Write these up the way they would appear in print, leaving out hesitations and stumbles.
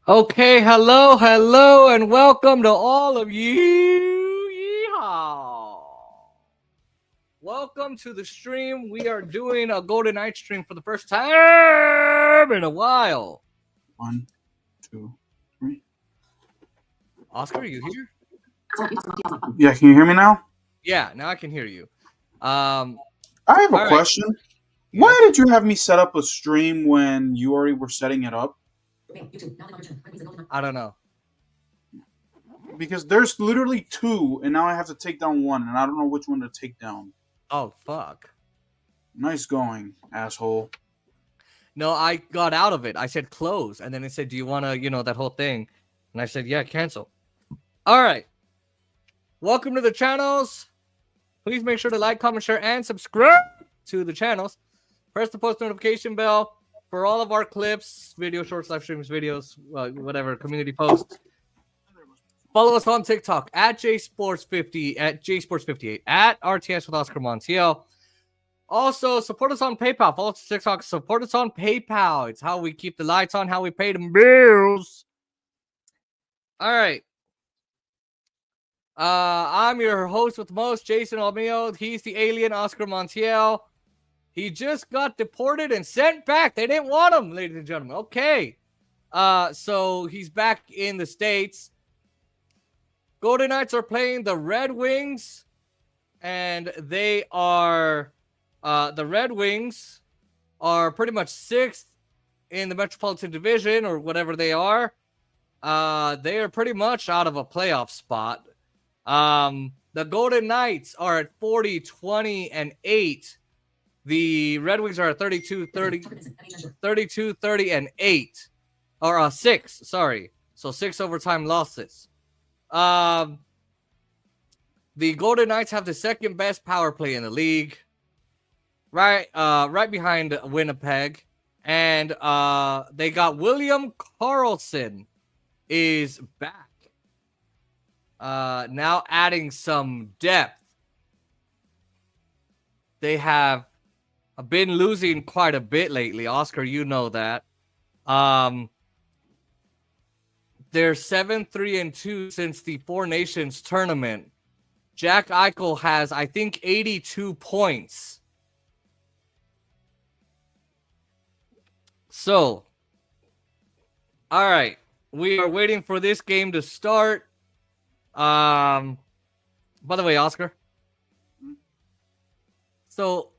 Okay, hello, and welcome to all of you. Yeehaw! Welcome to the stream. We are doing a Golden Knight stream for the first time in a while. 1, 2, 3. Oscar, are you here? Yeah, can you hear me now? Yeah, now I can hear you. I have a question. Yeah. Why did you have me set up a stream when you already were setting it up? I don't know. Because there's literally two, and now I have to take down one, and I don't know which one to take down. Oh, fuck. Nice going, asshole. No, I got out of it. I said close, and then it said, do you want to, that whole thing? And I said, yeah, cancel. All right. Welcome to the channels. Please make sure to like, comment, share, and subscribe to the channels. Press the post notification bell for all of our clips, video shorts, live streams, videos, whatever, community posts. Follow us on TikTok at JSports50, at JSports58, at RTS with Oscar Montiel. Also, support us on PayPal. Follow us on TikTok. Support us on PayPal. It's how we keep the lights on, how we pay the bills. All right. I'm your host with the most, Jason Almio. He's the alien, Oscar Montiel. He just got deported and sent back. They didn't want him, ladies and gentlemen. Okay. So he's back in the States. Golden Knights are playing the Red Wings, and they are the Red Wings are pretty much 6th in the Metropolitan Division, or whatever they are. They are pretty much out of a playoff spot. The Golden Knights are at 40, 20, and 8. The Red Wings are at 32, 30, and 8. Or 6, sorry. So 6 overtime losses. The Golden Knights have the second best power play in the league. Right behind Winapeg. And they got William Karlsson is back. Now adding some depth. They have been losing quite a bit lately. Oscar, you know that. They're 7-3-2 since the Four Nations tournament. Jack Eichel has, I think, 82 points. So, all right. We are waiting for this game to start. By the way, Oscar. So,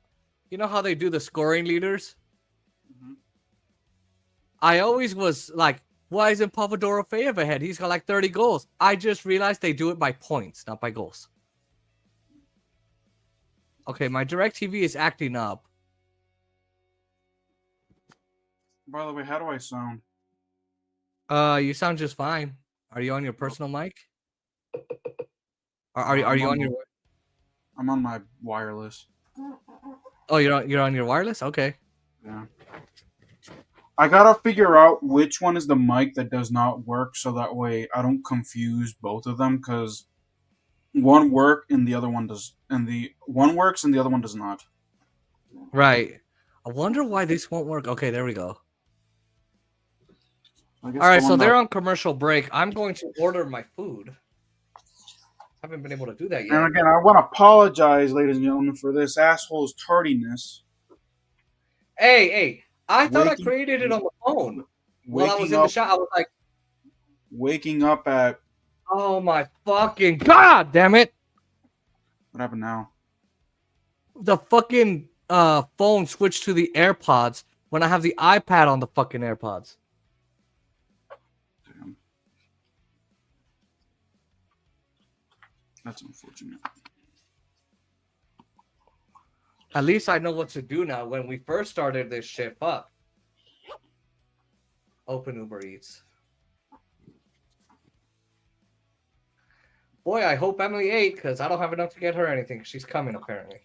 you know how they do the scoring leaders? Mm-hmm. I always was like, why isn't Pavel Dorofeyev ahead? He's got like 30 goals. I just realized they do it by points, not by goals. Okay, my DirecTV is acting up. By the way, how do I sound? You sound just fine. Are you on your personal mic? Are you on your? I'm on my wireless. Oh, you're on your wireless? Okay. Yeah. I gotta figure out which one is the mic that does not work, so that way I don't confuse both of them, because one works and the other one does, and the one works and the other one does not. Right. I wonder why this won't work. Okay, there we go. All right, so they're on commercial break. I'm going to order my food. Haven't been able to do that yet. And again, I want to apologize, ladies and gentlemen, for this asshole's tardiness. Hey, I thought I created it on the phone. While I was in the shop, I was like, waking up at... Oh my fucking god, damn it. What happened now? The fucking phone switched to the AirPods when I have the iPad on the fucking AirPods. Damn. That's unfortunate. At least I know what to do now. When we first started this shit, fuck. Open Uber Eats. Boy, I hope Emily ate, because I don't have enough to get her anything. She's coming, apparently.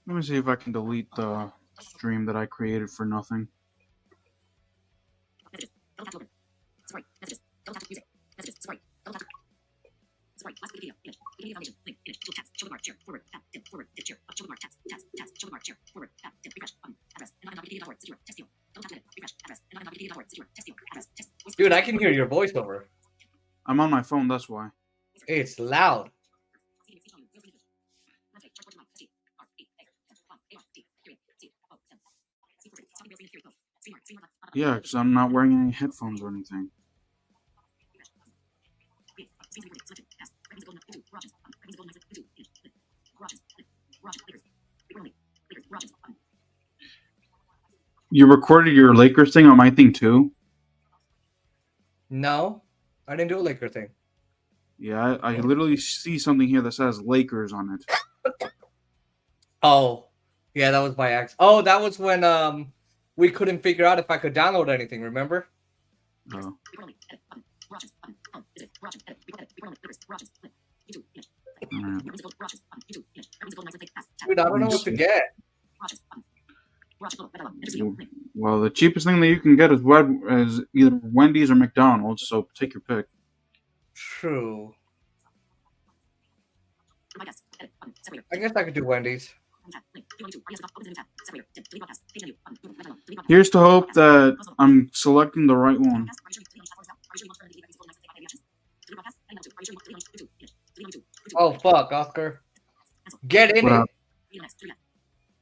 Let me see if I can delete the stream that I created for nothing. Dude, I can hear your voiceover. I'm on my phone, that's why. It's loud. Yeah, because I'm not wearing any headphones or anything. You recorded your Lakers thing on my thing too? No, I didn't do a Laker thing. Yeah, I literally see something here that says Lakers on it. Oh, yeah, that was by accident. Oh, that was when we couldn't figure out if I could download anything. Remember? Oh. Dude, I don't know what to get. Well, the cheapest thing that you can get is either Wendy's or McDonald's, so take your pick. True. I guess I could do Wendy's. Here's to hope that I'm selecting the right one. Oh, fuck, Oscar. Get in What it. up?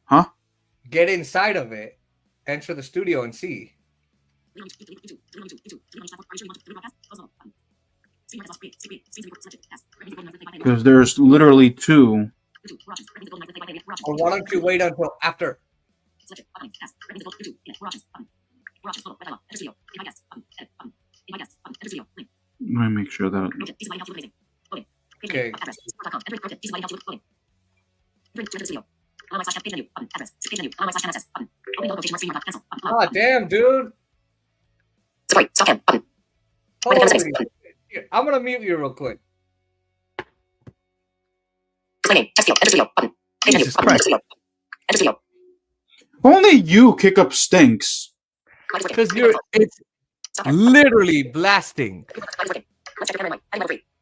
Huh? Get inside of it. Enter the studio and see. Because there's literally two. Or why don't you wait until after? Let me make sure that. Okay. Ah, damn, dude. Holy shit. I'm gonna mute you real quick. Jesus Christ. Only you kick up stinks. Because it's literally blasting.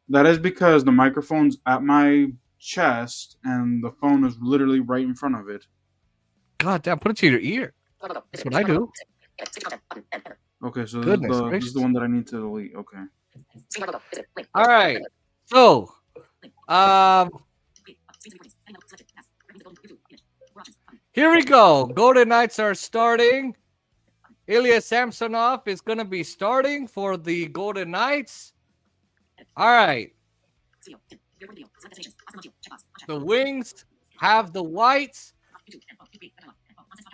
That is because the microphone's at my chest and the phone is literally right in front of it. God damn, put it to your ear. That's what I do. Okay, so Goodness this is the one that I need to delete. Okay. All right. So, here we go. Golden Knights are starting. Ilya Samsonov is going to be starting for the Golden Knights. All right. The Wings have the whites.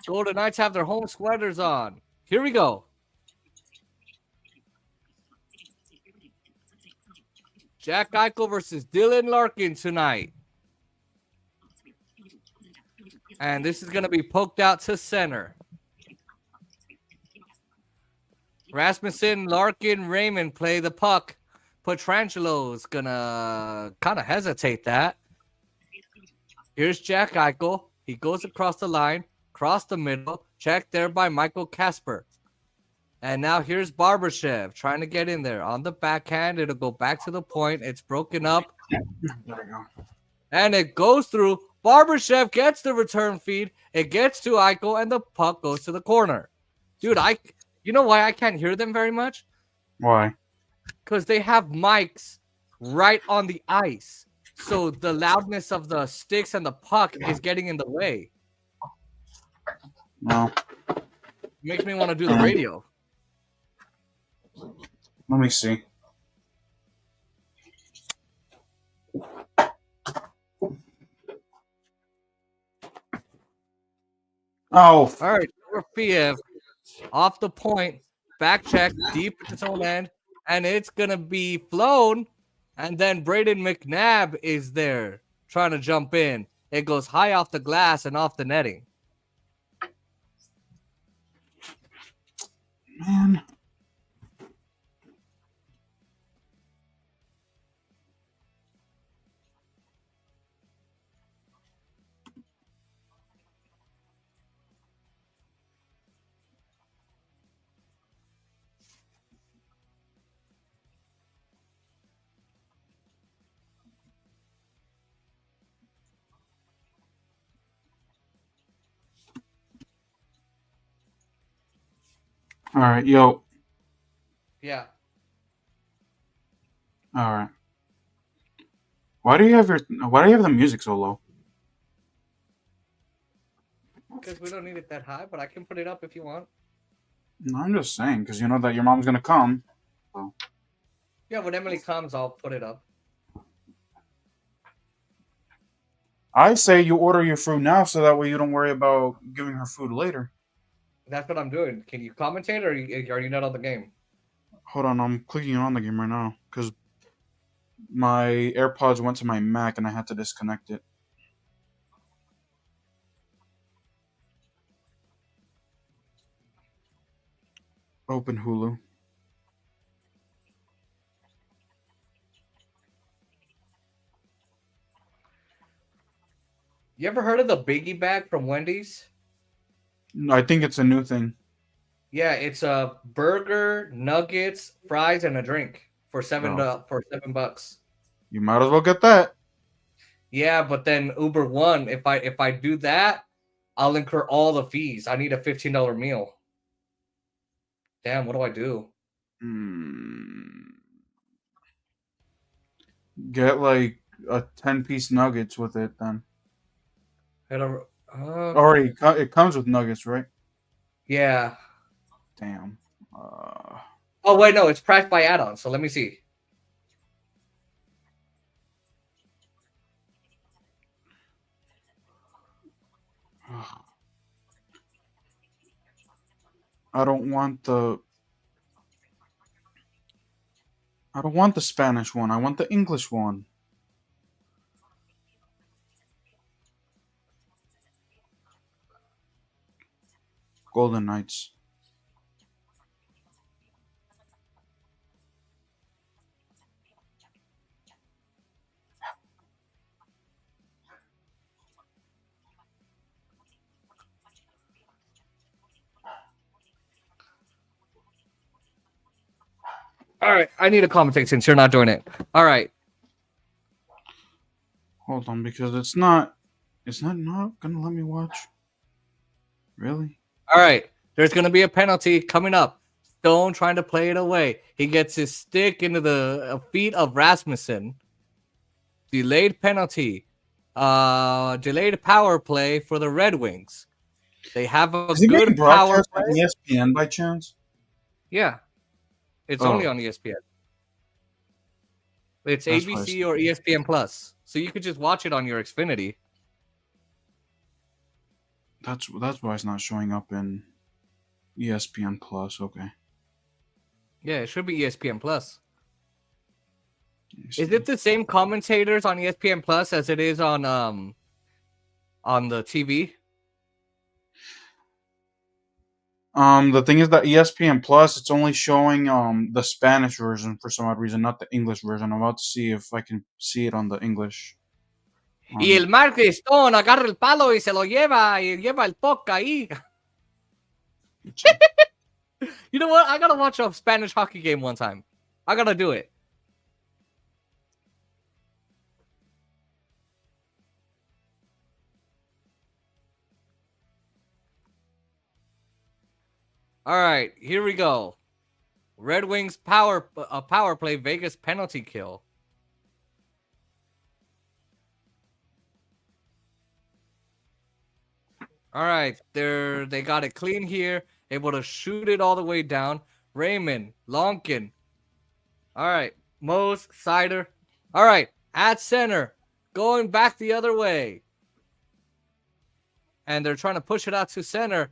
Golden Knights have their home sweaters on. Here we go. Jack Eichel versus Dylan Larkin tonight. And this is going to be poked out to center. Rasmussen, Larkin, Raymond play the puck. Petrangelo's going to kind of hesitate that. Here's Jack Eichel. He goes across the line, across the middle, checked there by Michael Kasper. And now here's Barbashev trying to get in there. On the backhand, it'll go back to the point. It's broken up. There we go. And it goes through. Barbashev gets the return feed. It gets to Eichel, and the puck goes to the corner. Dude, you know why I can't hear them very much? Why? Because they have mics right on the ice. So the loudness of the sticks and the puck is getting in the way. No. Makes me want to do the radio. Let me see. Oh. All right, Dorofeyev off the point, back check, deep in its own end, and it's going to be flown. And then Braden McNabb is there trying to jump in. It goes high off the glass and off the netting. Man. All right, yo. Yeah. All right. Why do you have the music so low? Because we don't need it that high, but I can put it up if you want. No, I'm just saying because you know that your mom's gonna come. So. Yeah, when Emily comes, I'll put it up. I say you order your food now so that way you don't worry about giving her food later. That's what I'm doing. Can you commentate, or are you not on the game? Hold on, I'm clicking on the game right now because my AirPods went to my Mac and I had to disconnect it. Open Hulu. You ever heard of the Biggie Bag from Wendy's? I think it's a new thing. Yeah, it's a burger, nuggets, fries, and a drink for Oh, $7. you might as well get that. Yeah, but then Uber One, if I do that, I'll incur all the fees. I need a $15 meal. Damn, what do I do? Get like a 10-piece nuggets with it then. I don't. Already, it comes with nuggets, right? Yeah. Damn. Oh wait, no, it's priced by add-on. So let me see. I don't want the. I don't want the Spanish one. I want the English one. Golden Knights. All right, I need a commentate since you're not doing it. All right. Hold on, because it's not gonna let me watch. Really? All right. There's going to be a penalty coming up. Stone trying to play it away. He gets his stick into the feet of Rasmussen. Delayed penalty. Delayed power play for the Red Wings. They have a Is it getting good power broadcast on play. ESPN by chance? Yeah. It's only Oh, on ESPN. It's that's why. ABC or ESPN Plus. So you could just watch it on your Xfinity. That's why it's not showing up in ESPN Plus. Okay. Yeah, it should be ESPN Plus. Is it the same commentators on ESPN Plus as it is on the TV? The thing is that ESPN Plus, it's only showing the Spanish version for some odd reason, not the English version. I'm about to see if I can see it on the English. Y el Mark Stone agarra el palo y se lo lleva y lleva el puck ahí. You know what? I gotta watch a Spanish hockey game one time. I gotta do it. All right, here we go. Red Wings power play Vegas penalty kill. All right, they got it clean here, able to shoot it all the way down. Raymond, Lonkin. All right, Mose, Sider. All right, at center, going back the other way. And they're trying to push it out to center.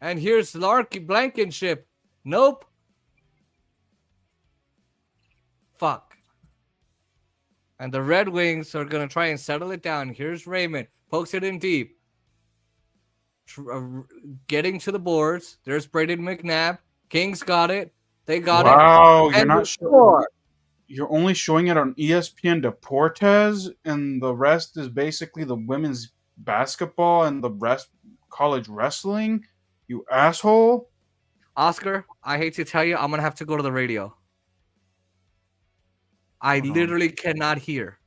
And here's Blankenship. Nope. Fuck. And the Red Wings are going to try and settle it down. Here's Raymond. Pokes it in deep. Getting to the boards. There's Braden McNabb. Kings got it. They got it. Wow, you're not sure. You're only showing it on ESPN Deportes, and the rest is basically the women's basketball and the rest college wrestling. You asshole. Oscar, I hate to tell you, I'm gonna have to go to the radio. I literally cannot hear.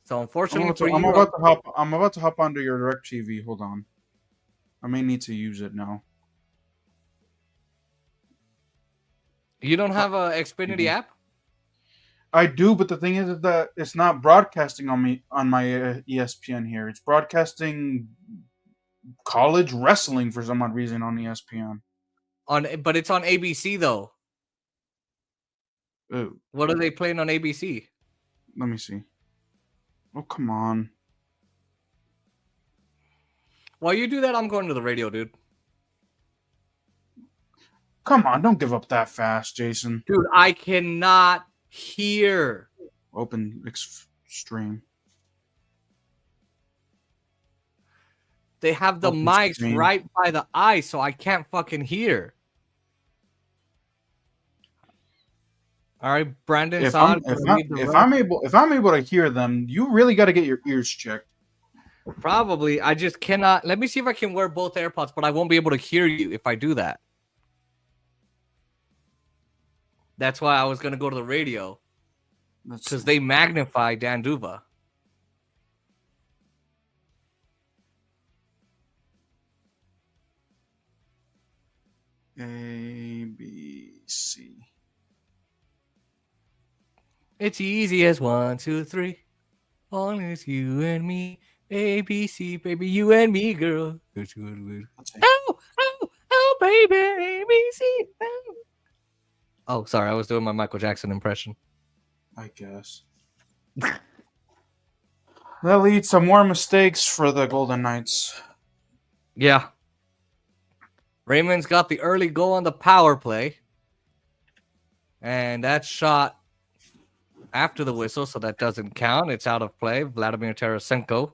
So unfortunately for you, I'm about to hop onto your direct TV. Hold on. I may need to use it now. You don't have a Xfinity app? I do, but the thing is that it's not broadcasting on my ESPN here. It's broadcasting college wrestling for some odd reason on ESPN. But it's on ABC though. Ooh, What are they playing on ABC? let me see. Oh, come on. While you do that, I'm going to the radio, dude. Come on, don't give up that fast, Jason. Dude, I cannot hear. Open stream. They have the Open mics stream. right by the eye, so I can't fucking hear. All right, Brandon. If I'm able to hear them, you really got to get your ears checked. Probably. I just cannot. Let me see if I can wear both AirPods, but I won't be able to hear you if I do that. That's why I was going to go to the radio. Because they magnify Dan Duva. A, B, C. It's easy as 1, 2, 3. Only it's you and me. A, B, C, baby, you and me, girl. Oh, baby, A, B, C. Oh, sorry, I was doing my Michael Jackson impression. I guess. That leads to more mistakes for the Golden Knights. Yeah. Raymond's got the early goal on the power play. And that shot after the whistle, so that doesn't count. It's out of play. Vladimir Tarasenko.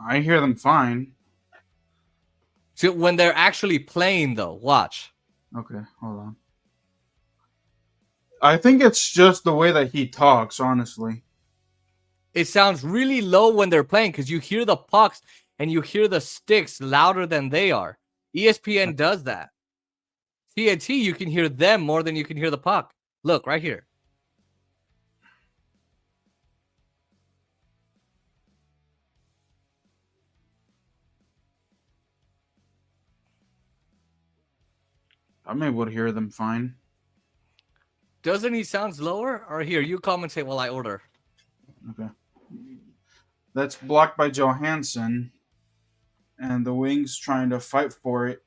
I hear them fine. So when they're actually playing, though, watch. Okay, hold on. I think it's just the way that he talks, honestly. It sounds really low when they're playing because you hear the pucks and you hear the sticks louder than they are. ESPN does that. TNT, you can hear them more than you can hear the puck. Look, right here. I'm able to hear them fine. Doesn't he sound lower? Or here, you commentate while I order. Okay. That's blocked by Johansson. And the Wings trying to fight for it.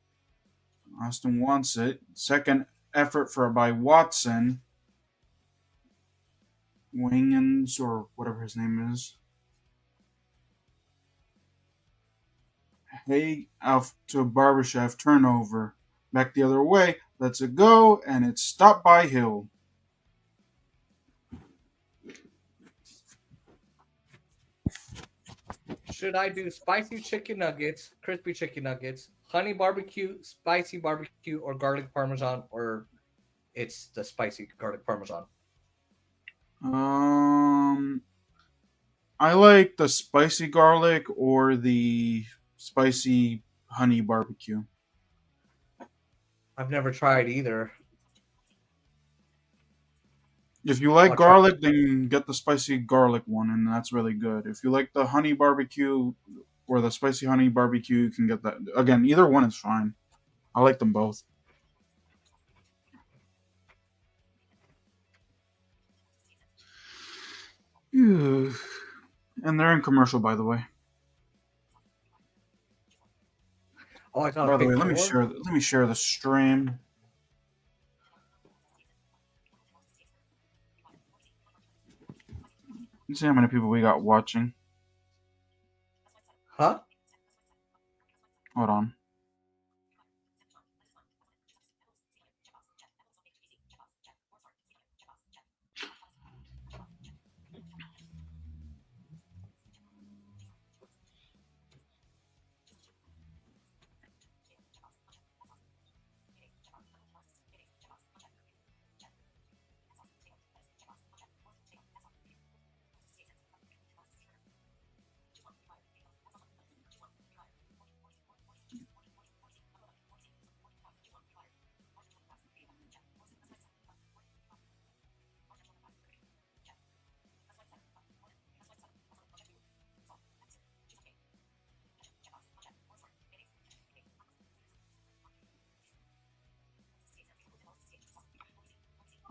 Austin wants it. Second effort by Watson. Wingens, or whatever his name is. Hey, out to Barbashev. Turnover. Back the other way. Lets it go. And it's stopped by Hill. Should I do spicy chicken nuggets, crispy chicken nuggets, honey barbecue, spicy barbecue, or garlic parmesan, or it's the spicy garlic parmesan? I like the spicy garlic or the spicy honey barbecue. I've never tried either. If you like garlic, then get the spicy garlic one, and that's really good. If you like the honey barbecue or the spicy honey barbecue, you can get that. Again, either one is fine. I like them both. And they're in commercial, by the way. Oh, I thought. By the way, let me share the stream. Let's see how many people we got watching. Huh? Hold on.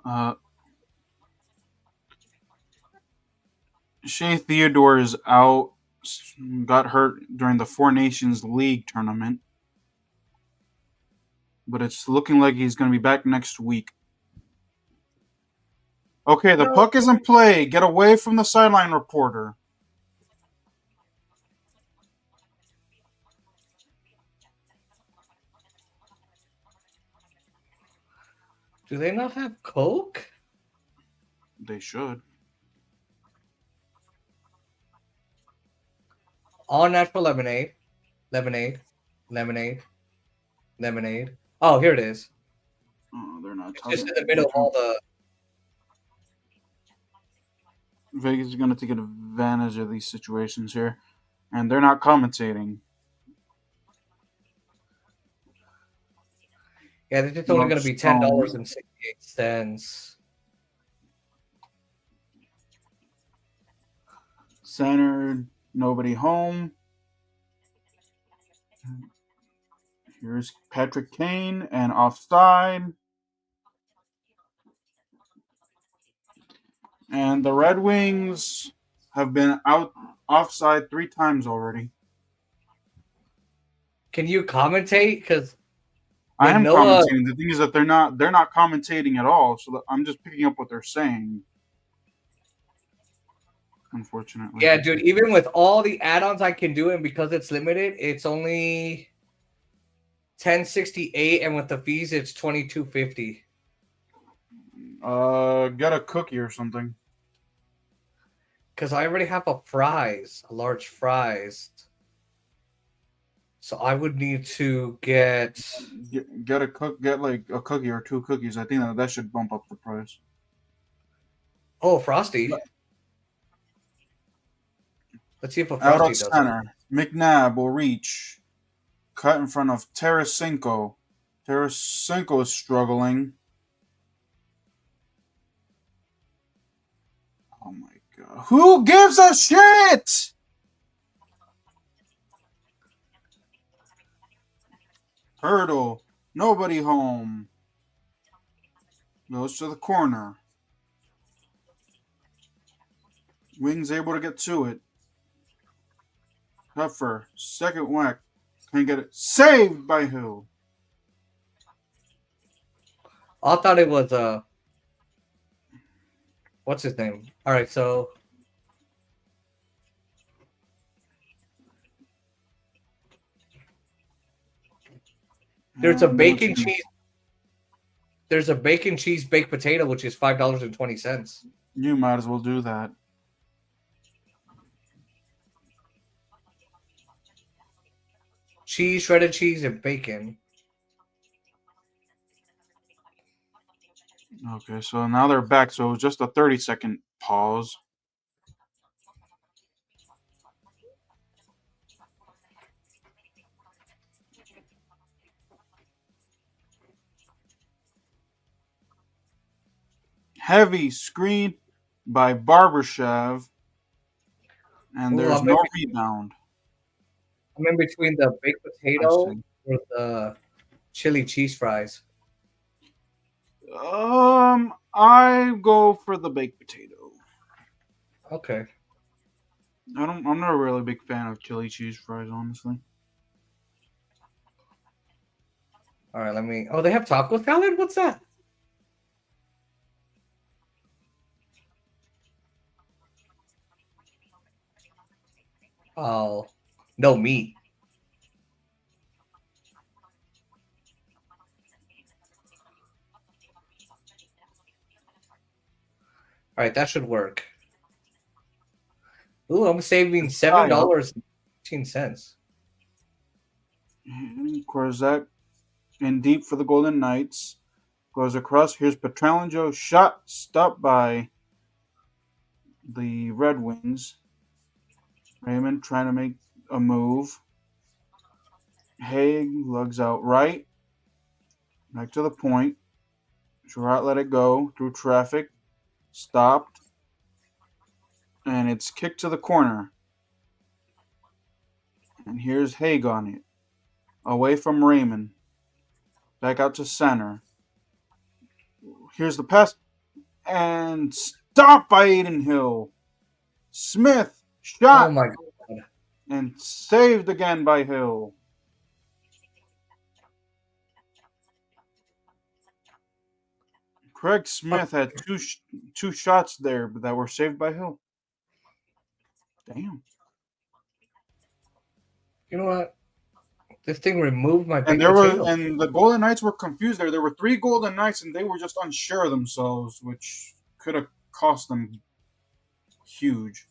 Uh, Shea Theodore is out. Got hurt during the Four Nations League tournament. But it's looking like he's going to be back next week. Okay, the puck is in play. Get away from the sideline reporter. Do they not have Coke? They should. All natural lemonade. Lemonade. Lemonade. Lemonade. Oh, here it is. Oh, they're not. It's just in the middle of all the. Vegas is going to take advantage of these situations here, and they're not commentating. Yeah, they're just only going to be $10.68. Centered, nobody home. Here's Patrick Kane and offside. And the Red Wings have been offside 3 times already. Can you commentate? Because I am commentating. The thing is that they're not commentating at all. So I'm just picking up what they're saying. Unfortunately. Yeah, dude. Even with all the add-ons I can do, and because it's limited, it's only $10.68, and with the fees, it's $22.50. Get a cookie or something. Because I already have a large fries. So I would need to get like a cookie or 2 cookies. I think that should bump up the price. Oh, Frosty. Let's see if a Out Frosty at does center. McNabb will reach. Cut in front of Tarasenko. Tarasenko is struggling. Oh my god. Who gives a shit? Hurdle. Nobody home. Goes to the corner. Wings able to get to it. Huffer. Second whack. Can't get it. Saved by who? I thought it was what's his name? All right, so there's a bacon cheese. There's a bacon cheese baked potato, which is $5.20. You might as well do that. Cheese, shredded cheese, and bacon. Okay, so now they're back. So it was just a 30-second pause. Heavy screen by Barbashev. And there's no rebound. I'm in between the baked potato or the chili cheese fries. I go for the baked potato. Okay. I'm not a really big fan of chili cheese fries, honestly. All right, let me. Oh, they have taco salad? What's that? Oh, no meat. All right, that should work. Ooh, I'm saving $7.15. Korzak in deep for the Golden Knights. Goes across. Here's Petrangelo. Shot stopped by the Red Wings. Raymond trying to make a move. Haig lugs out right. Back to the point. Sherratt let it go through traffic. Stopped. And it's kicked to the corner. And here's Haig on it. Away from Raymond. Back out to center. Here's the pass. and stopped by Aiden Hill. Smith Oh shot my god. and saved again by Hill. Craig Smith had two shots there that were saved by Hill. Damn. You know what? This thing removed my And big potato. and the Golden Knights were confused there. There were 3 Golden Knights, and they were just unsure of themselves, which could have cost them huge.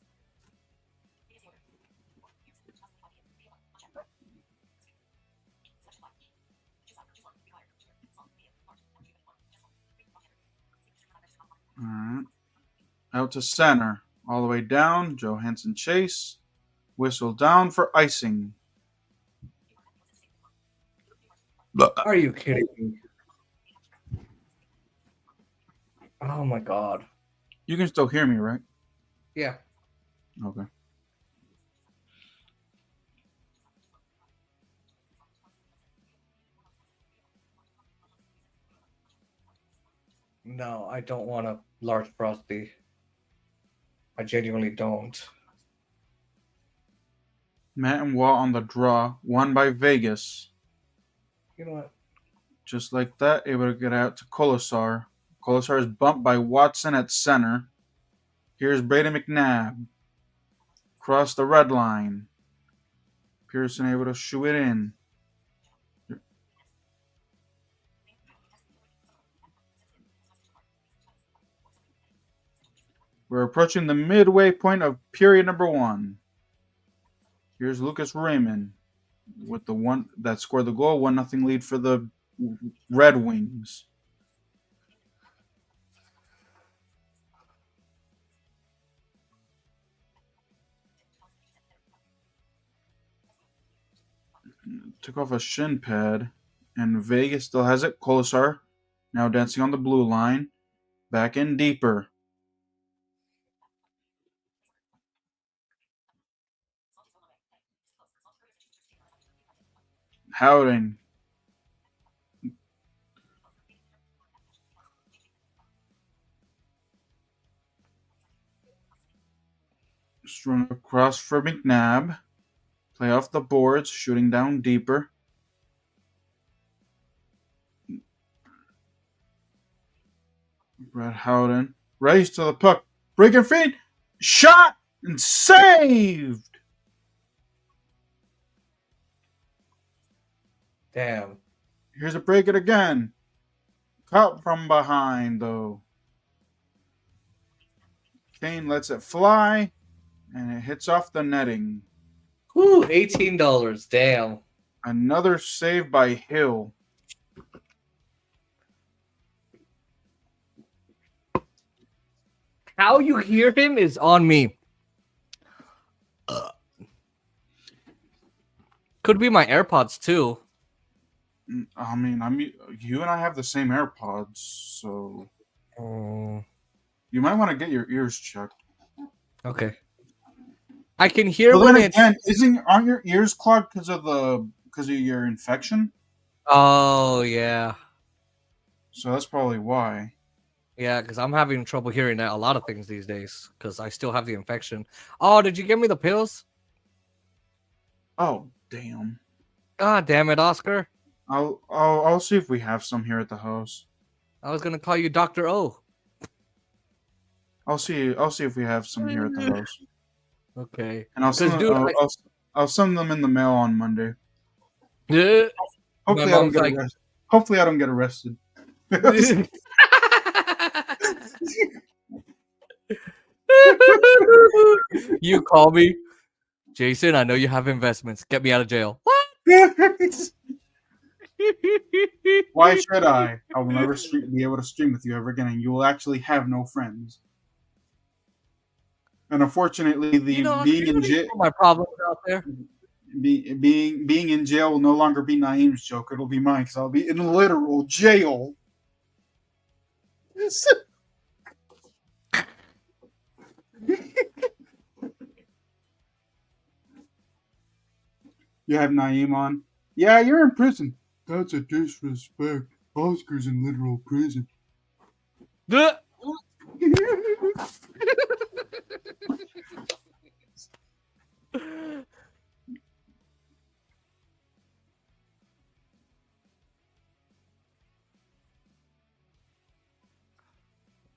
All right. Out to center. All the way down. Johansson chase. Whistle down for icing. Are you kidding me? Oh my god. You can still hear me, right? Yeah. Okay. No, I don't want a large frosty. I genuinely don't. Matt and Watt on the draw. Won by Vegas. You know what? Just like that, able to get out to Kolesar. Kolesar is bumped by Watson at center. Here's Brady McNabb. Cross the red line. Pearson able to shoot it in. We're approaching the midway point of period number 1. Here's Lucas Raymond with the one that scored the goal. 1-0 lead for the Red Wings. Took off a shin pad, and Vegas still has it. Kolesar now dancing on the blue line. Back in deeper. Howden. Strung across for McNabb. Play off the boards, shooting down deeper. Brett Howden. Race to the puck. Breaking feet. Shot and saved. Damn. Here's a break it again. Caught from behind, though. Kane lets it fly, and it hits off the netting. Whew, $18. Damn. Another save by Hill. How you hear him is on me. Could be my AirPods too. I mean, you and I have the same AirPods, so you might want to get your ears checked. Okay. I can hear But when then it's. again, aren't your ears clogged because of your infection? Oh yeah, So that's probably why. yeah. Because I'm having trouble hearing a lot of things these days because I still have the infection. Oh, did you give me the pills? Oh damn! God damn it, Oscar! I'll see if we have some here at the house. I was gonna call you Doctor O. I'll see if we have some here at the house. Okay. And I'll send dude, I'll send them in the mail on Monday. Yeah. Hopefully I don't get arrested. You call me, Jason. I know you have investments. Get me out of jail. What? Why should I? I will never be able to stream with you ever again, and you will actually have no friends. And unfortunately, being in jail, my problems out there. Being in jail will no longer be Naeem's joke. It'll be mine because I'll be in literal jail. You have Naeem on. Yeah, you're in prison. That's a disrespect. Oscar's in literal prison.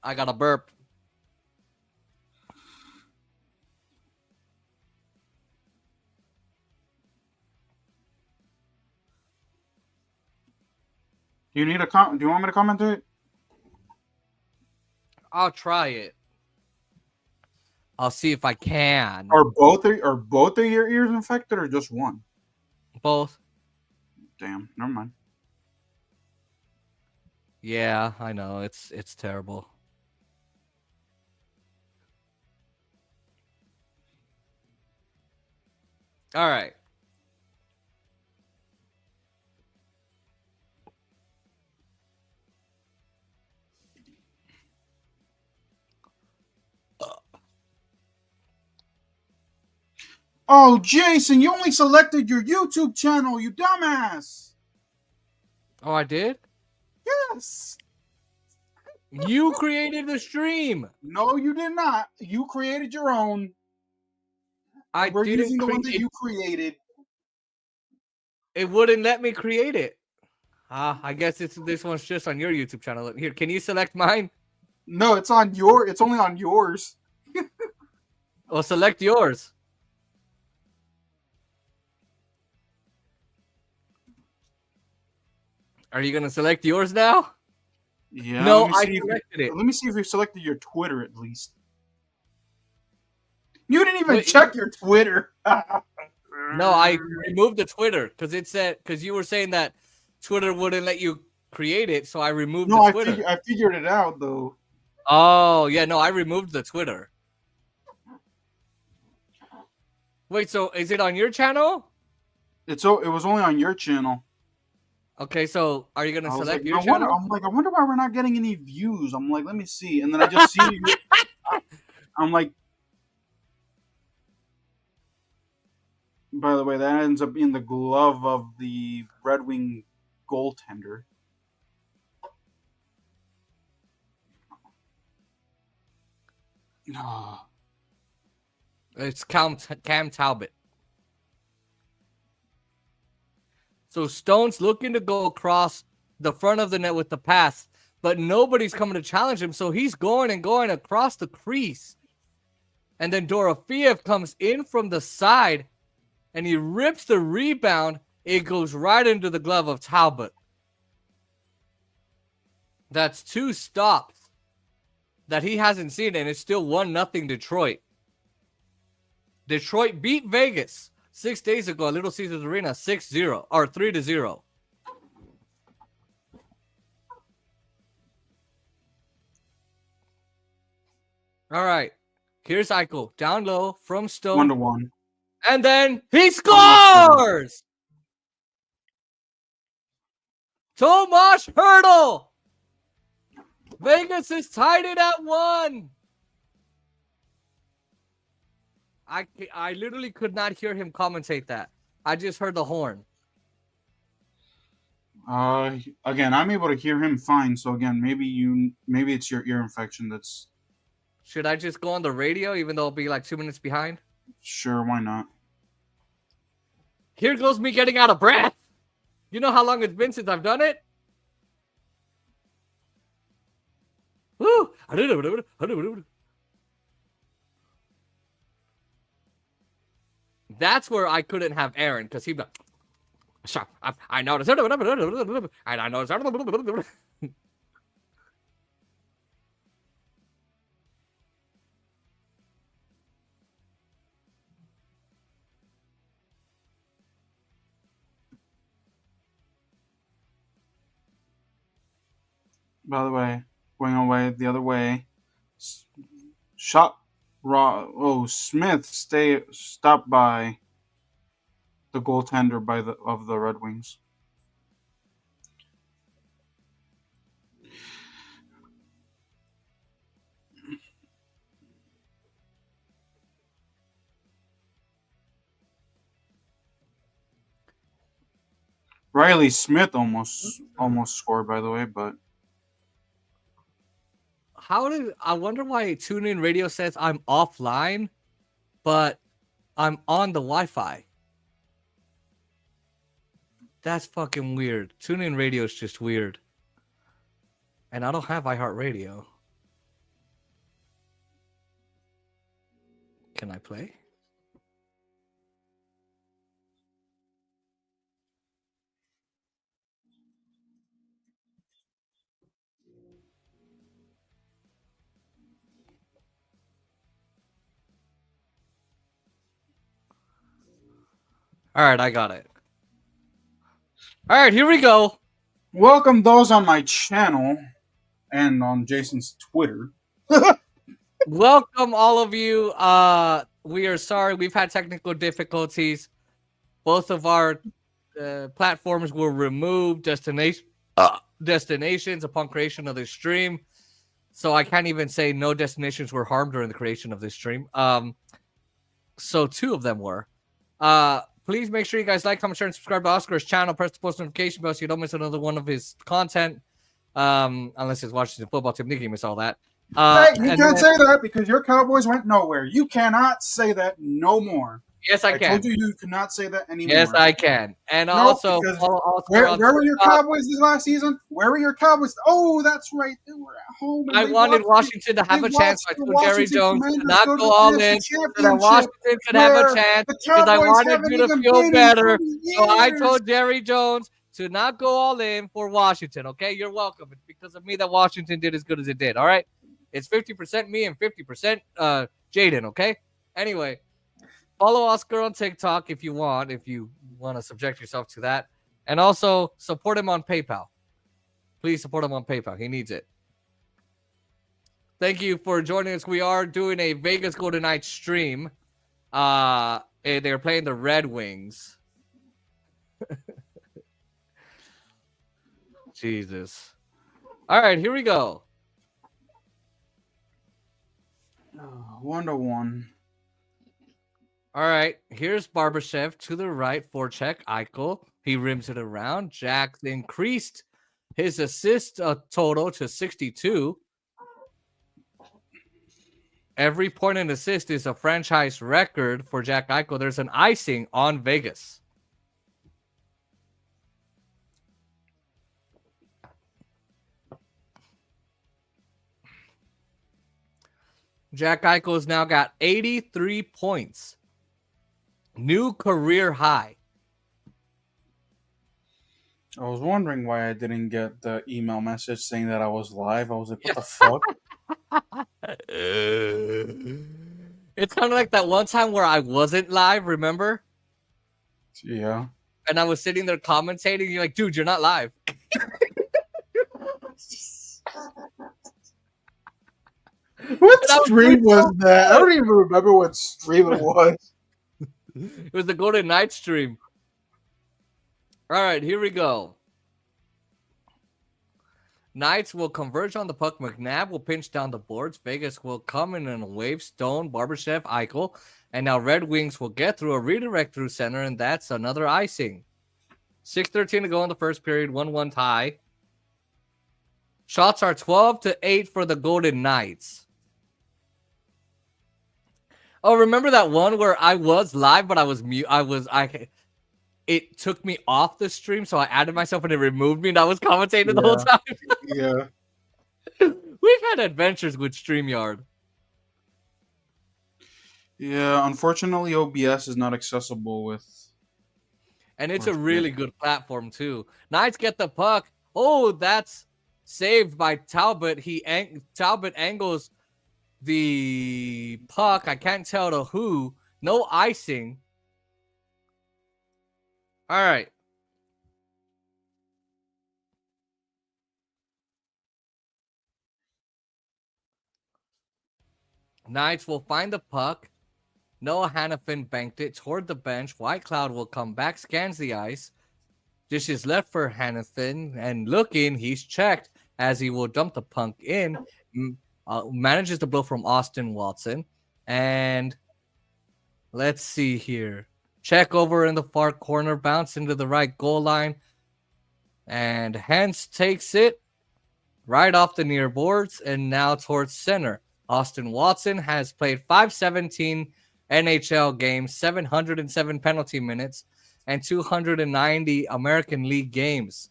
I got a burp. Do you need a do you want me to comment it? I'll try it. I'll see if I can. Are both of your ears infected or just one? Both. Damn, never mind. Yeah, I know. It's terrible. All right. Oh, Jason, you only selected your YouTube channel, you dumbass. Oh, I did? Yes. You created the stream. No, you did not. You created your own. We're using the one that you created. It wouldn't let me create it. I guess this one's just on your YouTube channel. Here, can you select mine? No, it's only on yours. Well, select yours. Are you gonna select yours now? Yeah. No, I selected it. Let me see if you selected your Twitter at least. You didn't even check your Twitter. No, I removed the Twitter because you were saying that Twitter wouldn't let you create it, so I removed the Twitter. I figured it out though. Oh yeah, no, I removed the Twitter. Wait, so is it on your channel? It was only on your channel. Okay, so are you gonna select your channel? channel? I wonder why we're not getting any views. I'm like, let me see, and then I just see. I'm like, by the way, that ends up being the glove of the Red Wing goaltender. No, It's Cam Talbot. So Stone's looking to go across the front of the net with the pass, but nobody's coming to challenge him, so he's going and going across the crease. And then Dorofeyev comes in from the side, and he rips the rebound. It goes right into the glove of Talbot. That's 2 stops that he hasn't seen, and it's still 1-0 Detroit. Detroit beat Vegas 6 days ago at Little Caesars Arena 6-0 or 3-0. All right. Here's Eichel down low from Stone. 1-1. And then he scores! Tomas Hertl! Vegas is tied it at 1. I literally could not hear him commentate that. I just heard the horn. Again, I'm able to hear him fine. So again, maybe it's your ear infection that's. Should I just go on the radio even though I'll be like 2 minutes behind? Sure, why not? Here goes me getting out of breath. You know how long it's been since I've done it? Woo! That's where I couldn't have Aaron because he'd be like, I noticed. I noticed. By the way, going away the other way. Shot raw. Oh, Smith stopped by the goaltender of the Red Wings. Riley Smith almost scored, by the way, but I wonder why TuneIn Radio says I'm offline, but I'm on the Wi-Fi. That's fucking weird. TuneIn Radio is just weird. And I don't have iHeartRadio. Can I play? All right, I got it. All right, here we go. Welcome those on my channel and on Jason's Twitter. Welcome all of you. We are sorry we've had technical difficulties. Both of our platforms were removed. Destinations upon creation of this stream. So I can't even say no destinations were harmed during the creation of this stream. So 2 of them were. Please make sure you guys like, comment, share, and subscribe to Oscar's channel. Press the post notification bell so you don't miss another one of his content. Unless it's Washington football team, you can miss all that. Hey, you can't say that because your Cowboys went nowhere. You cannot say that no more. Yes, I can. I told you cannot say that anymore. Yes, I can. And no, also, where were your Cowboys this last season? Where were your Cowboys? Oh, that's right. They were at home. I wanted Washington to have a chance. I told Jerry Jones to not go all in so that Washington could have a chance because I wanted you to feel better. So I told Jerry Jones to not go all in for Washington. Okay, you're welcome. It's because of me that Washington did as good as it did. All right, it's 50% me and 50% Jaden. Okay. Anyway. Follow Oscar on TikTok if you want to subject yourself to that. And also support him on PayPal. Please support him on PayPal. He needs it. Thank you for joining us. We are doing a Vegas Golden Knights stream. They're playing the Red Wings. Jesus. All right, here we go. 1-1. All right, here's Barbashev to the right, forecheck, Eichel. He rims it around. Jack increased his assist total to 62. Every point and assist is a franchise record for Jack Eichel. There's an icing on Vegas. Jack Eichel's now got 83 points. New career high. I was wondering why I didn't get the email message saying that I was live. I was like, what the fuck? It's kind of like that one time where I wasn't live, remember? Yeah. And I was sitting there commentating. You're like, dude, you're not live. What stream was that? I don't even remember what stream it was. It was the Golden Knights stream. All right, here we go. Knights will converge on the puck. McNabb will pinch down the boards. Vegas will come in a wave. Stone, Barbashev, Eichel. And now Red Wings will get through a redirect through center, and that's another icing. 6:13 to go in the first period. 1-1 tie. Shots are 12-8 for the Golden Knights. Oh, remember that one where I was live, but I was mute. It took me off the stream, so I added myself and it removed me, and I was commentating the whole time. Yeah. We've had adventures with StreamYard. Yeah, unfortunately, OBS is not accessible with. And it's a really good platform, too. Knights get the puck. Oh, that's saved by Talbot. Talbot angles the puck. I can't tell to who. No icing. All right. Knights will find the puck. Noah Hannafin banked it toward the bench. White Cloud will come back, scans the ice. Dish is left for Hannafin, and looking, he's checked as he will dump the puck in. Manages the blow from Austin Watson. And let's see here. Check over in the far corner, bounce into the right goal line. And Hens takes it right off the near boards and now towards center. Austin Watson has played 517 NHL games, 707 penalty minutes, and 290 American League games.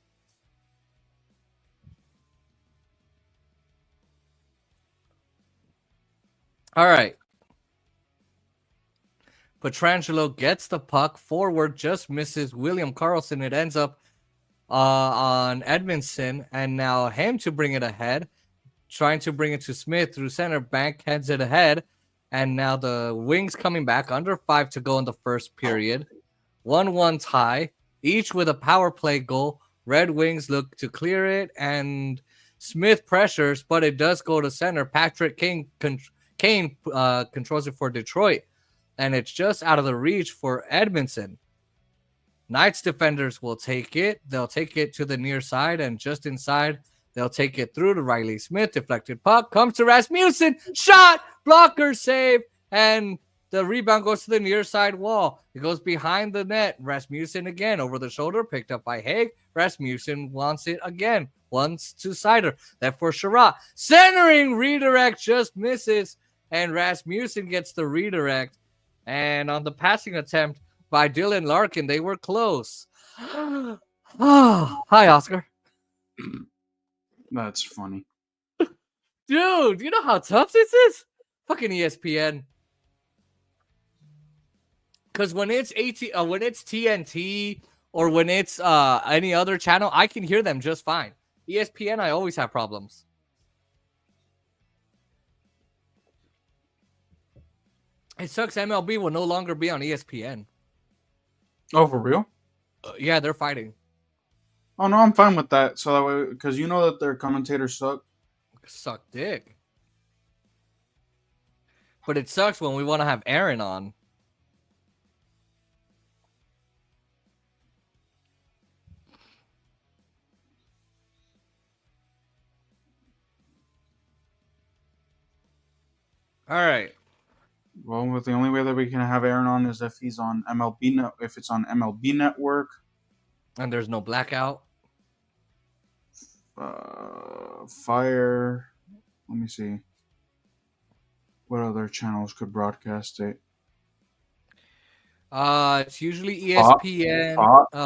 All right. Petrangelo gets the puck forward, just misses William Karlsson. It ends up on Edmondson, and now him to bring it ahead, trying to bring it to Smith through center. Bank heads it ahead, and now the Wings coming back under 5 to go in the first period. 1-1 tie, each with a power play goal. Red Wings look to clear it, and Smith pressures, but it does go to center. Patrick Kane controls it for Detroit, and it's just out of the reach for Edmondson. Knights defenders will take it. They'll take it to the near side, and just inside, they'll take it through to Riley Smith. Deflected puck comes to Rasmussen. Shot! Blocker save, and the rebound goes to the near side wall. It goes behind the net. Rasmussen again over the shoulder, picked up by Haig. Rasmussen wants it again. Once to Sider. That for Sherratt. Centering redirect just misses, and Rasmussen gets the redirect. And on the passing attempt by Dylan Larkin, they were close. Oh, hi, Oscar. That's funny. Dude, you know how tough this is? Fucking ESPN. Because when it's when it's TNT or when it's any other channel, I can hear them just fine. ESPN, I always have problems. It sucks. MLB will no longer be on ESPN. Oh, for real? Yeah, they're fighting. Oh no, I'm fine with that. So that way, because you know that their commentators suck. Suck dick. But it sucks when we want to have Aaron on. All right. Well, the only way that we can have Aaron on is if he's on MLB. If it's on MLB Network, and there's no blackout. Fire. Let me see. What other channels could broadcast it? It's usually ESPN,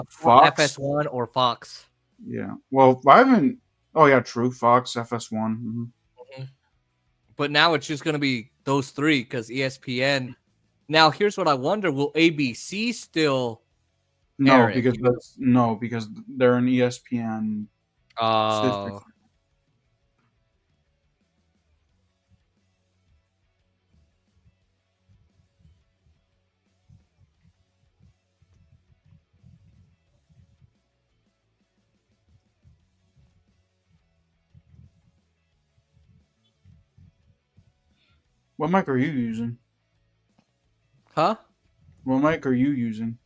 Fox, FS1, or Fox. Yeah. Well, I haven't. Oh yeah, true. Fox, FS1. Mm-hmm. But now it's just going to be those three because ESPN. Now, here's what I wonder: will ABC still? No, because they're an ESPN. Oh. What mic are you using? Huh? What mic are you using?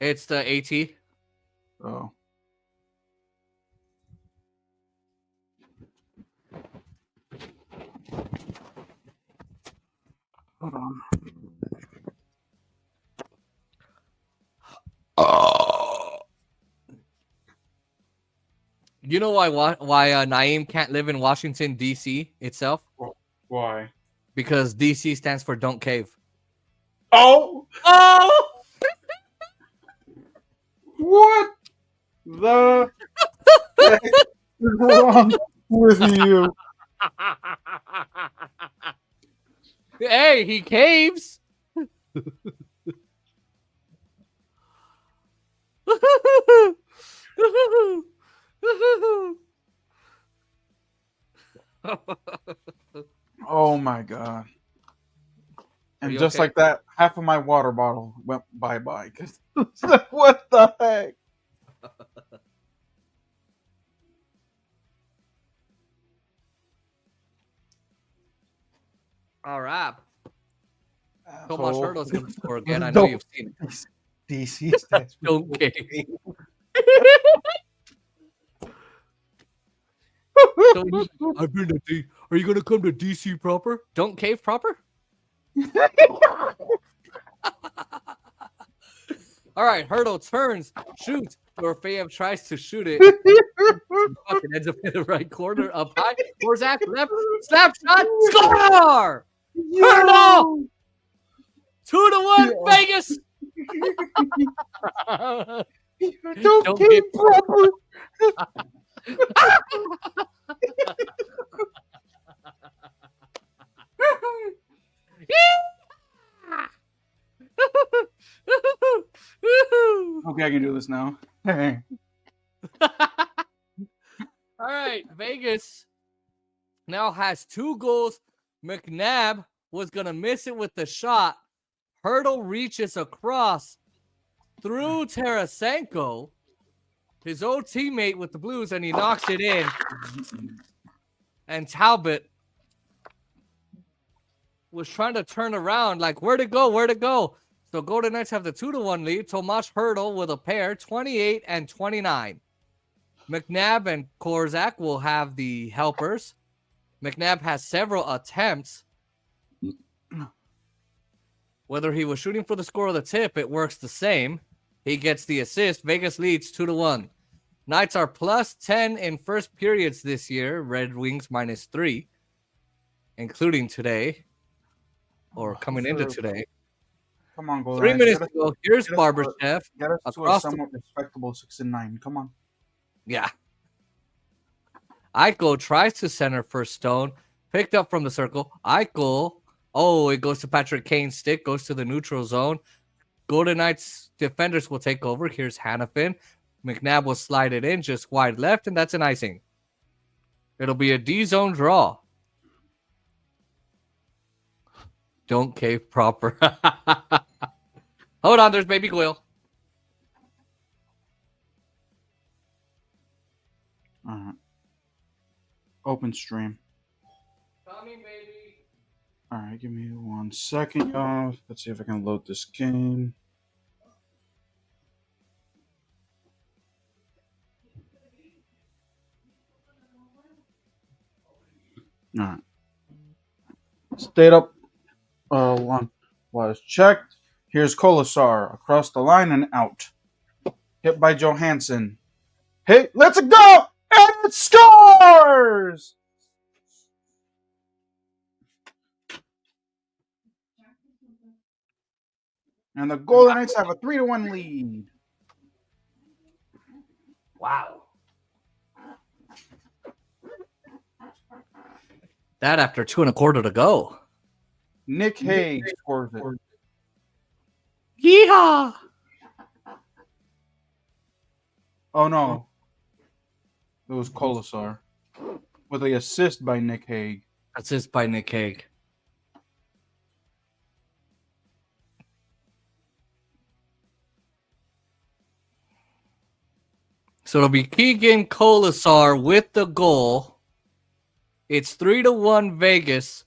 It's the AT. Oh. Hold on. You know why Naeem can't live in Washington, D.C. itself? Why? Because D.C. stands for Don't Cave. Oh! Oh! What the heck is wrong with you? Hey, he caves. Oh my god. And just okay? like that, half of my water bottle went bye-bye. What the heck? All right. So Tomas Hurdle's going to score again. I know you've seen it. DC stands for Don't cave. So I've been to D. Are you going to come to DC proper? Don't cave proper? All right, Hurdle turns, shoots. Dorofeyev tries to shoot it. Fucking ends up in the right corner, up high. Borzak left, slap shot, score! Hurdle! 2-1, Vegas! Don't keep proper. Okay, I can do this now. All right, Vegas now has 2 goals. McNabb was going to miss it with the shot. Hurdle reaches across through Tarasenko, his old teammate with the Blues, and he knocks it in. And Talbot was trying to turn around, like, where'd it go? Where'd it go? So Golden Knights have the 2-1 lead. Tomas Hurdle with a pair, 28 and 29. McNabb and Korzak will have the helpers. McNabb has several attempts. Whether he was shooting for the score or the tip, it works the same. He gets the assist. Vegas leads 2-1. Knights are plus 10 in first periods this year. Red Wings minus 3, including today, or coming into today. Come on, Golden 3 Knights. minutes ago, here's Barber Chef. Get us to a somewhat respectable 6-9. Come on. Yeah. Eichel tries to center for Stone. Picked up from the circle. Eichel. Oh, it goes to Patrick Kane's stick. Goes to the neutral zone. Golden Knights defenders will take over. Here's Hannafin. McNabb will slide it in just wide left, and that's an icing. It'll be a D-zone draw. Don't cave proper. Hold on, there's Baby Quill. Open stream. Coming, baby. All right, give me 1 second, y'all. Let's see if I can load this game. All right. Stayed up. One was checked. Here's Kolasar across the line and out. Hit by Johansson. Hey, let's go! And it scores! And the Golden Knights have a 3-1 lead. Wow. That after 2 1/4 to go. Nick Hague scores it. Yeehaw! Oh no. It was Kolasar. With the assist by Nick Hague. Assist by Nick Hague. So it'll be Keegan Kolasar with the goal. It's 3-1 Vegas.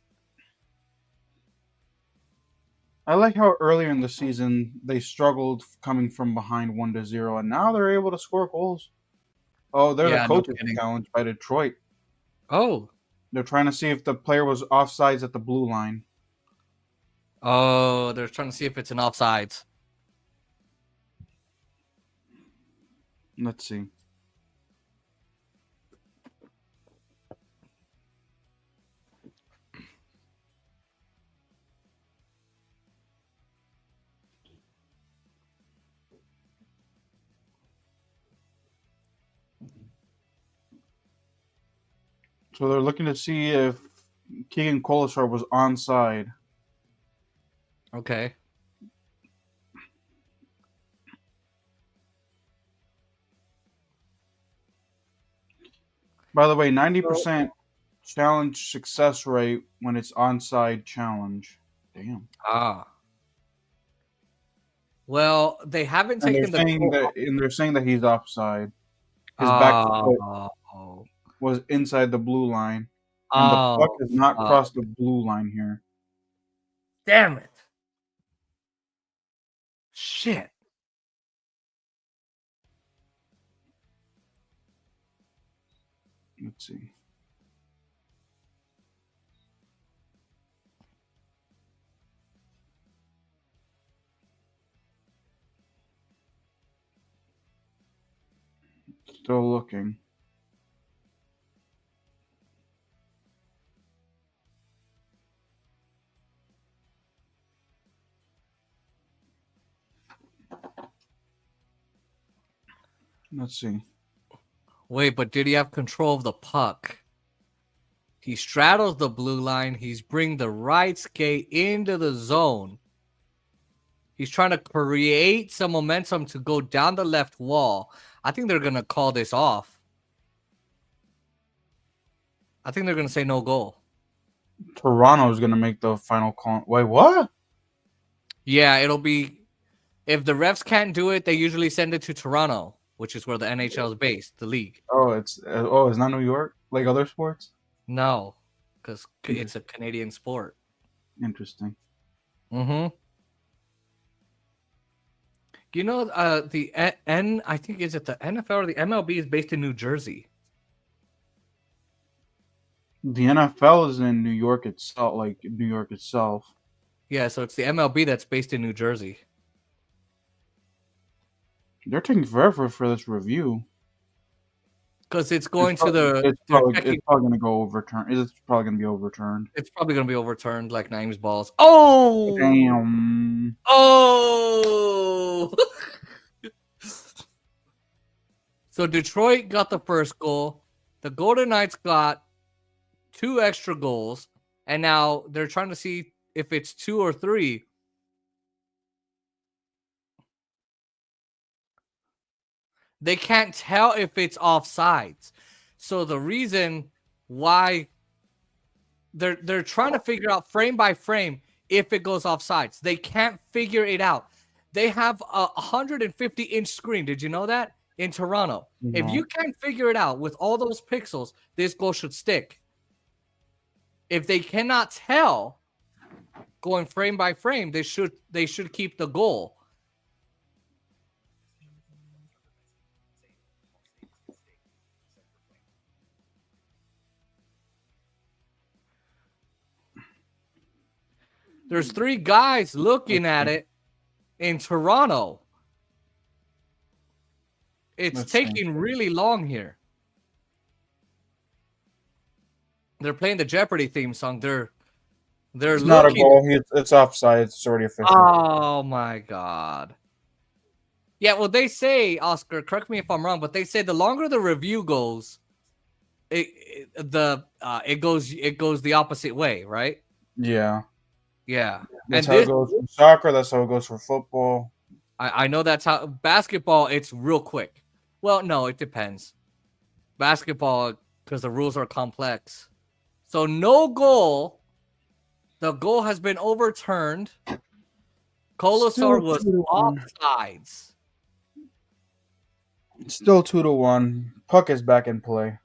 I like how earlier in the season they struggled coming from behind 1-0, and now they're able to score goals. Oh, they're the coach's challenge by Detroit. Oh. They're trying to see if the player was offsides at the blue line. Oh, they're trying to see if it's an offsides. Let's see. So they're looking to see if Keegan Kolasar was onside. Okay. By the way, 90% challenge success rate when it's onside challenge. Damn. Ah. Well, they haven't taken they're saying that he's offside. His back foot was inside the blue line. And the puck has not crossed the blue line here. Damn it. Shit. Let's see. Still looking. Let's see. Wait, but did he have control of the puck? He straddles the blue line. He's bring the right skate into the zone. He's trying to create some momentum to go down the left wall. I think they're going to call this off. I think they're going to say no goal. Toronto's going to make the final call. Wait, what? Yeah, it'll be... If the refs can't do it, they usually send it to Toronto, which is where the NHL is based, the league. Oh, it's not New York like other sports? No, because it's a Canadian sport. Interesting. Mm-hmm. You know, the I think is it the NFL or the MLB is based in New Jersey. The NFL is in New York itself, like New York itself. Yeah, so it's the MLB that's based in New Jersey. They're taking forever for this review. Because it's going It's probably going to go overturned. It's probably going to be overturned. It's probably going to be overturned like Naeem's balls. Oh! Damn. Oh! So Detroit got the first goal. The Golden Knights got 2 extra goals. And now they're trying to see if it's 2 or 3. They can't tell if it's offsides. So the reason why they're trying to figure out frame by frame if it goes offsides. They can't figure it out. They have a 150-inch screen. Did you know that? In Toronto. No. If you can't figure it out with all those pixels, this goal should stick. If they cannot tell going frame by frame, they should keep the goal. There's 3 guys looking at it in Toronto. It's taking really long here. They're playing the Jeopardy theme song. They're it's not a goal. It's offside. It's already official. Oh my god. Yeah, well, they say, Oscar, correct me if I'm wrong, but they say the longer the review goes, it goes the opposite way, right? Yeah. Yeah. That's how it goes for soccer. That's how it goes for football. I know that's how basketball, it's real quick. Well, no, it depends. Basketball, because the rules are complex. So no goal. The goal has been overturned. Kolesar was offsides. Still 2-1. Puck is back in play.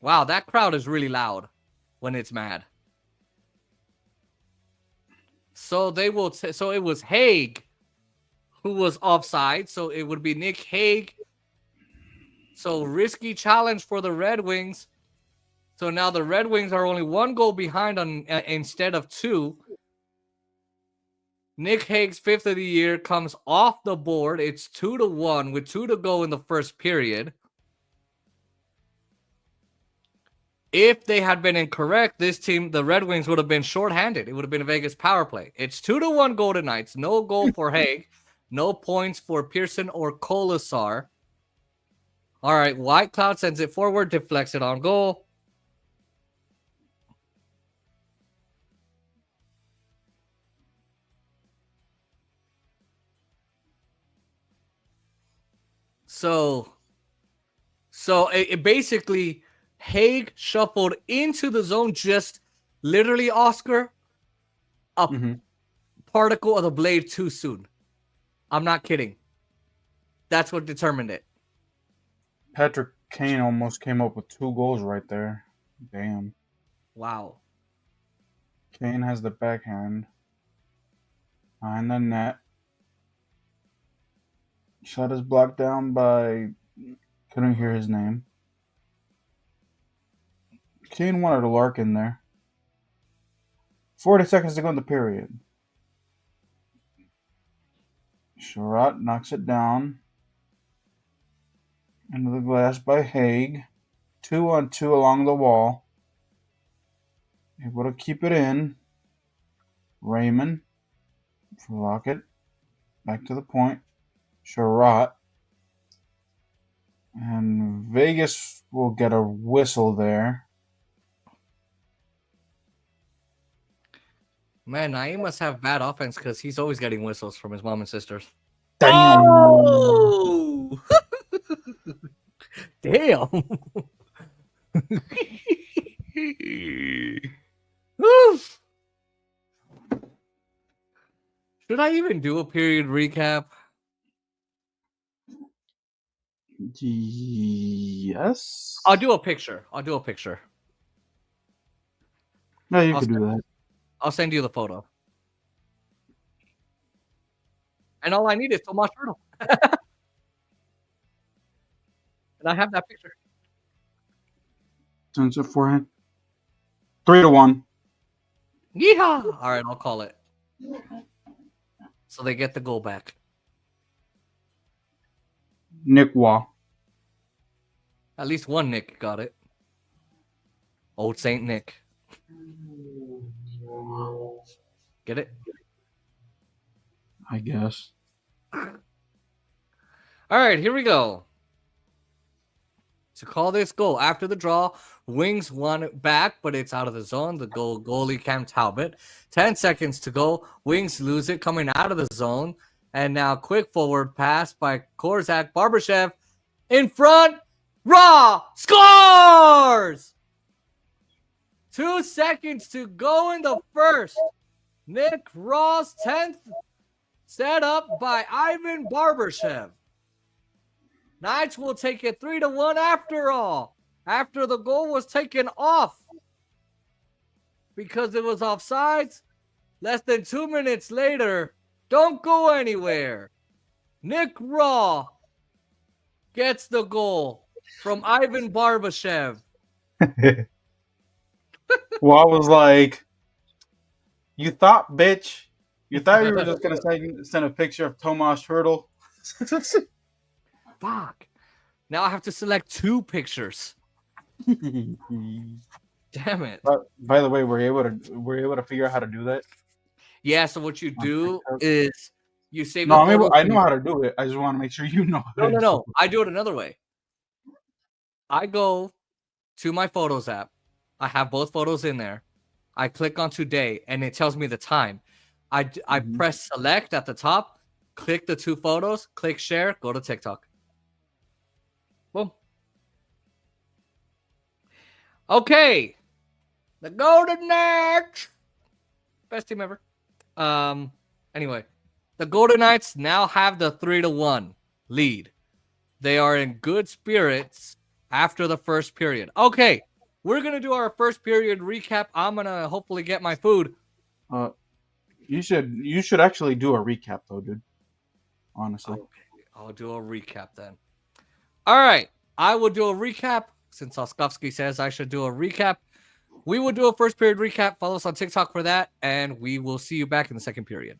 Wow, that crowd is really loud when it's mad. So they will. So it was Haig who was offside. So it would be Nick Haig. So risky challenge for the Red Wings. So now the Red Wings are only 1 goal behind on instead of 2. Nick Haig's 5th of the year comes off the board. It's 2-1 with 2 to go in the first period. If they had been incorrect, this team, the Red Wings, would have been shorthanded. It would have been a Vegas power play. It's 2-1 Golden Knights. No goal for Haig. No points for Pearson or Kolesar. All right, White Cloud sends it forward, deflects it on goal. So it basically, Haig shuffled into the zone, just literally, Oscar, a particle of the blade too soon. I'm not kidding. That's what determined it. Patrick Kane almost came up with 2 goals right there. Damn. Wow. Kane has the backhand. Behind the net. Shot is blocked down by... Couldn't hear his name. Kane wanted a Larkin there. 40 seconds to go in the period. Sherratt knocks it down. Into the glass by Haig. 2-on-2 along the wall. Able to keep it in. Raymond. For Lockett. Back to the point. Sherratt. And Vegas will get a whistle there. Man, Naeem must have bad offense because he's always getting whistles from his mom and sisters. Damn. Oh! Damn. Oof. Should I even do a period recap? Yes. I'll do a picture. I'll do a picture. No, you could do that. I'll send you the photo. And all I need is Tomas Turtle. And I have that picture. Turns it forehand. 3-1. Yeehaw! All right, I'll call it. So they get the goal back. Nick Waugh. At least one Nick got it. Old Saint Nick. Get it? I guess. All right, here we go. To call this goal after the draw, Wings won it back, but it's out of the zone. The goalie Cam Talbot. 10 seconds to go. Wings lose it coming out of the zone. And now quick forward pass by Korzak Barbashev. In front. Raw scores! 2 seconds to go in the first. Nick Raw's 10th set up by Ivan Barbashev. Knights will take it 3-1 after all. After the goal was taken off because it was offsides. Less than 2 minutes later, don't go anywhere. Nick Raw gets the goal from Ivan Barbashev. Well, I was like, you thought, bitch. You thought you were just going to send a picture of Tomas Turtle. Fuck. Now I have to select 2 pictures. Damn it. By the way, we're able to figure out how to do that. Yeah, so what you do is you save No, the I mean, photos. I know how to do it. I just want to make sure you know. No. I do it another way. I go to my Photos app. I have both photos in there. I click on today, and it tells me the time. I press select at the top, click the 2 photos, click share, go to TikTok. Boom. Okay. The Golden Knights. Best team ever. Anyway, the Golden Knights now have the 3-1 lead. They are in good spirits after the first period. Okay, we're going to do our first period recap. I'm going to hopefully get my food. You should actually do a recap though, dude. Honestly. Okay, I'll do a recap then. All right, I will do a recap since Oskowski says I should do a recap. We will do a first period recap. Follow us on TikTok for that, and we will see you back in the second period.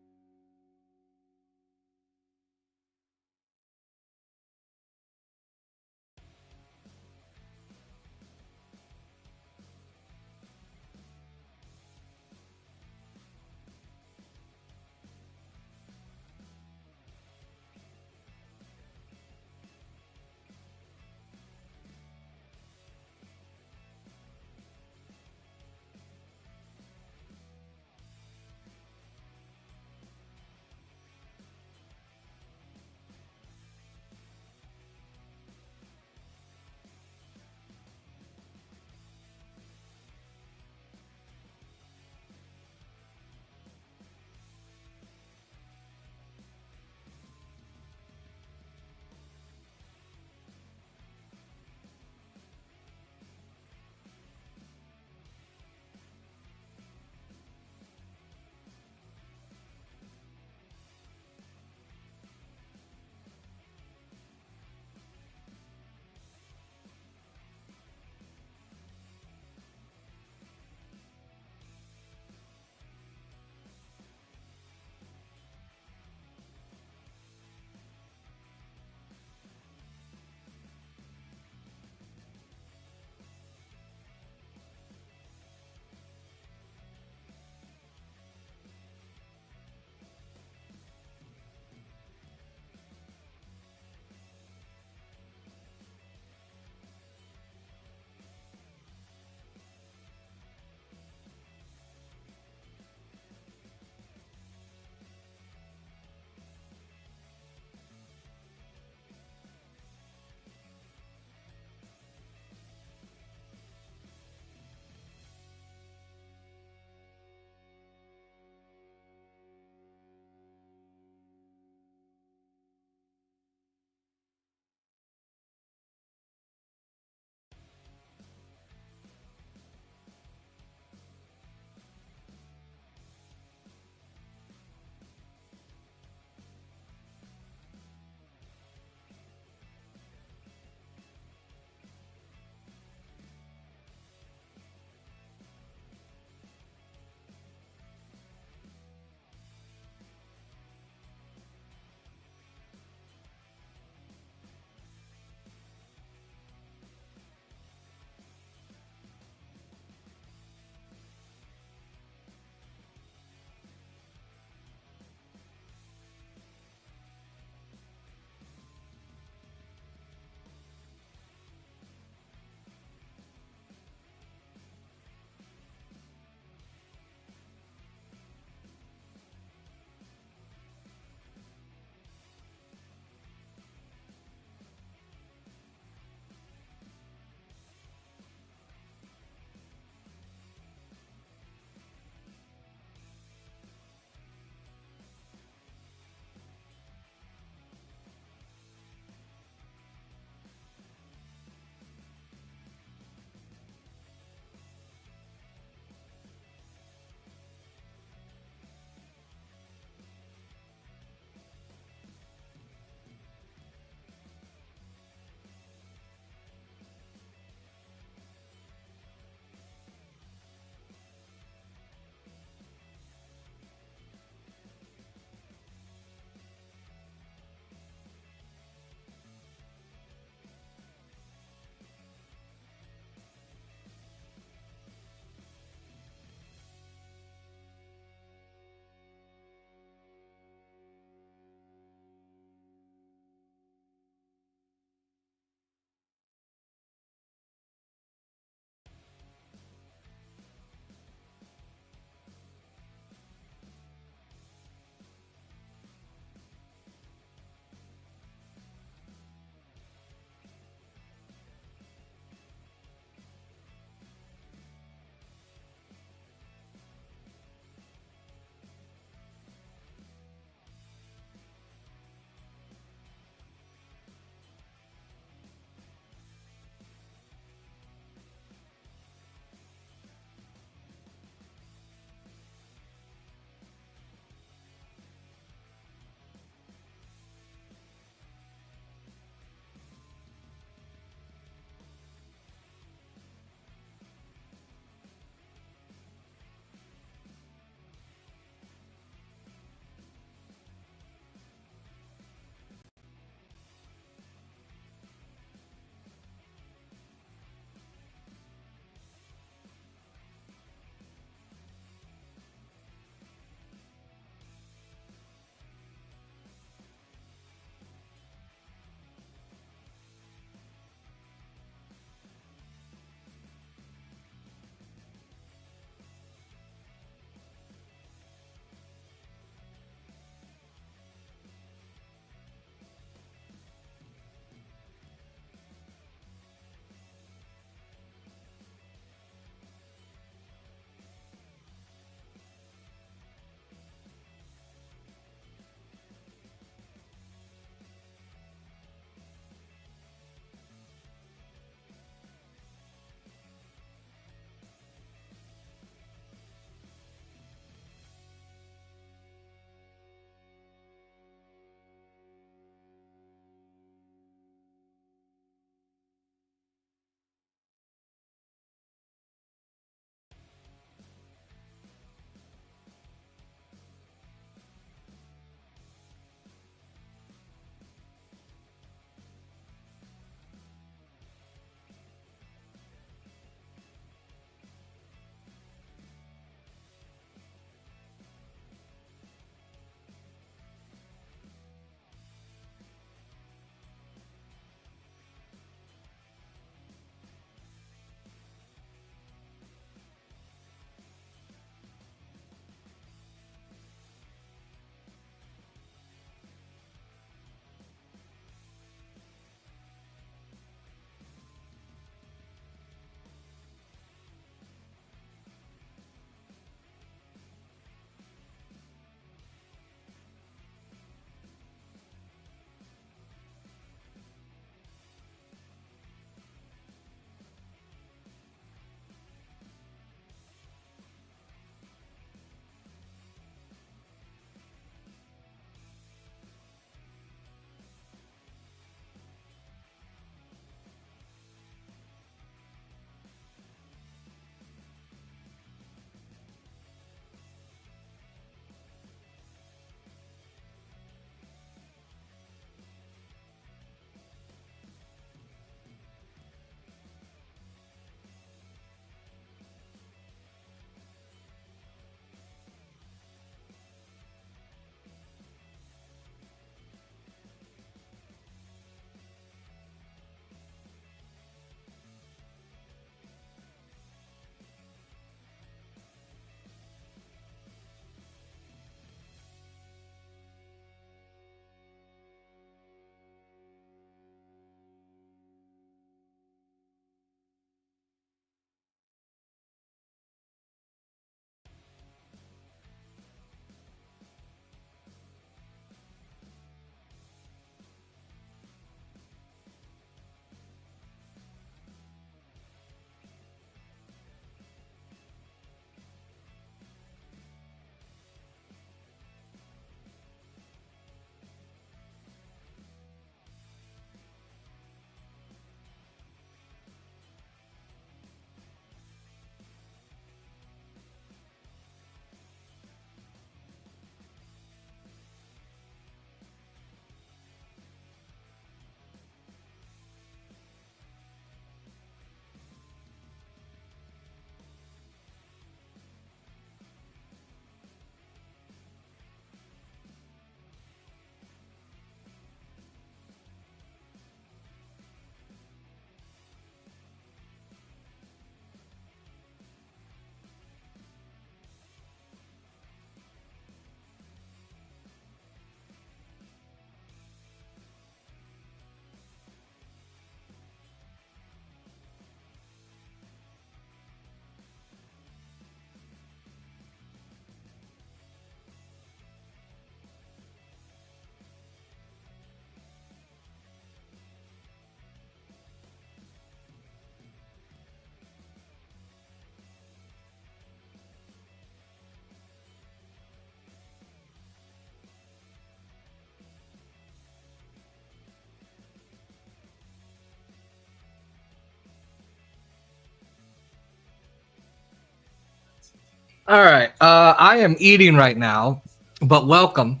All right. I am eating right now, but welcome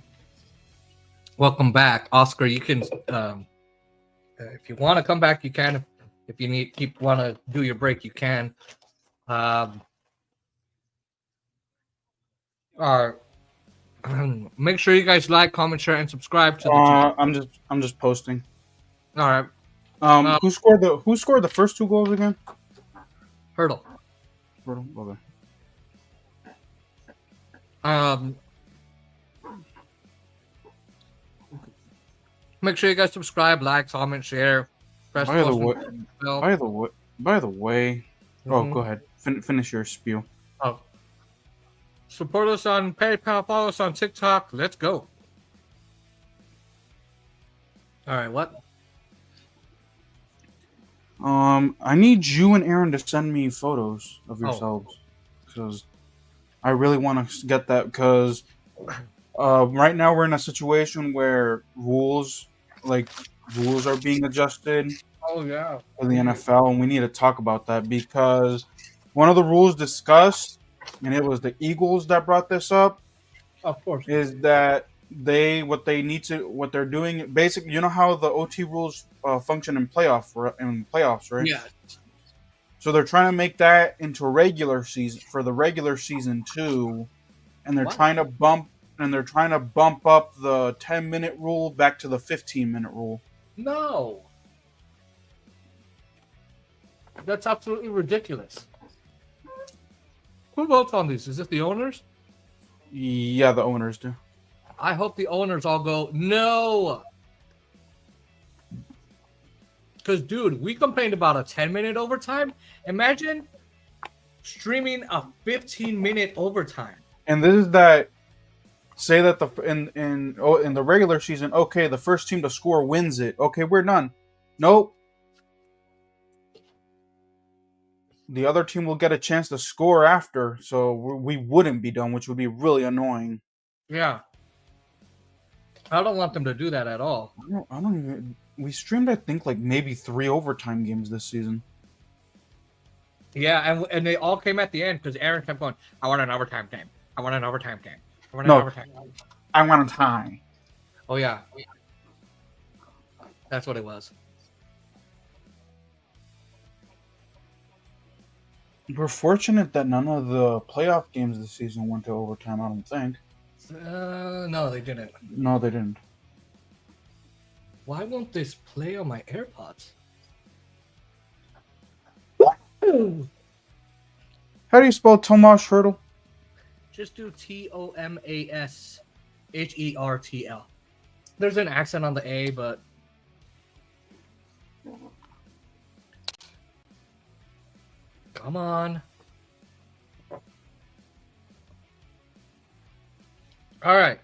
back, Oscar. You can, if you want to come back, you can. If you want to do your break, you can. Um, all right. Make sure you guys like, comment, share, and subscribe to the channel. I'm just posting. All right. Who scored the first 2 goals again? Hurdle. Okay. Make sure you guys subscribe, like, comment, share. Press By the post way, bell. by the way, oh, Mhm. go ahead. Finish your spiel. Oh. Support us on PayPal. Follow us on TikTok. Let's go. All right. What? I need you and Aaron to send me photos of yourselves because I really want to get that because right now we're in a situation where rules are being adjusted Oh yeah. for the NFL, and we need to talk about that because one of the rules discussed, and it was the Eagles that brought this up, Of course. is that what they're doing basically, you know how the OT rules function in playoffs, right? Yeah. So they're trying to make that into a regular season for the regular season too, and they're What? trying to bump up the 10-minute rule back to the 15-minute rule. No. That's absolutely ridiculous. Who votes on these? Is it the owners? Yeah, the owners do. I hope the owners all go, no. Because, dude, we complained about a 10-minute overtime. Imagine streaming a 15-minute overtime. And this is that say that in the regular season, okay, the first team to score wins it. Okay, we're done. Nope. The other team will get a chance to score after, so we wouldn't be done, which would be really annoying. Yeah. I don't want them to do that at all. I don't even. We streamed, I think, like maybe 3 overtime games this season. Yeah, and they all came at the end because Aaron kept going, I want an overtime game. I want an overtime game. I want an overtime game. I want a tie. Oh, yeah. That's what it was. We're fortunate that none of the playoff games this season went to overtime, I don't think. No, they didn't. No, they didn't. Why won't this play on my AirPods? How do you spell Tomas Hurdle? Just do TOMASHERTL. There's an accent on the A, but come on. All right.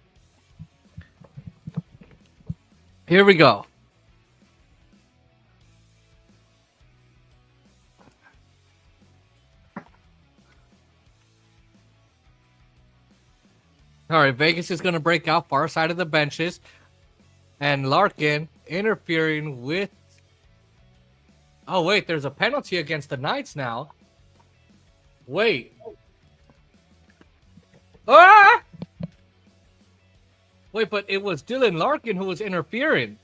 Here we go. All right, Vegas is going to break out far side of the benches. And Larkin interfering with... Oh, wait, there's a penalty against the Knights now. Wait. Ah! Wait, but it was Dylan Larkin who was interfering.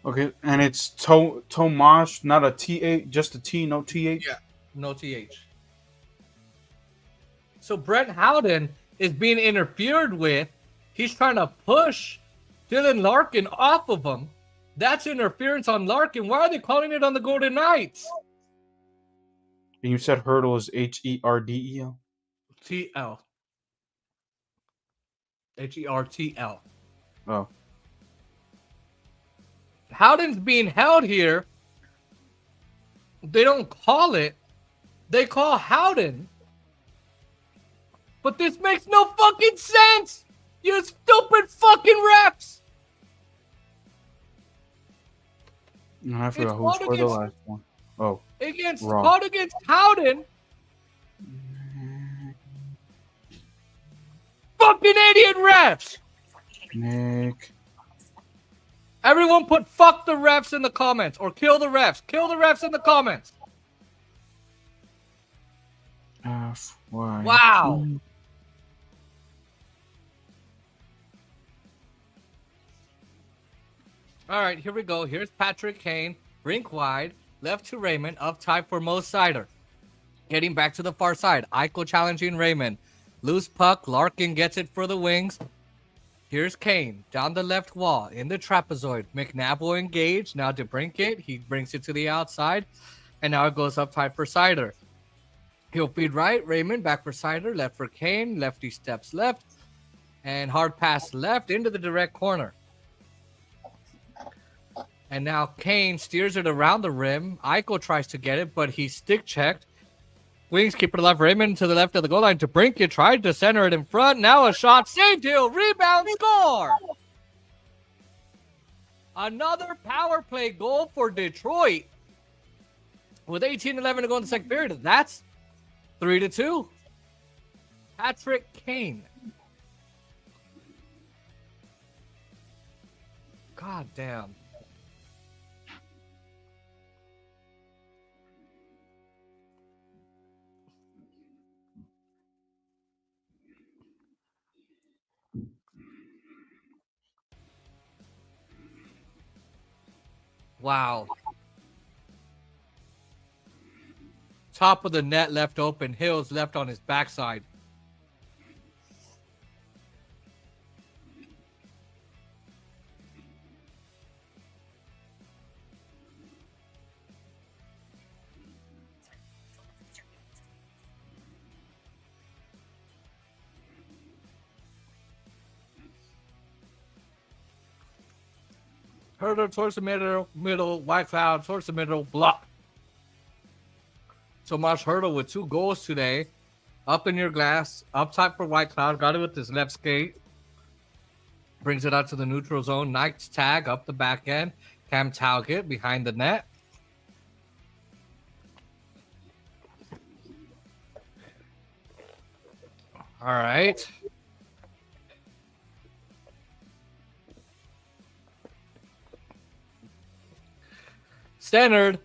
Okay, and it's Tomas, not a TH, just a T, no TH? Yeah, no TH. So Brent Howden is being interfered with. He's trying to push Dylan Larkin off of him. That's interference on Larkin. Why are they calling it on the Golden Knights? And you said Hurdle is HERDEL? TL. HERTL. Oh. Howden's being held here. They don't call it. They call Howden. But this makes no fucking sense. You stupid fucking refs. No, I forgot who scored the last one. Oh. Called against Howden. Fucking idiot refs. Nick. Everyone put fuck the refs in the comments or kill the refs. Kill the refs in the comments. F, Y. Wow. Q. All right, here we go. Here's Patrick Kane, rink wide, left to Raymond, up tight for Mo Sider. Getting back to the far side, Eichel challenging Raymond. Loose puck, Larkin gets it for the wings. Here's Kane, down the left wall, in the trapezoid. McNabb engaged, now DeBrincat, he brings it to the outside, and now it goes up tight for Sider. He'll feed right, Raymond, back for Sider, left for Kane, lefty steps left, and hard pass left into the direct corner. And now Kane steers it around the rim. Eichel tries to get it, but he's stick checked. Wings keep it left. Raymond to the left of the goal line. To Brinkett tried to center it in front. Now a shot. Save deal. Rebound score. Another power play goal for Detroit. With 18-11 to go in the second period. That's 3-2. Patrick Kane. God damn. Wow. Top of the net left open. Hills left on his backside. Herder towards the middle, White Cloud towards the middle, block. Tomas Herder with 2 goals today. Up in your glass, up top for White Cloud, got it with his left skate. Brings it out to the neutral zone. Knight's tag up the back end. Cam Talgett behind the net. All right. Standard,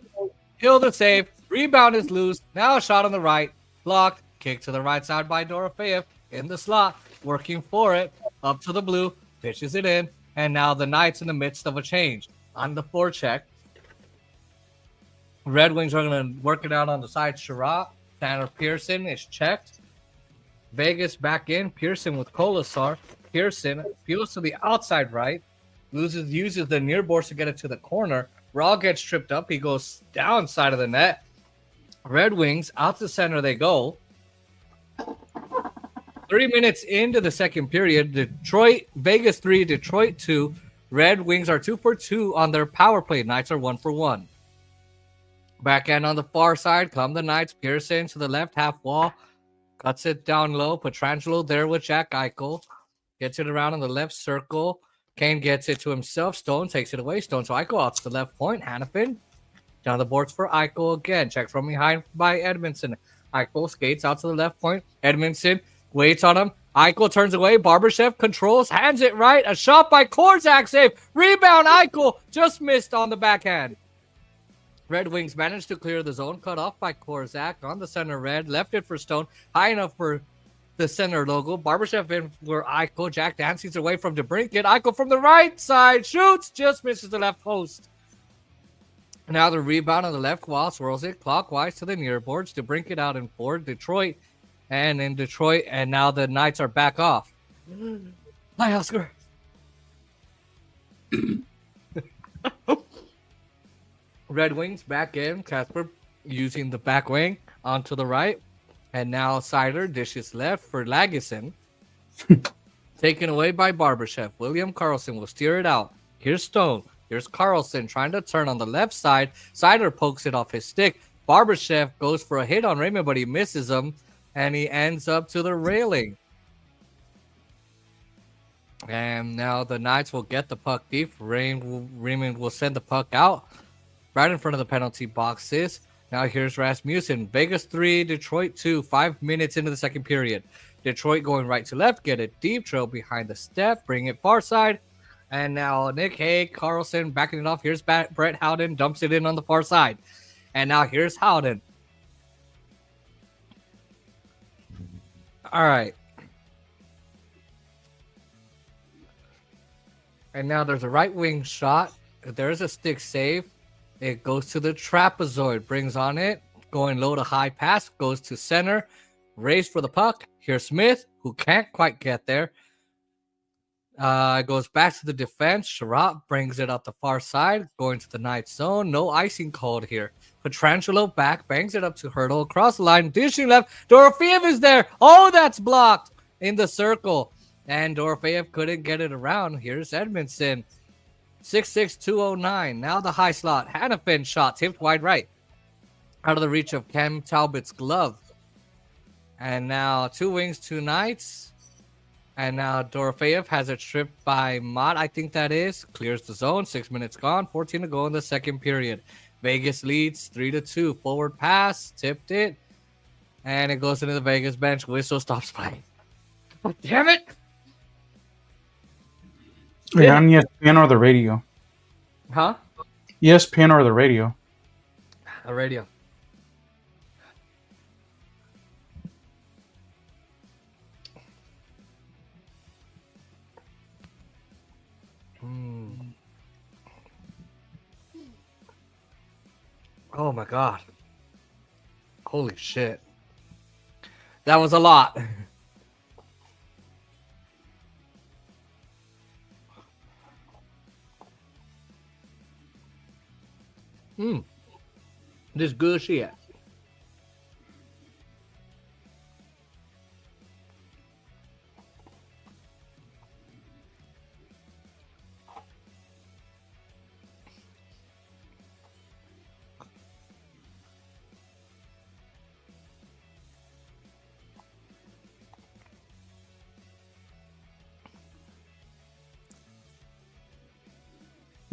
Hill the save, rebound is loose, now a shot on the right, blocked, kick to the right side by Dorofeyev, in the slot, working for it, up to the blue, pitches it in, and now the Knights in the midst of a change. On the forecheck, Red Wings are going to work it out on the side. Sherratt, Tanner Pearson is checked. Vegas back in, Pearson with Kolasar. Pearson peels to the outside right, uses the near boards to get it to the corner. Raw gets tripped up. He goes down side of the net. Red Wings out to center they go. 3 minutes into the second period. Vegas 3, Detroit 2. Red Wings are 2 for 2 on their power play. Knights are 1 for 1. Back end on the far side come the Knights. Pearson to the left half wall. Cuts it down low. Pietrangelo there with Jack Eichel. Gets it around in the left circle. Kane gets it to himself. Stone takes it away. Stone to Eichel out to the left point. Hannafin down the boards for Eichel again. Checked from behind by Edmondson. Eichel skates out to the left point. Edmondson waits on him. Eichel turns away. Barbashev controls. Hands it right. A shot by Korczak. Save. Rebound. Eichel just missed on the backhand. Red Wings managed to clear the zone. Cut off by Korczak on the center red. Left it for Stone. High enough for the center logo. Barbashev in for Eichel. Jack dances away from DeBrincat. Eichel from the right side. Shoots. Just misses the left post. Now the rebound on the left wall. Swirls it clockwise to the near boards. DeBrincat out in 4. Detroit. And in Detroit. And now the Knights are back off. Hi, Oscar. Red Wings back in. Casper using the back wing onto the right. And now Sider dishes left for Lagesson. Taken away by Barbashev. William Karlsson will steer it out. Here's Stone. Here's Karlsson trying to turn on the left side. Sider pokes it off his stick. Barbashev goes for a hit on Raymond, but he misses him. And he ends up to the railing. And now the Knights will get the puck deep. Raymond will send the puck out. Right in front of the penalty boxes. Now here's Rasmussen. Vegas 3, Detroit 2. 5 minutes into the second period. Detroit going right to left. Get it deep. Trail behind the step. Bring it far side. And now Nick Hague, Karlsson backing it off. Here's Brett Howden. Dumps it in on the far side. And now here's Howden. All right. And now there's a right wing shot. If there is a stick save, it goes to the trapezoid, brings on it, going low to high pass, goes to center, race for the puck. Here's Smith, who can't quite get there. Goes back to the defense. Sherratt brings it up the far side, going to the night zone. No icing called here. Petrangelo back, bangs it up to Hurdle across the line, dishing left. Dorofeyev is there. Oh, that's blocked in the circle. And Dorofeyev couldn't get it around. Here's Edmondson. 6'6", 209. Now the high slot. Hannafin shot tipped wide right. Out of the reach of Cam Talbot's glove. And now 2 wings, 2 knights. And now Dorofeyev has it stripped by Mott, I think that is. Clears the zone. 6 minutes gone. 14 to go in the second period. Vegas leads 3-2. Forward pass. Tipped it. And it goes into the Vegas bench. Whistle stops play. Oh, damn it. Yeah, on ESPN or the radio? Huh? ESPN or the radio? The radio. Oh my god. Holy shit. That was a lot. This good shit.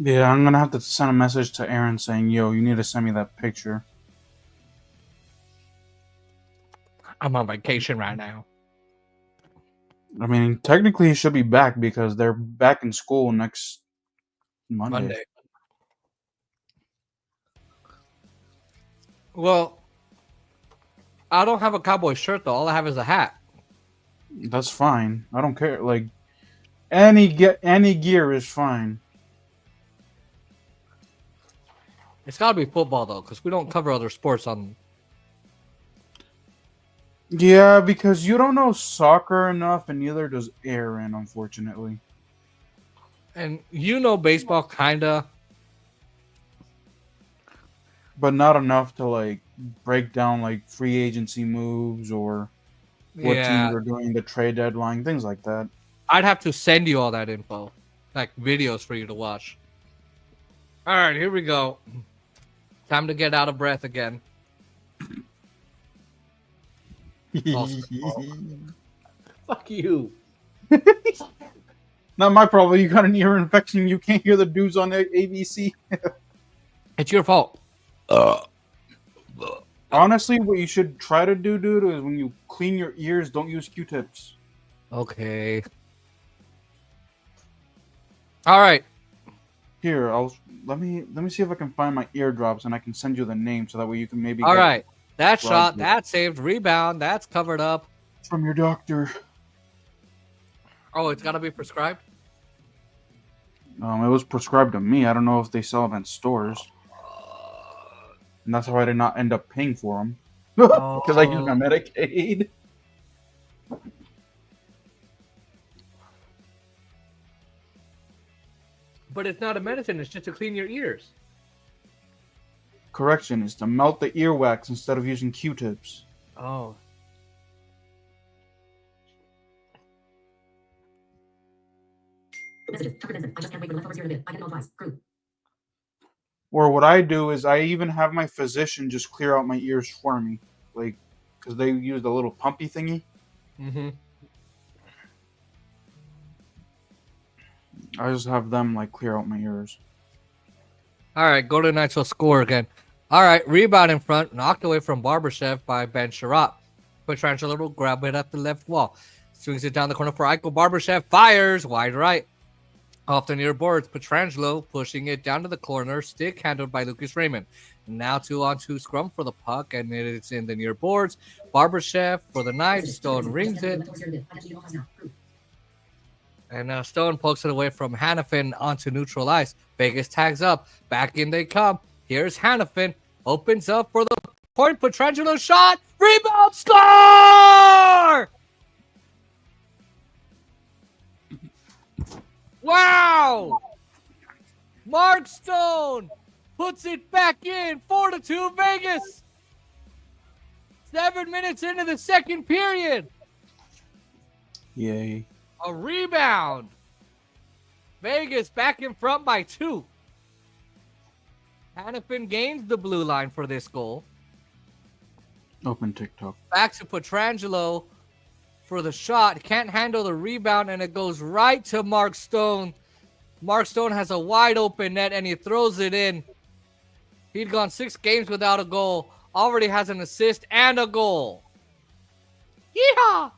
Yeah, I'm gonna have to send a message to Aaron saying, "Yo, you need to send me that picture." I'm on vacation right now. I mean, technically he should be back because they're back in school next Monday. Well, I don't have a cowboy shirt though. All I have is a hat. That's fine. I don't care. Like any gear is fine. It's got to be football though, because we don't cover other sports on. Yeah, because you don't know soccer enough, and neither does Aaron, unfortunately. And you know baseball, kinda, but not enough to like break down like free agency moves or what teams are doing the trade deadline, things like that. I'd have to send you all that info, like videos for you to watch. All right, here we go. Time to get out of breath again. Fuck you. Not my problem. You got an ear infection. You can't hear the dudes on ABC. It's your fault. Honestly, what you should try to do, dude, is when you clean your ears, don't use Q-tips. Okay. All right. Here, let me see if I can find my eardrops and I can send you the name so that way you can maybe. All right. That shot, that saved, rebound, that's covered up. From your doctor. Oh, it's got to be prescribed? It was prescribed to me. I don't know if they sell them in stores. And that's how I did not end up paying for them. Because I use my Medicaid. But it's not a medicine. It's just to clean your ears. Correction is to melt the earwax instead of using Q-tips. Oh. Messages. Tucker Benson. I just can't wait for the leftovers here in a bit. I get it all twice. Crew. Or what I do is I even have my physician just clear out my ears for me. Like, because they use the little pumpy thingy. Mm-hmm. I just have them, like, clear out my ears. All right, go to the Nitro score again. All right, rebound in front, knocked away from Barbashev by Ben Sherratt. Petrangelo will grab it at the left wall. Swings it down the corner for Eichel. Barbashev fires wide right. Off the near boards, Petrangelo pushing it down to the corner, stick handled by Lucas Raymond. Now 2-on-2 scrum for the puck, and it's in the near boards. Barbashev for the Knights. Stone rings it. And Stone pokes it away from Hannafin onto neutral ice. Vegas tags up. Back in they come. Here's Hannafin. Opens up for the point. Petrangelo shot. Rebound. Score! Wow! Mark Stone puts it back in. 4-2 Vegas. 7 minutes into the second period. Yay. A rebound. Vegas back in front by 2. Hannafin gains the blue line for this goal. Open TikTok. Back to Petrangelo for the shot. Can't handle the rebound, and it goes right to Mark Stone. Mark Stone has a wide open net, and he throws it in. He'd gone 6 games without a goal. Already has an assist and a goal. Yeehaw!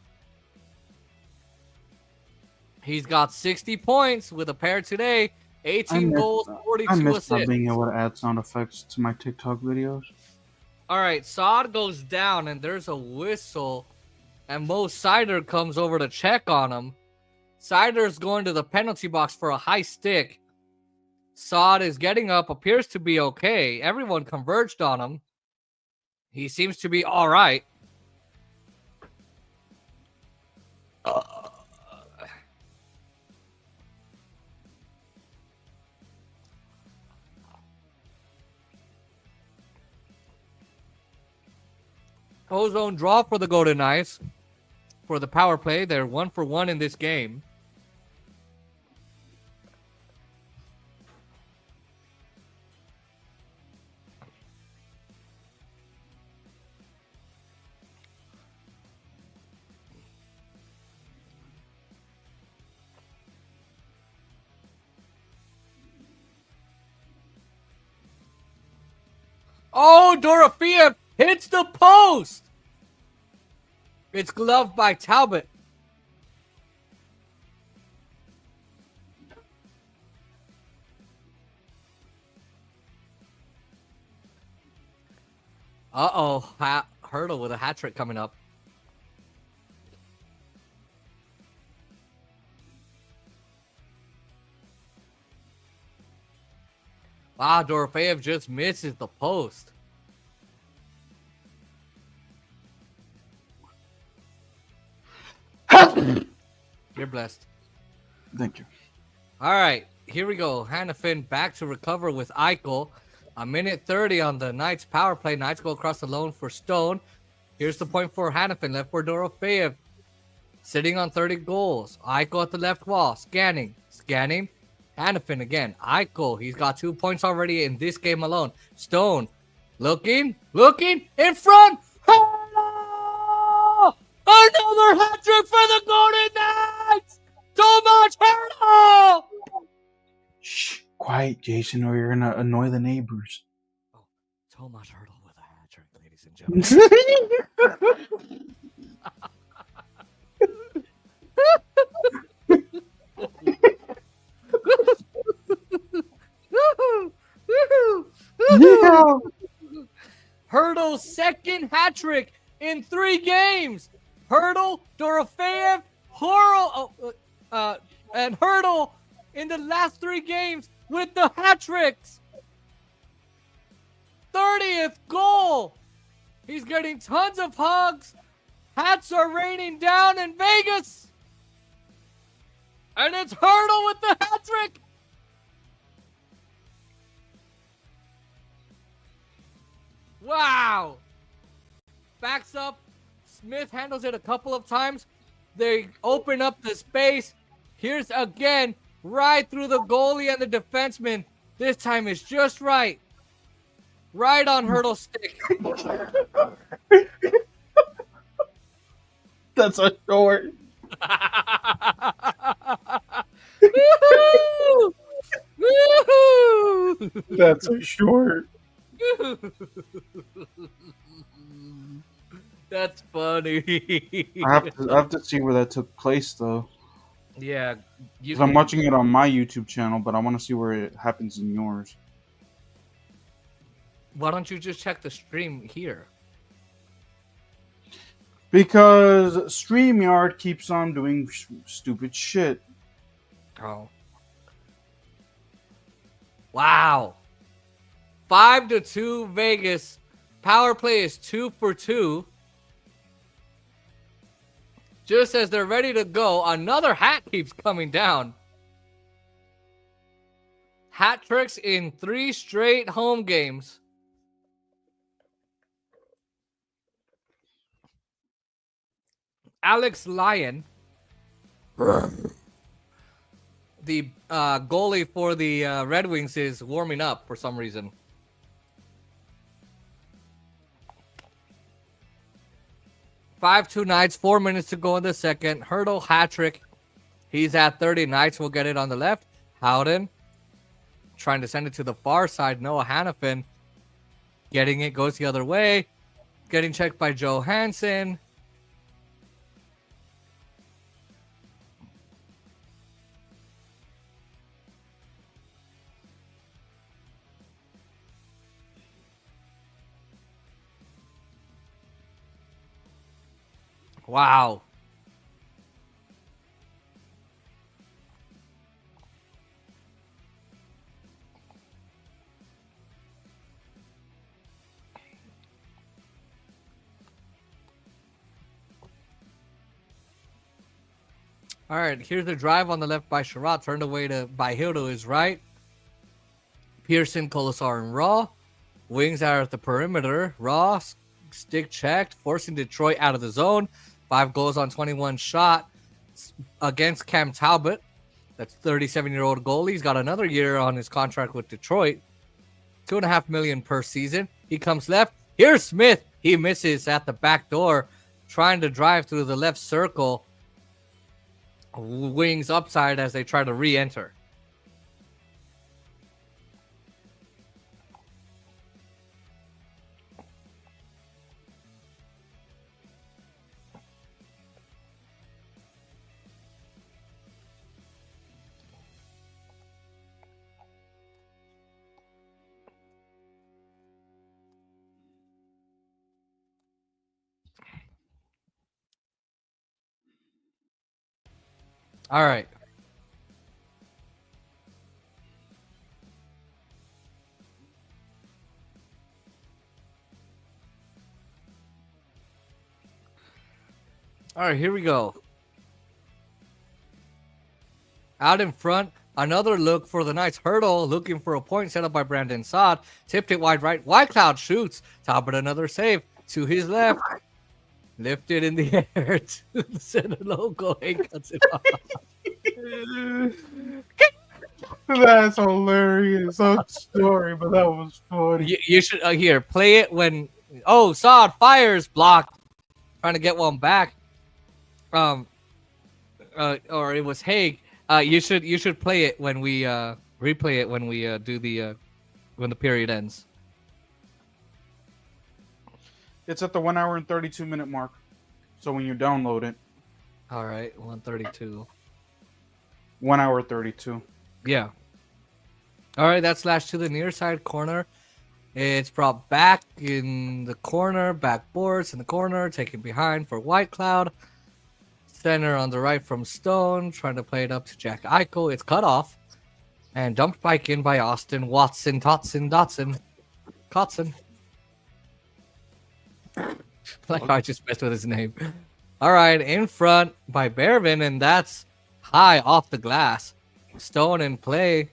He's got 60 points with a pair today. 18 goals, 42 I miss assists. not being able to add sound effects to my TikTok videos. All right, Saad goes down, and there's a whistle. And Mo Sider comes over to check on him. Sider's going to the penalty box for a high stick. Saad is getting up, appears to be okay. Everyone converged on him. He seems to be all right. Ozone draw for the Golden Knights. For the power play, they're 1-for-1 in this game. Oh, Dorofeyev hits the post. It's gloved by Talbot. Uh-oh. Hurdle with a hat trick coming up. Wow, Dorofeyev just misses the post. You're blessed. Thank you. All right, here we go. Hannafin back to recover with Eichel. A minute 30 on the Knights power play. Knights go across the lane for Stone. Here's the point for Hannafin. Left for Dorofeyev. Sitting on 30 goals. Eichel at the left wall. Scanning. Hannafin again. Eichel. He's got 2 points already in this game alone. Stone. Looking. In front. Another hat trick for the Golden Knights! Tomas Hertl! Shh, quiet, Jason, or you're gonna annoy the neighbors. Oh, Tomas Hertl with a hat trick, ladies and gentlemen. Yeah. Hertl's second hat trick in 3 games. Hertl, Dorofeyev, and Hertl in the last 3 games with the hat tricks. 30th goal. He's getting tons of hugs. Hats are raining down in Vegas. And it's Hertl with the hat trick. Wow. Backs up. Smith handles it a couple of times. They open up the space. Here's again, right through the goalie and the defenseman. This time it's just right. Right on Hertl's stick. That's a short. Woo-hoo! Woo-hoo! That's a short. That's funny. I have to see where that took place, though. Yeah, Because I'm watching it on my YouTube channel, but I want to see where it happens in yours. Why don't you just check the stream here? Because StreamYard keeps on doing stupid shit. Oh. Wow. 5-2 Vegas. Power play is 2 for 2. Just as they're ready to go, another hat keeps coming down. Hat tricks in 3 straight home games. Alex Lyon, the goalie for the Red Wings, is warming up for some reason. Five-2 Knights, 4 minutes to go in the second. Hurdle hat trick. He's at 30. Knights will get it on the left. Howden trying to send it to the far side. Noah Hannafin getting it, goes the other way. Getting checked by Johansson. Wow. All right, here's the drive on the left by Sherrod, turned away by Hill to his right. Pearson, Colasar, and Raw. Wings are at the perimeter. Raw, stick checked, forcing Detroit out of the zone. 5 goals on 21 shot against Cam Talbot. That's 37-year-old goalie. He's got another year on his contract with Detroit. $2.5 million per season. He comes left. Here's Smith. He misses at the back door, trying to drive through the left circle. Wings upside as they try to re-enter. All right. All right, here we go. Out in front, another look for the Knights. Hurdle looking for a point set up by Brandon Saad. Tipped it wide right. Whitecloud shoots. Talbot another save to his left. Lifted in the air to the center logo and cuts it off. That's hilarious. I'm sorry, but that was funny. You should here play it when Saad fires, blocked, trying to get one back. Or it was Haig. You should play it when we replay it when we do the when the period ends. It's at the 1 hour and 32 minute mark. So when you download it. All right, 132. 1 hour 32. Yeah. All right, that's slashed to the near side corner. It's brought back in the corner, backboards in the corner, taken behind for Whitecloud. Center on the right from Stone, trying to play it up to Jack Eichel. It's cut off. And dumped back in by Austin Watson, Dotson. Like I just messed with his name. All right, in front by Bervin, and that's high off the glass. Stone in play.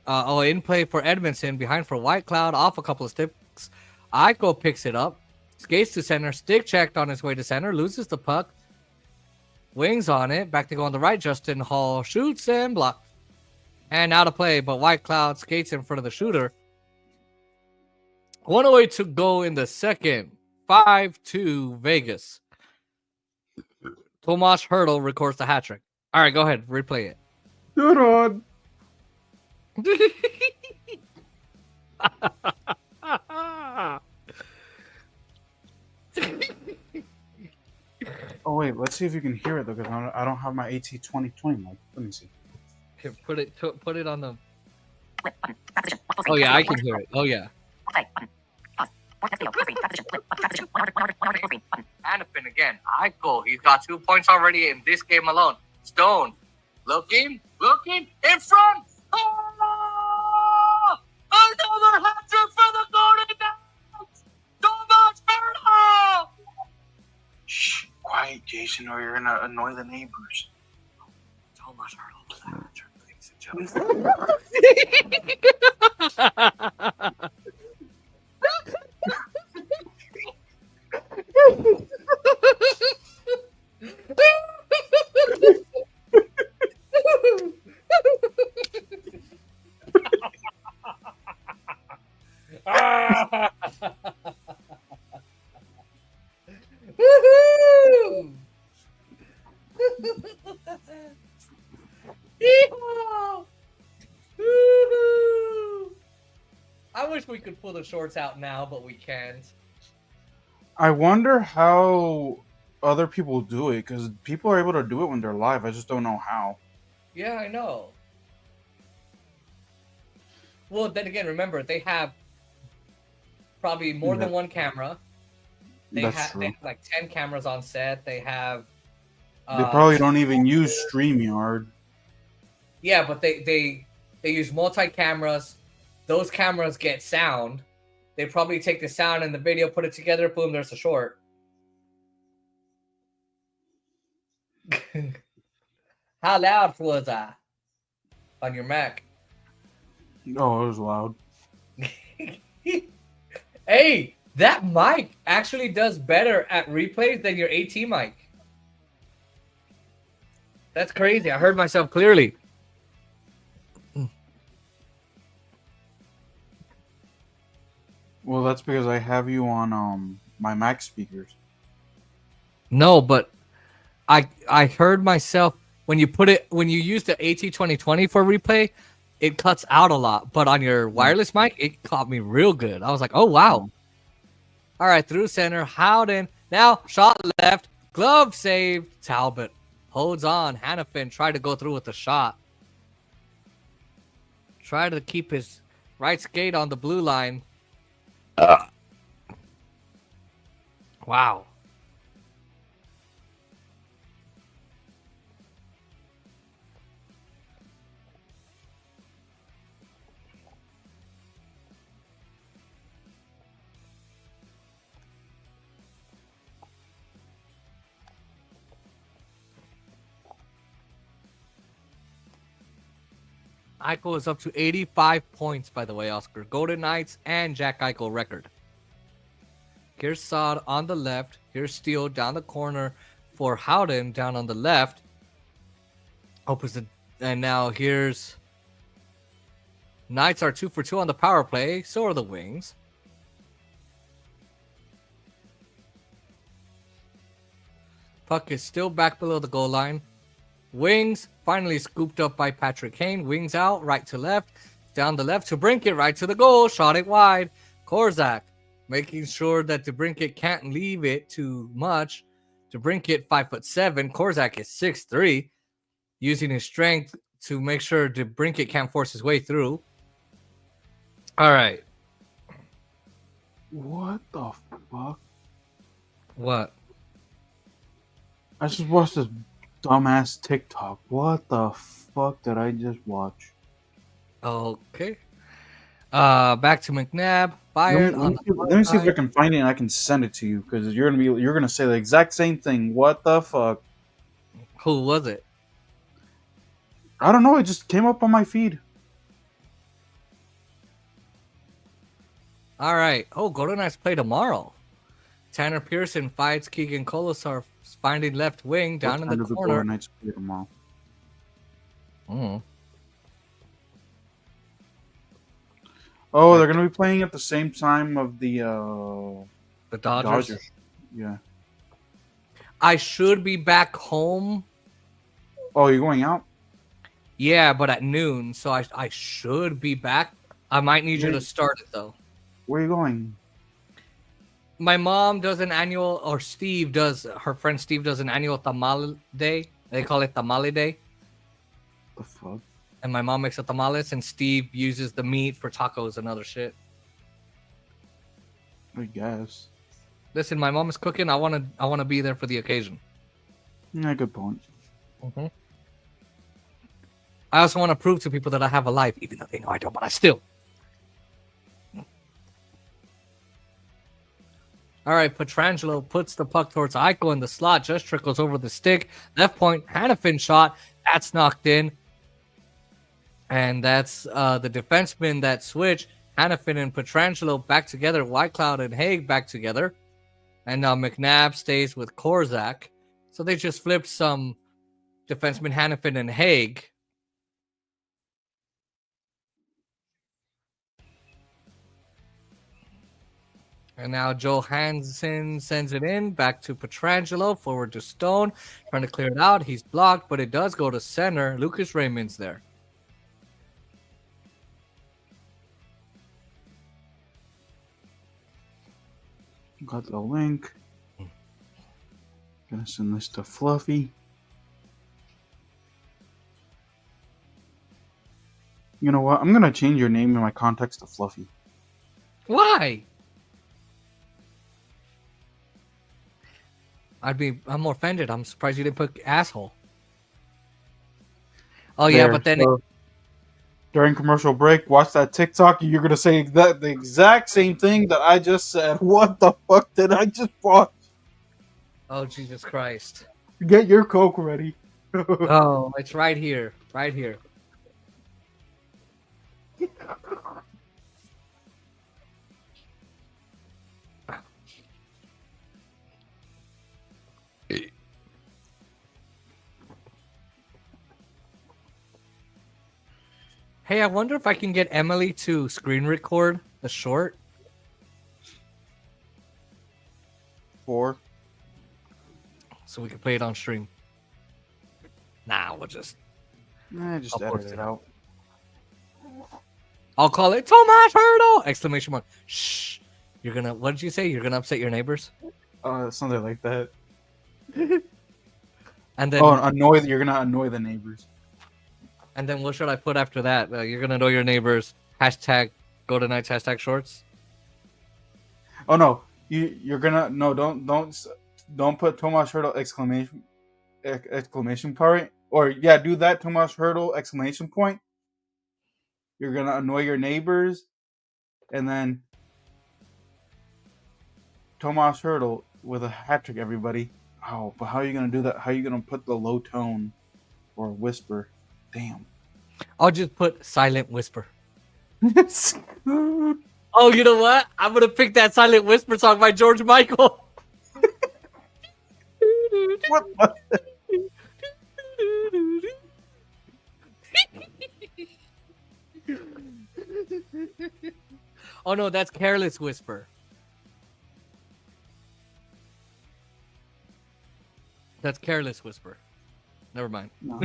In play for Edmondson, behind for Whitecloud, off a couple of sticks. Eichel picks it up, skates to center, stick checked on his way to center, loses the puck. Wings on it, back to go on the right. Justin Hall shoots and blocked. And out of play, but Whitecloud skates in front of the shooter. 1:08 to go in the second. 5-2 Vegas. Tomas Hurdle records the hat trick. All right, go ahead, replay it. Good on. Oh wait, let's see if you can hear it though, because I don't have my AT2020 mic. Let me see. Here, put it on the. Oh yeah, I can hear it. Oh yeah. Hannafin again. Eichel. He's got 2 points already in this game alone. Stone. Looking in front. Oh! Another hat trick for the Golden Knights. Tomas Hertl. Shh, quiet, Jason, or you're gonna annoy the neighbors. Tomas Hertl with a hat trick, ladies and gentlemen. Woohoo! Yeehaw! Woohoo! I wish we could pull the shorts out now, but we can't. I wonder how other people do it, because people are able to do it when they're live. I just don't know how. Yeah, I know. Well, then again, remember, they have probably more than one camera. They have like 10 cameras on set. They have. They probably don't even use StreamYard. Yeah, but they use multi cameras. Those cameras get sound. They probably take the sound and the video, put it together. Boom, there's a short. How loud was I on your Mac? Oh, it was loud. Hey, that mic actually does better at replays than your AT mic. That's crazy. I heard myself clearly. Well, that's because I have you on my Mac speakers. No, but I heard myself when you use the AT2020 for replay, it cuts out a lot. But on your wireless mic, it caught me real good. I was like, oh wow. All right, through center, Howden. Now shot left, glove saved. Talbot holds on. Hannafin tried to go through with the shot. Tried to keep his right skate on the blue line. Wow. Eichel is up to 85 points, by the way, Oscar. Golden Knights and Jack Eichel record. Here's Saad on the left. Here's Steele down the corner for Howden down on the left. Opens and now here's Knights are 2 for 2 on the power play. So are the Wings. Puck is still back below the goal line. Wings finally scooped up by Patrick Kane. Wings out, right to left. Down the left to Brinkett, right to the goal. Shot it wide. Korzak making sure that DeBrincat can't leave it too much. DeBrincat 5'7". Korzak is 6'3", using his strength to make sure DeBrincat can't force his way through. All right. What the fuck? What? I just watched this dumbass TikTok. What the fuck did I just watch? Okay. Back to McNabb. Fired on the let me see if I can find it and I can send it to you, because you're gonna say the exact same thing. What the fuck? Who was it? I don't know. It just came up on my feed. All right. Oh, Golden Knights play tomorrow. Tanner Pearson fights Keegan Kolosar, finding left wing down in the corner. Golden Knights play tomorrow. Oh, they're gonna be playing at the same time of the Dodgers. Yeah. I should be back home. Oh, you're going out? Yeah, but at noon, so I should be back. I might need you to start it though. Where are you going? My mom does an annual, or her friend Steve does an annual tamal day. They call it tamale day. The fuck? And my mom makes a tamales, and Steve uses the meat for tacos and other shit. I guess. Listen, my mom is cooking. I wanna be there for the occasion. Yeah, good point. Mm-hmm. I also want to prove to people that I have a life, even though they know I don't, but I still. All right, Petrangelo puts the puck towards Eichel in the slot, just trickles over the stick. Left point, Hannafin shot. That's knocked in. And that's the defenseman that switch. Hannafin and Petrangelo back together. Whitecloud and Haig back together. And now McNabb stays with Korzak. So they just flipped some defenseman Hannafin and Haig. And now Johansson sends it in back to Petrangelo, forward to Stone, trying to clear it out. He's blocked, but it does go to center. Lucas Raymond's there. Got the link. Gonna send this to Fluffy. You know what? I'm gonna change your name in my contacts to Fluffy. Why? I'm more offended. I'm surprised you didn't put asshole. Oh yeah, There, but then so during commercial break, watch that TikTok. You're gonna say the exact same thing that I just said. What the fuck did I just watch? oh Jesus Christ. Get your Coke ready. Oh, it's right here. Right here. Hey, I wonder if I can get Emily to screen record the short. 4. So we can play it on stream. Nah, we'll just... Just I'll post edit it. it out. I'll call it Tomas Hurdle! Exclamation mark. Shh. You're gonna... What did you say? You're gonna upset your neighbors? Something like that. And then... You're gonna annoy the neighbors. And then what should I put after that? You're gonna know your neighbors. Hashtag go to nights. Hashtag shorts. Oh no, you're gonna no don't put Tomas Hurdle exclamation point, or yeah, do that Tomas Hurdle exclamation point. You're gonna annoy your neighbors, and then Tomas Hurdle with a hat trick. Everybody. Oh, but how are you gonna do that? How are you gonna put the low tone or whisper? Damn. I'll just put silent whisper. Oh, you know what? I'm gonna pick that silent whisper song by George Michael. What the? Oh no, that's Careless Whisper. That's Careless Whisper. Never mind. No.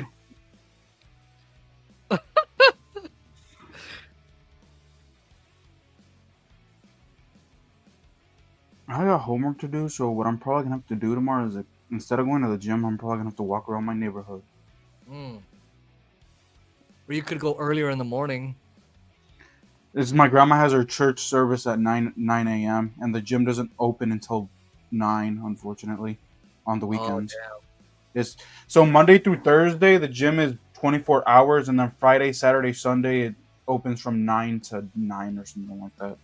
I got homework to do, so what I'm probably gonna have to do tomorrow is instead of going to the gym, I'm probably gonna have to walk around my neighborhood. Or you could go earlier in the morning. My grandma has her church service at 9 a.m. and the gym doesn't open until 9, unfortunately, on the weekends. So Monday through Thursday, the gym is 24 hours, and then Friday, Saturday, Sunday, it opens from 9 to 9 or something like that.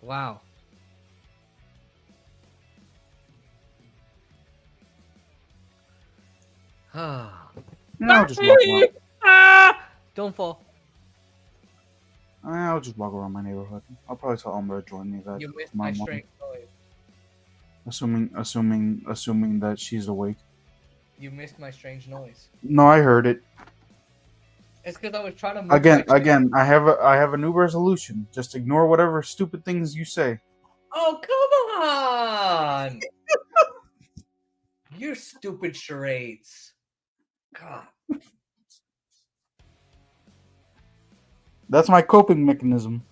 Wow. I'll just walk around. Don't fall. I'll just walk around my neighborhood. I'll probably tell Umber to join me that You missed tomorrow my morning. strange noise. Assuming that she's awake. You missed my strange noise. No, I heard it. It's because I was trying to move Again, I have a new resolution. Just ignore whatever stupid things you say. Oh, come on! You're stupid charades. God. That's my coping mechanism.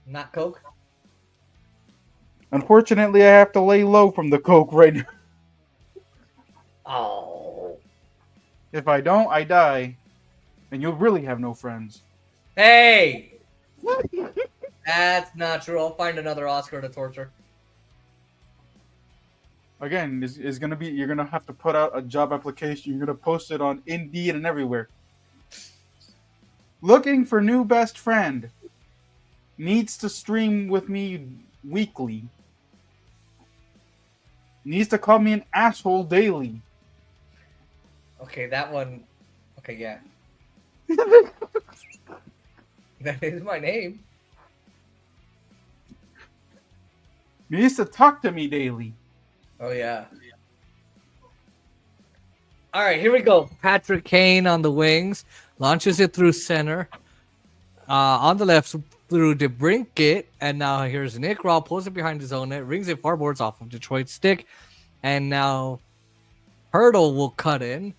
Not Coke. Unfortunately, I have to lay low from the coke right now. Oh. If I don't, I die. And you'll really have no friends. Hey! That's not true. I'll find another Oscar to torture. Again, is gonna be you're gonna have to put out a job application. You're gonna post it on Indeed and everywhere. Looking for new best friend. Needs to stream with me weekly. Needs to call me an asshole daily. Okay, that one. Okay, yeah. That is my name. Needs to talk to me daily. Oh, yeah. All right, here we go. Patrick Kane on the wings. Launches it through center. On the left through DeBrincat. And now here's Nick Raw. Pulls it behind his own net. Rings it farboards off of Detroit's stick. And now Hurdle will cut in.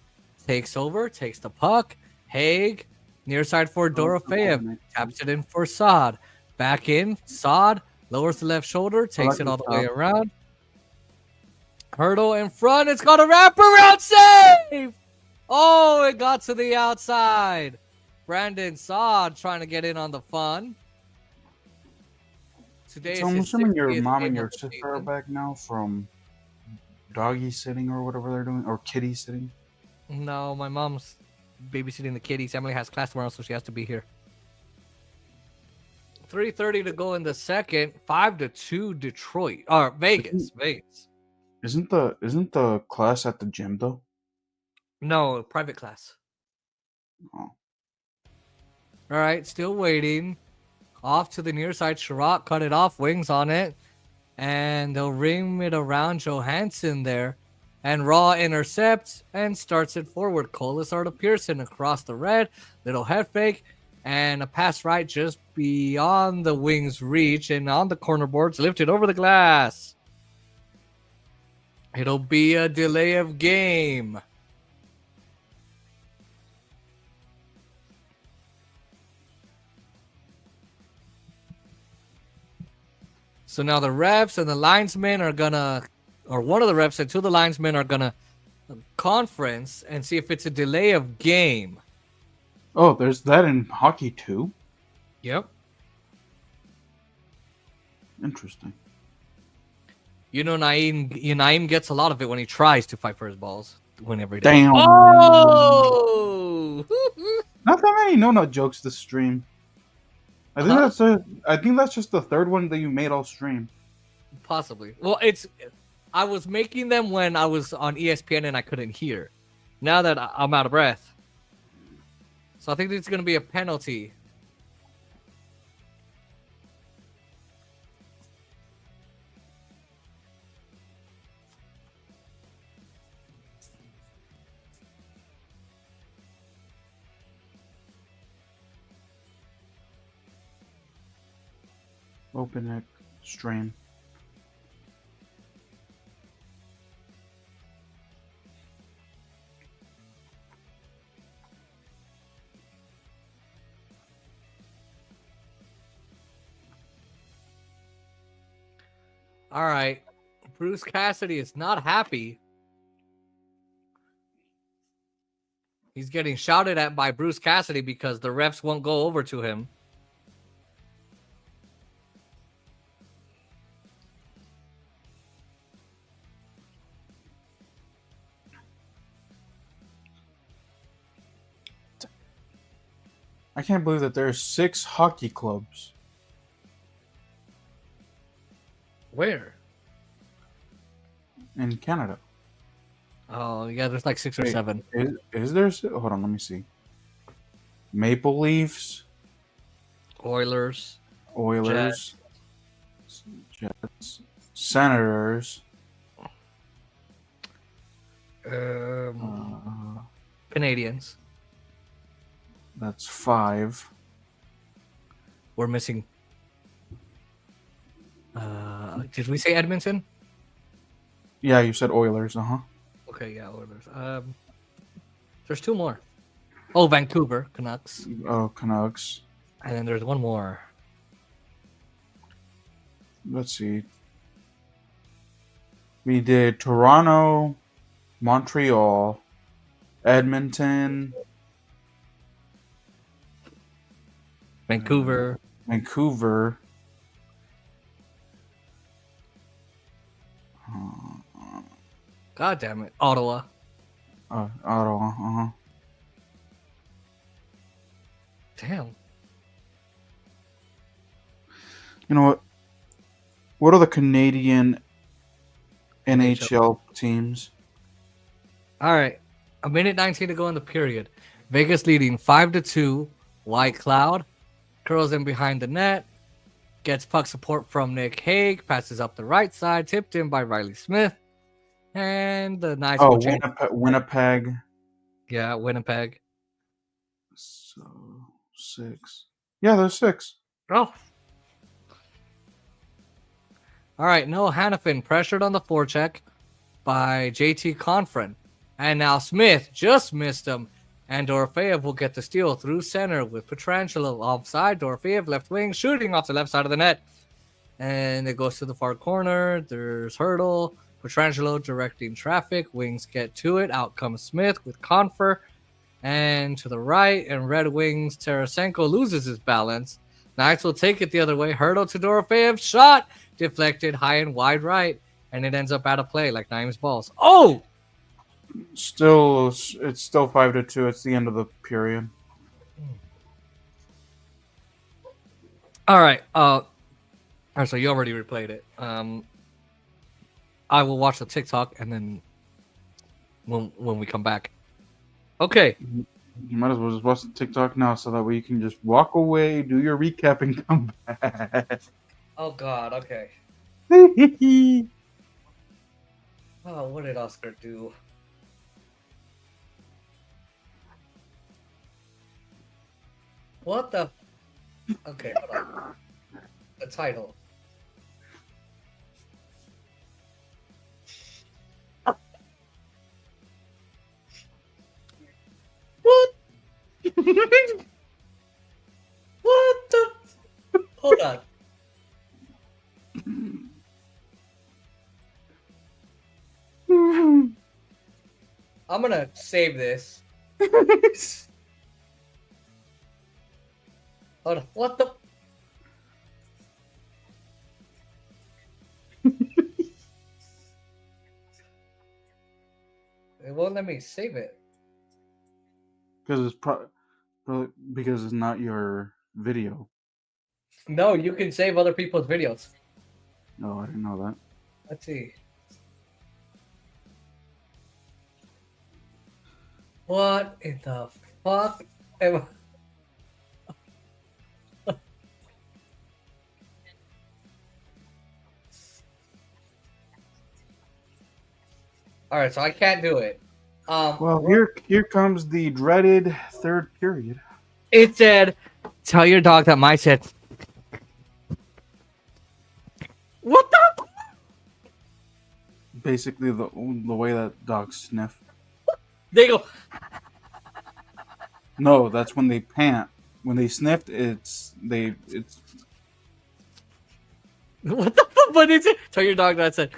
Takes over. Takes the puck. Haig. Near side for Dorofeyev. Taps it in for Saad. Back in. Saad. Lowers the left shoulder. Takes it all the way around. Hurdle in front. It's got a wraparound save. Oh, it got to the outside. Brandon Saad trying to get in on the fun. Today So I'm is assuming your mom and game your of the sister are season. back now from doggy sitting or whatever they're doing, or kitty sitting. No, my mom's babysitting the kitties. Emily has class tomorrow, so she has to be here. 3:30 to go in the second. 5-2 Detroit. Or Vegas. Vegas. Isn't the class at the gym though? No, private class. Oh. All right, still waiting. Off to the near side. Sherratt cut it off. Wings on it. And they'll ring it around Johansson there. And Raw intercepts and starts it forward. Colasar to Pearson across the red. Little head fake. And a pass right just beyond the wings' reach. And on the corner boards, lifted over the glass. It'll be a delay of game. So now the refs and the linesmen are gonna, or one of the refs and two of the linesmen are gonna conference and see if it's a delay of game. Oh, there's that in hockey too. Yep. Interesting. You know, Naeem gets a lot of it when he tries to fight for his balls. Whenever he does. Damn. Oh! Not that many no-no jokes this stream. I think Huh? I think that's just the third one that you made all stream. Possibly. Well, I was making them when I was on ESPN and I couldn't hear. Now that I'm out of breath. So I think it's going to be a penalty. Open it, stream. All right. Bruce Cassidy is not happy. He's getting shouted at by Bruce Cassidy because the refs won't go over to him. I can't believe that there's 6 hockey clubs. Where? In Canada. Oh, yeah, there's like 6 or Wait, 7. Is there? Hold on, let me see. Maple Leafs, Oilers. Oilers, Jets, Senators, Canadians. that's 5. We're missing. Did we say Edmonton? Yeah, you said Oilers, Okay, yeah, Oilers. There's 2 more. Oh, Vancouver Canucks. Oh, Canucks. And then there's one more. Let's see. We did Toronto, Montreal, Edmonton, Vancouver. Vancouver. God damn it. Ottawa. Ottawa. Uh-huh. Damn. You know what? What are the Canadian NHL teams? All right. A minute 19 to go in the period. Vegas leading 5-2. White Cloud curls in behind the net. Gets puck support from Nick Hague. Passes up the right side. Tipped in by Riley Smith. And the nice Oh, will change. Winnipeg. Yeah, Winnipeg. So 6. Yeah, there's 6. Oh. All right. Noah Hannafin pressured on the forecheck by JT Confron. And now Smith just missed him. And Dorofeyev will get the steal through center with Pietrangelo offside. Dorofeyev left wing shooting off the left side of the net. And it goes to the far corner. There's Hurdle. Pietrangelo directing traffic. Wings get to it. Out comes Smith with Confer. And to the right, and Red Wings, Tarasenko loses his balance. Knights will take it the other way. Hurdle to Dorofeyev. Shot deflected high and wide right. And it ends up out of play like Naeem's balls. Oh! It's still 5-2. It's the end of the period. All right. All right, so you already replayed it. I will watch the TikTok and then when we come back. Okay. You might as well just watch the TikTok now, so that way you can just walk away, do your recap, and come back. Oh God. Okay. Oh, what did Oscar do? What the? Okay, hold on. The title. What? What the? Hold on. I'm gonna save this. Hold on. What the? It won't let me save it. Because it's probably because it's not your video. No, you can save other people's videos. No, I didn't know that. Let's see. What in the fuck? All right, so I can't do it. Well, here comes the dreaded third period. It said, "Tell your dog that my said." What the? Basically, the way that dogs sniff. They go. No, that's when they pant. When they sniffed, it's. What the fuck? What is it? Tell your dog that I said.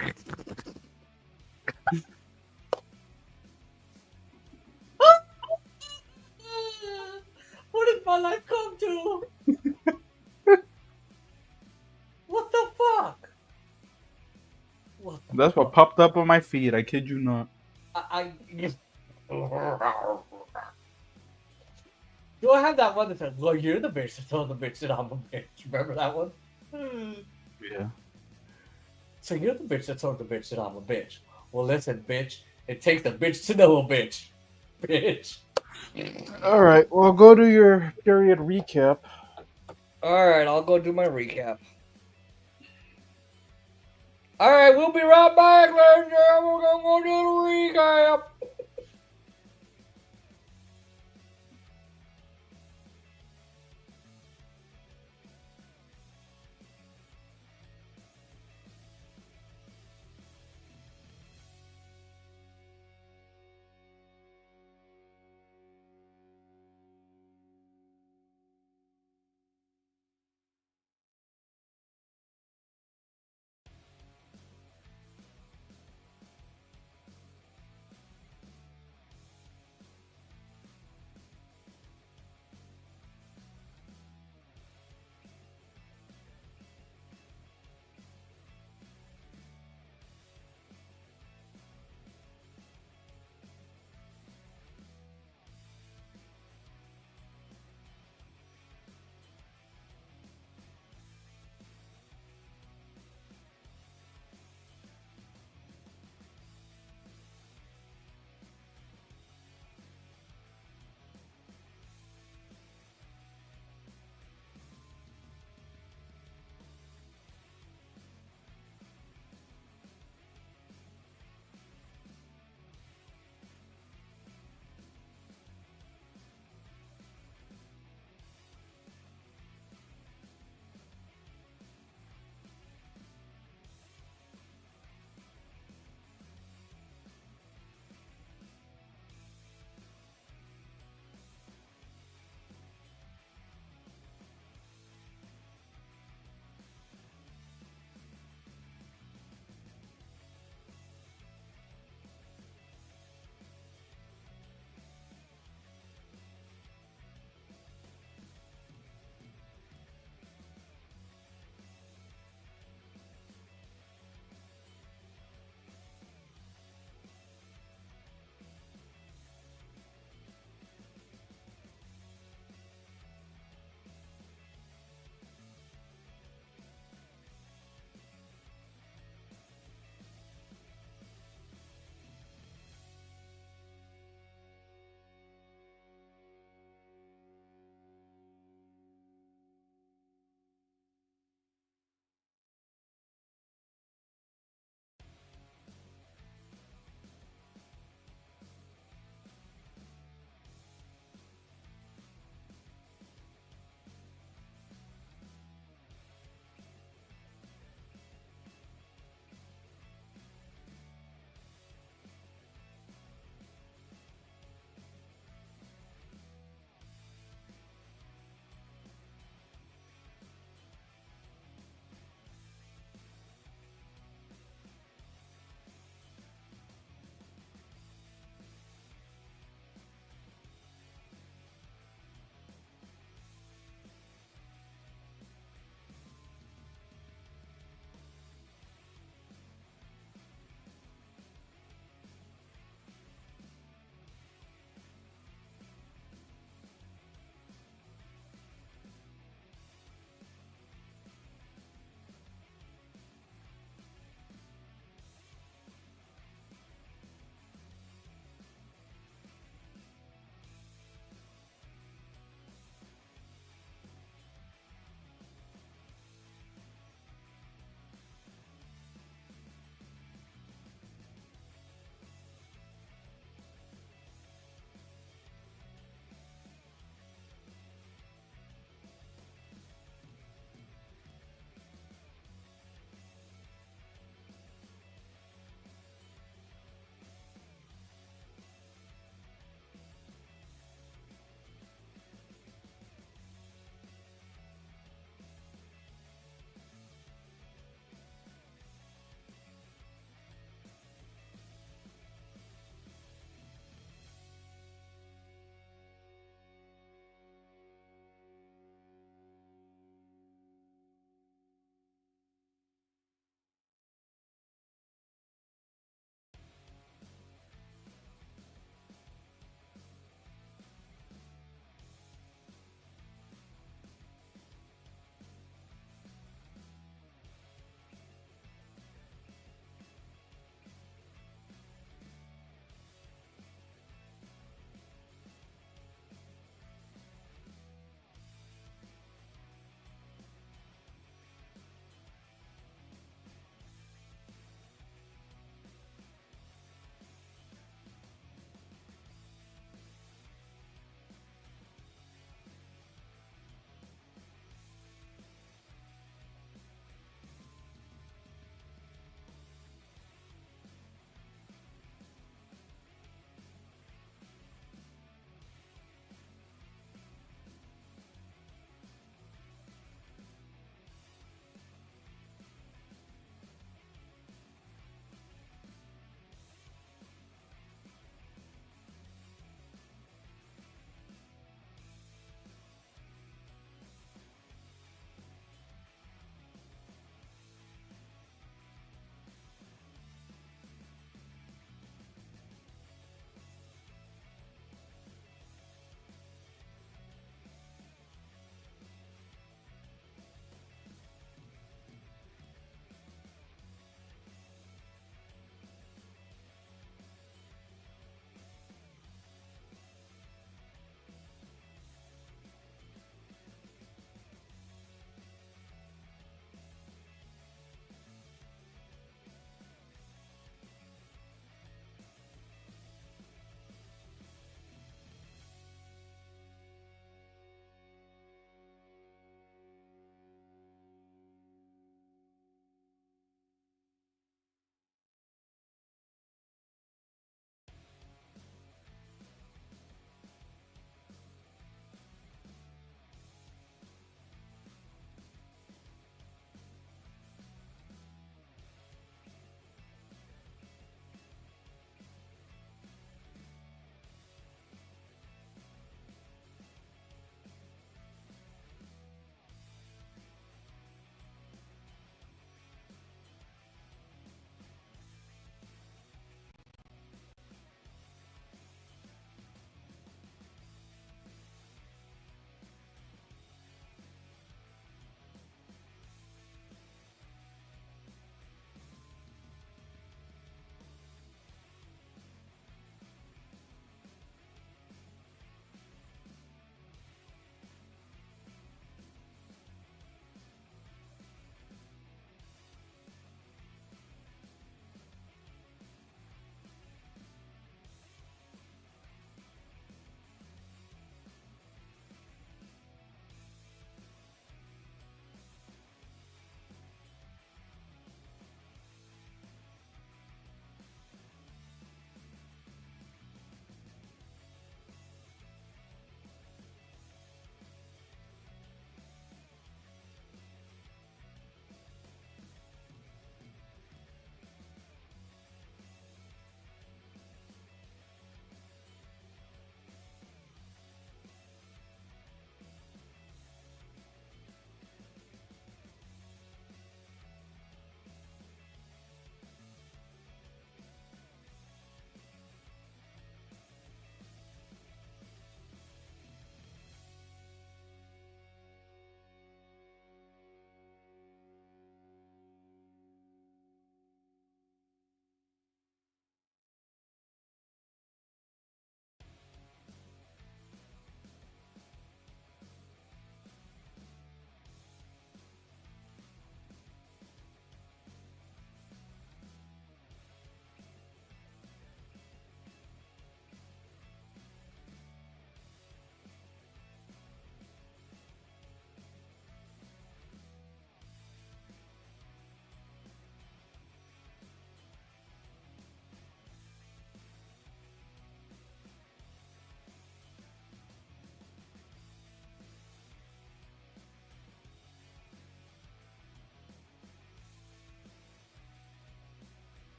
What did my life come to? What the fuck? What the That's what popped up on my feed. I kid you not. Do I have that one that says, "Well, you're the bitch that told the bitch that I'm a bitch"? Remember that one? Yeah. So you're the bitch that told the bitch that I'm a bitch. Well, listen, bitch. It takes a bitch to know a bitch. Bitch. All right. Well, go to your period recap. All right, I'll go do my recap. All right, we'll be right back, ladies and gentlemen. We're gonna go do the recap.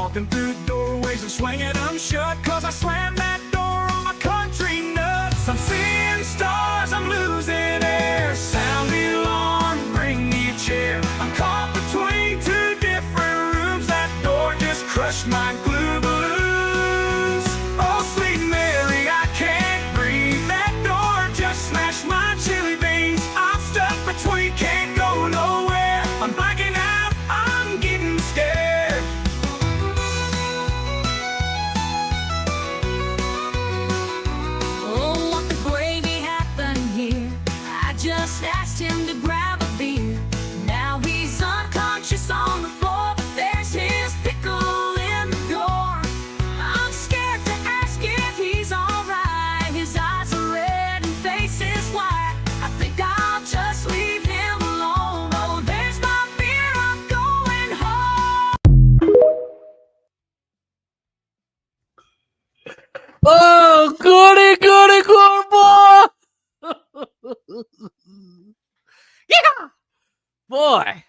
walking through doorways and swinging them shut. Cause I slammed that door on my country nuts. I'm seeing stars, I'm losing air. Sound the alarm, bring me a chair. I'm caught between two different rooms. That door just crushed my glue balloons. Oh, sweet Mary, I can't breathe. That door just smashed my chili beans. I'm stuck between, can't go nowhere. I'm blacking out, I'm getting scared. Oh, what the gravy happened here? I just asked him to grab a beer. Now he's unconscious on the floor, but there's his pickle in the door. I'm scared to ask if he's alright. His eyes are red and face is white. I think I'll just leave him alone. Oh, there's my beer, I'm going home. Oh, goody, boy! Yeah! Boy!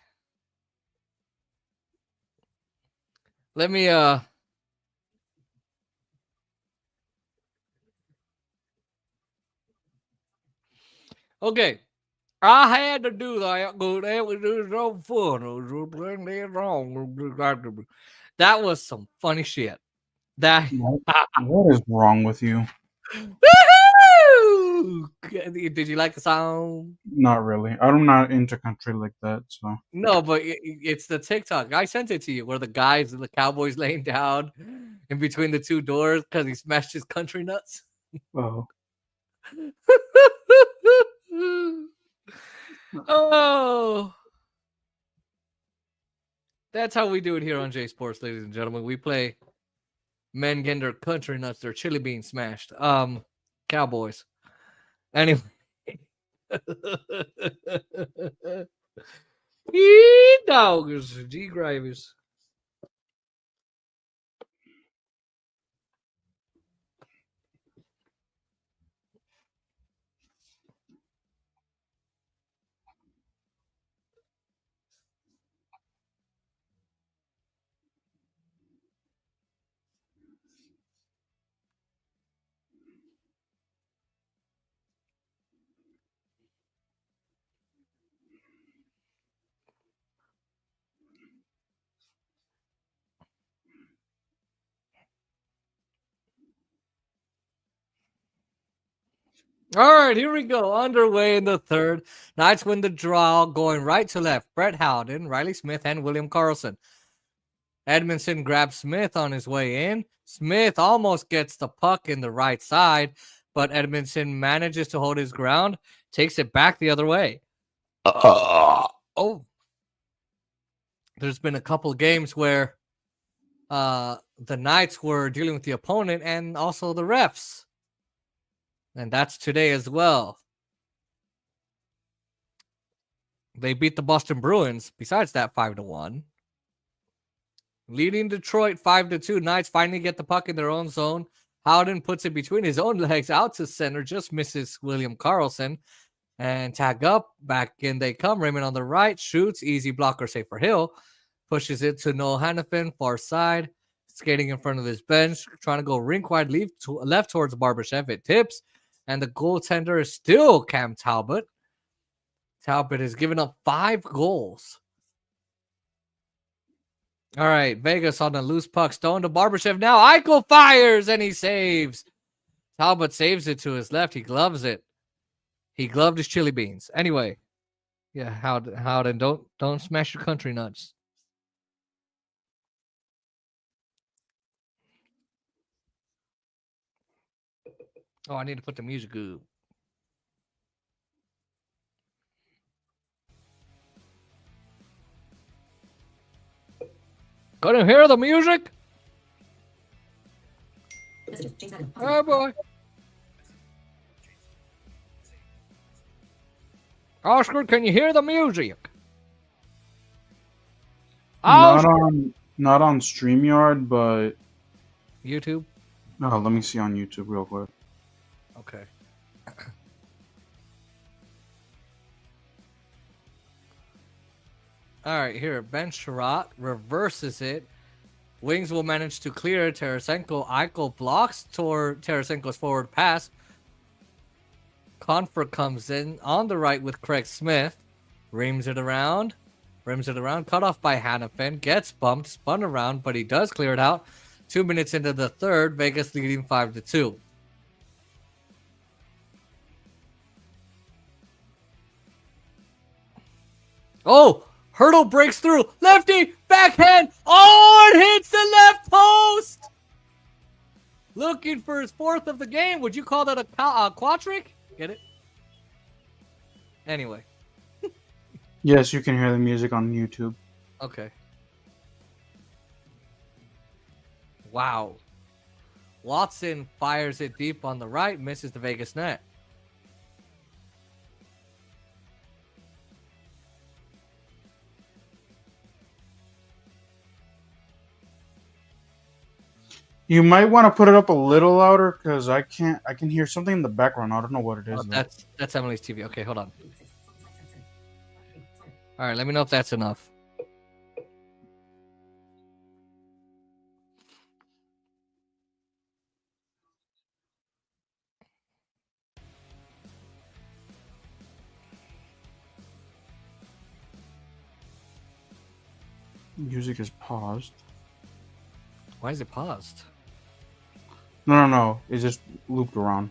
Let me, Okay. I had to do that because that was just so fun. It was playing wrong. That was some funny shit. That What is wrong with you? Woohoo! Did you like the song? Not really. I'm not into country like that, so. No, but it's the TikTok. I sent it to you where the guys and the cowboys laying down in between the two doors because he smashed his country nuts. Oh. Oh, that's how we do it here on J Sports, ladies and gentlemen. We play men getting their country nuts, their chili beans smashed. Cowboys. Anyway. Dogs, G Gravies. All right, here we go. Underway in the third. Knights win the draw, going right to left. Brett Howden, Riley Smith, and William Karlsson. Edmondson grabs Smith on his way in. Smith almost gets the puck in the right side, but Edmondson manages to hold his ground, takes it back the other way. Oh. There's been a couple games where the Knights were dealing with the opponent and also the refs. And that's today as well. They beat the Boston Bruins, besides that 5-1. Leading Detroit 5-2. Knights finally get the puck in their own zone. Howden puts it between his own legs out to center, just misses William Karlsson. And tag up, back in they come. Raymond on the right, shoots, easy blocker save for Hill. Pushes it to Noel Hannafin, far side. Skating in front of his bench, trying to go rink wide, left towards Barbashev. It tips. And the goaltender is still Cam Talbot. Talbot has given up 5 goals. All right, Vegas on the loose puck. Stone to Barbashev now. Eichel fires and he saves. Talbot saves it to his left. He gloves it. He gloved his chili beans. Anyway, yeah, Howden, don't smash your country nuts. Oh, I need to put the music up. Couldn't hear the music? Messages. James Madden. Oh, boy. Oscar, can you hear the music? Not on StreamYard, but YouTube? oh, let me see on YouTube real quick. Okay. All right, here. Ben Sherratt reverses it. Wings will manage to clear Tarasenko. Eichel blocks Tarasenko's forward pass. Confer comes in on the right with Craig Smith. Rims it around. Cut off by Hannafin. Gets bumped, spun around, but he does clear it out. 2 minutes into the third, Vegas leading 5-2. Oh! Hurdle breaks through. Lefty! Backhand! Oh! It hits the left post! Looking for his fourth of the game. Would you call that a quad-trick? Get it? Anyway. Yes, you can hear the music on YouTube. Okay. Wow. Watson fires it deep on the right, misses the Vegas net. You might want to put it up a little louder because I can hear something in the background. I don't know what it is. Oh, that's Emily's TV. Okay, hold on. All right, let me know if that's enough. Music is paused. Why is it paused? No. It's just looped around.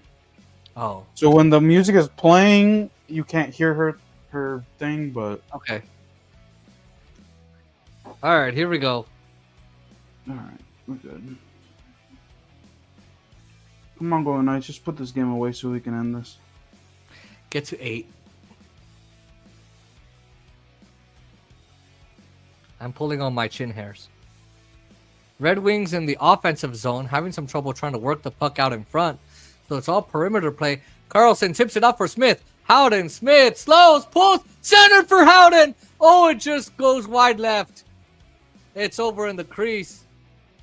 Oh, So when the music is playing, you can't hear her thing, but okay. All right, here we go. alright, we're good. Come on, Golden Knights, just put this game away so we can end this. Get to 8. I'm pulling on my chin hairs. Red Wings in the offensive zone, having some trouble trying to work the puck out in front. So it's all perimeter play. Karlsson tips it up for Smith. Howden, Smith, slows, pulls, center for Howden. Oh, it just goes wide left. It's over in the crease.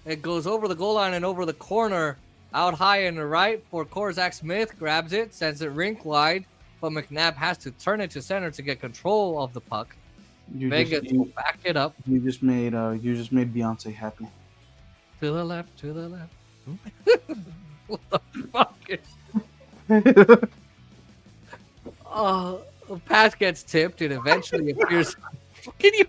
It goes over the goal line and over the corner. Out high in the right for Korzak. Smith grabs it, sends it rink wide. But McNabb has to turn it to center to get control of the puck. Vegas will back it up. You just made Beyonce happy. To the left, to the left. What the fuck is... Oh, the pass gets tipped and eventually appears... Can you...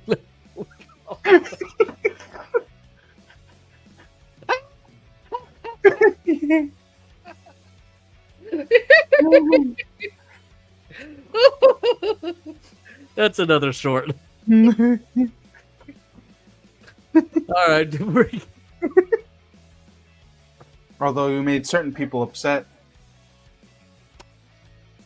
That's another short. All right, Although you made certain people upset.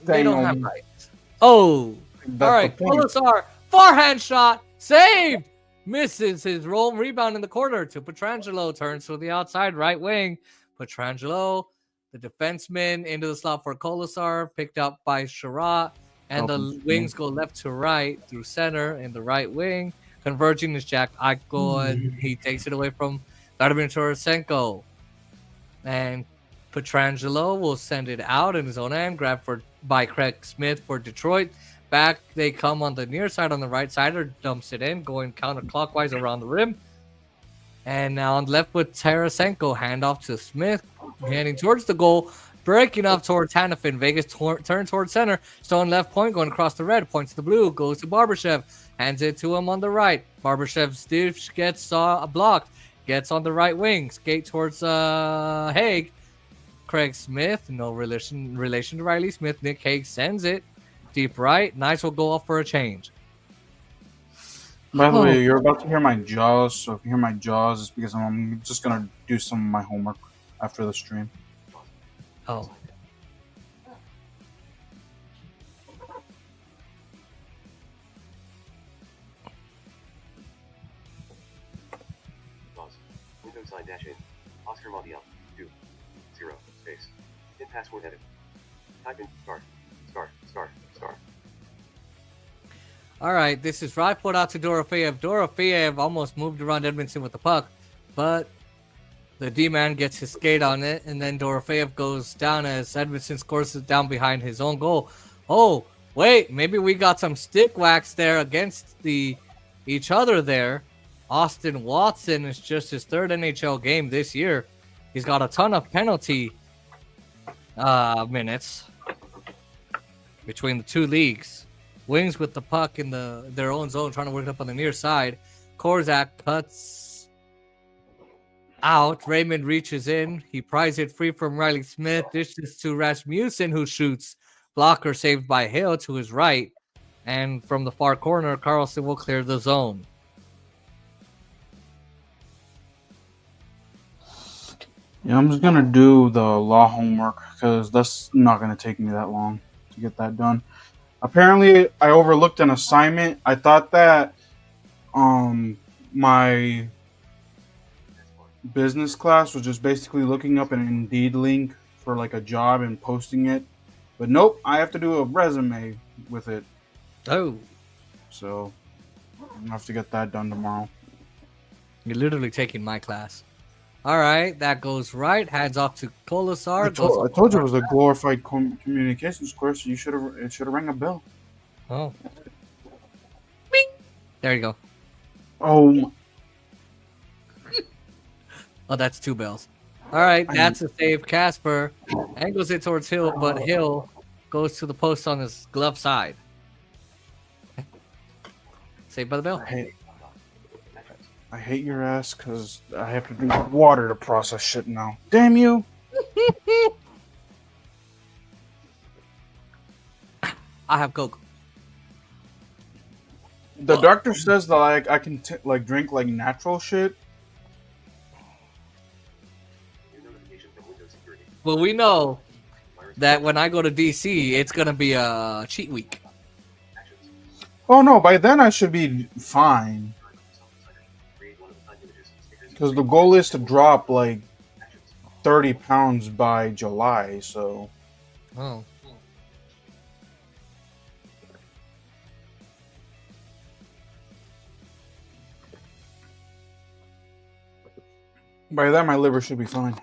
they don't have rights. Oh, That's all right. the point. Colasar, forehand shot, saved. Misses his roll, rebound in the corner to Pietrangelo. Turns to the outside right wing. Pietrangelo, the defenseman, into the slot for Colasar, picked up by Sherratt. And the wings go left to right through center in the right wing. Converging is Jack Eichel, and he takes it away from Vladimir Tarasenko. And Pietrangelo will send it out in his own end, grabbed by Craig Smith for Detroit. Back they come on the near side on the right side, or dumps it in, going counterclockwise around the rim. And now on the left with Tarasenko, handoff to Smith, heading towards the goal. Breaking up towards Hannafin. Vegas turn towards center. Stone left point going across the red. Points to the blue. Goes to Barbashev. Hands it to him on the right. Barbashev stiff gets blocked. Gets on the right wing. Skate towards Haig. Craig Smith. No relation to Riley Smith. Nick Haig sends it. Deep right. Nice will go off for a change. By the way, you're about to hear my jaws. So if you hear my jaws, it's because I'm just going to do some of my homework after the stream. Oh. Pause. Windows sign dash in. Oscar Montiel. 2. 0. Space. Hit password edit. Type in star. All right. This is right foot out to Dorofeyev. Dorofeyev almost moved around Edmondson with the puck, but the D-man gets his skate on it, and then Dorofeyev goes down as Edmondson scores it down behind his own goal. Oh, wait, maybe we got some stick wax there against each other there Austin Watson is just his third NHL game this year. He's got a ton of penalty minutes between the two leagues. Wings with the puck in their own zone, trying to work it up on the near side. Korzak cuts out. Raymond reaches in. He pries it free from Riley Smith. Dishes to Rasmussen, who shoots. Blocker saved by Hale to his right. And from the far corner, Karlsson will clear the zone. Yeah, I'm just gonna do the law homework because that's not gonna take me that long to get that done. Apparently, I overlooked an assignment. I thought that my business class was just basically looking up an Indeed link for like a job and posting it, but nope, I have to do a resume with it. Oh, So I'm gonna have to get that done tomorrow. you're literally taking my class. All right, that goes right. Hands off to Kolasar. I told you it was a glorified communications course. It should have rang a bell. Oh. Bing! There you go. Oh, Oh, that's 2 bells. All right, that's a save. Casper angles it towards Hill, but Hill goes to the post on his glove side. Saved by the bell. I hate your ass because I have to drink water to process shit now. Damn you! I have Coke. The doctor says that like I can drink like natural shit. New notification from Windows Security. Well, we know Virus that when I go to DC, it's gonna be a cheat week. actions. Oh no, by then I should be fine. Create one of the 5 images. Stickers. Because the goal is to drop like Actions. 30 pounds by July, so Oh. by then my liver should be fine.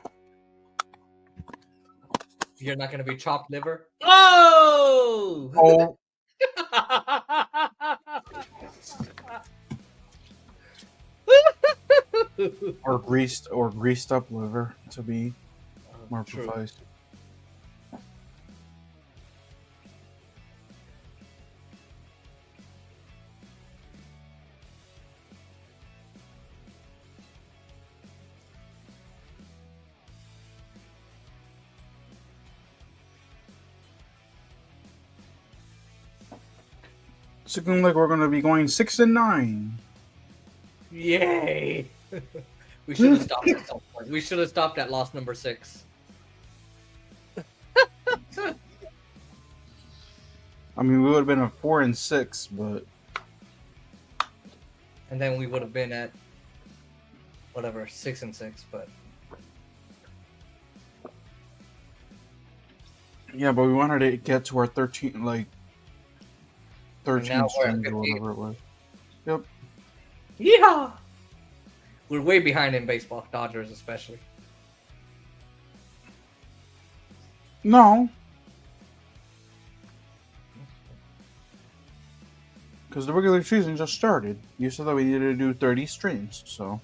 You're not gonna be chopped liver? Oh! Oh, or greased up liver to be more True. precise. It's looking like we're gonna be going 6-9. Yay! We should have stopped at some point. We should have stopped at loss number 6. I mean, we would have been at 4-6, but And then we would have been at whatever, 6-6, but yeah, but we wanted to get to our 13, like 13 now we're at strings or 15. whatever it was. Yep. yeah! We're way behind in baseball, Dodgers especially. No. Because the regular season just started. You said that we needed to do 30 streams, so.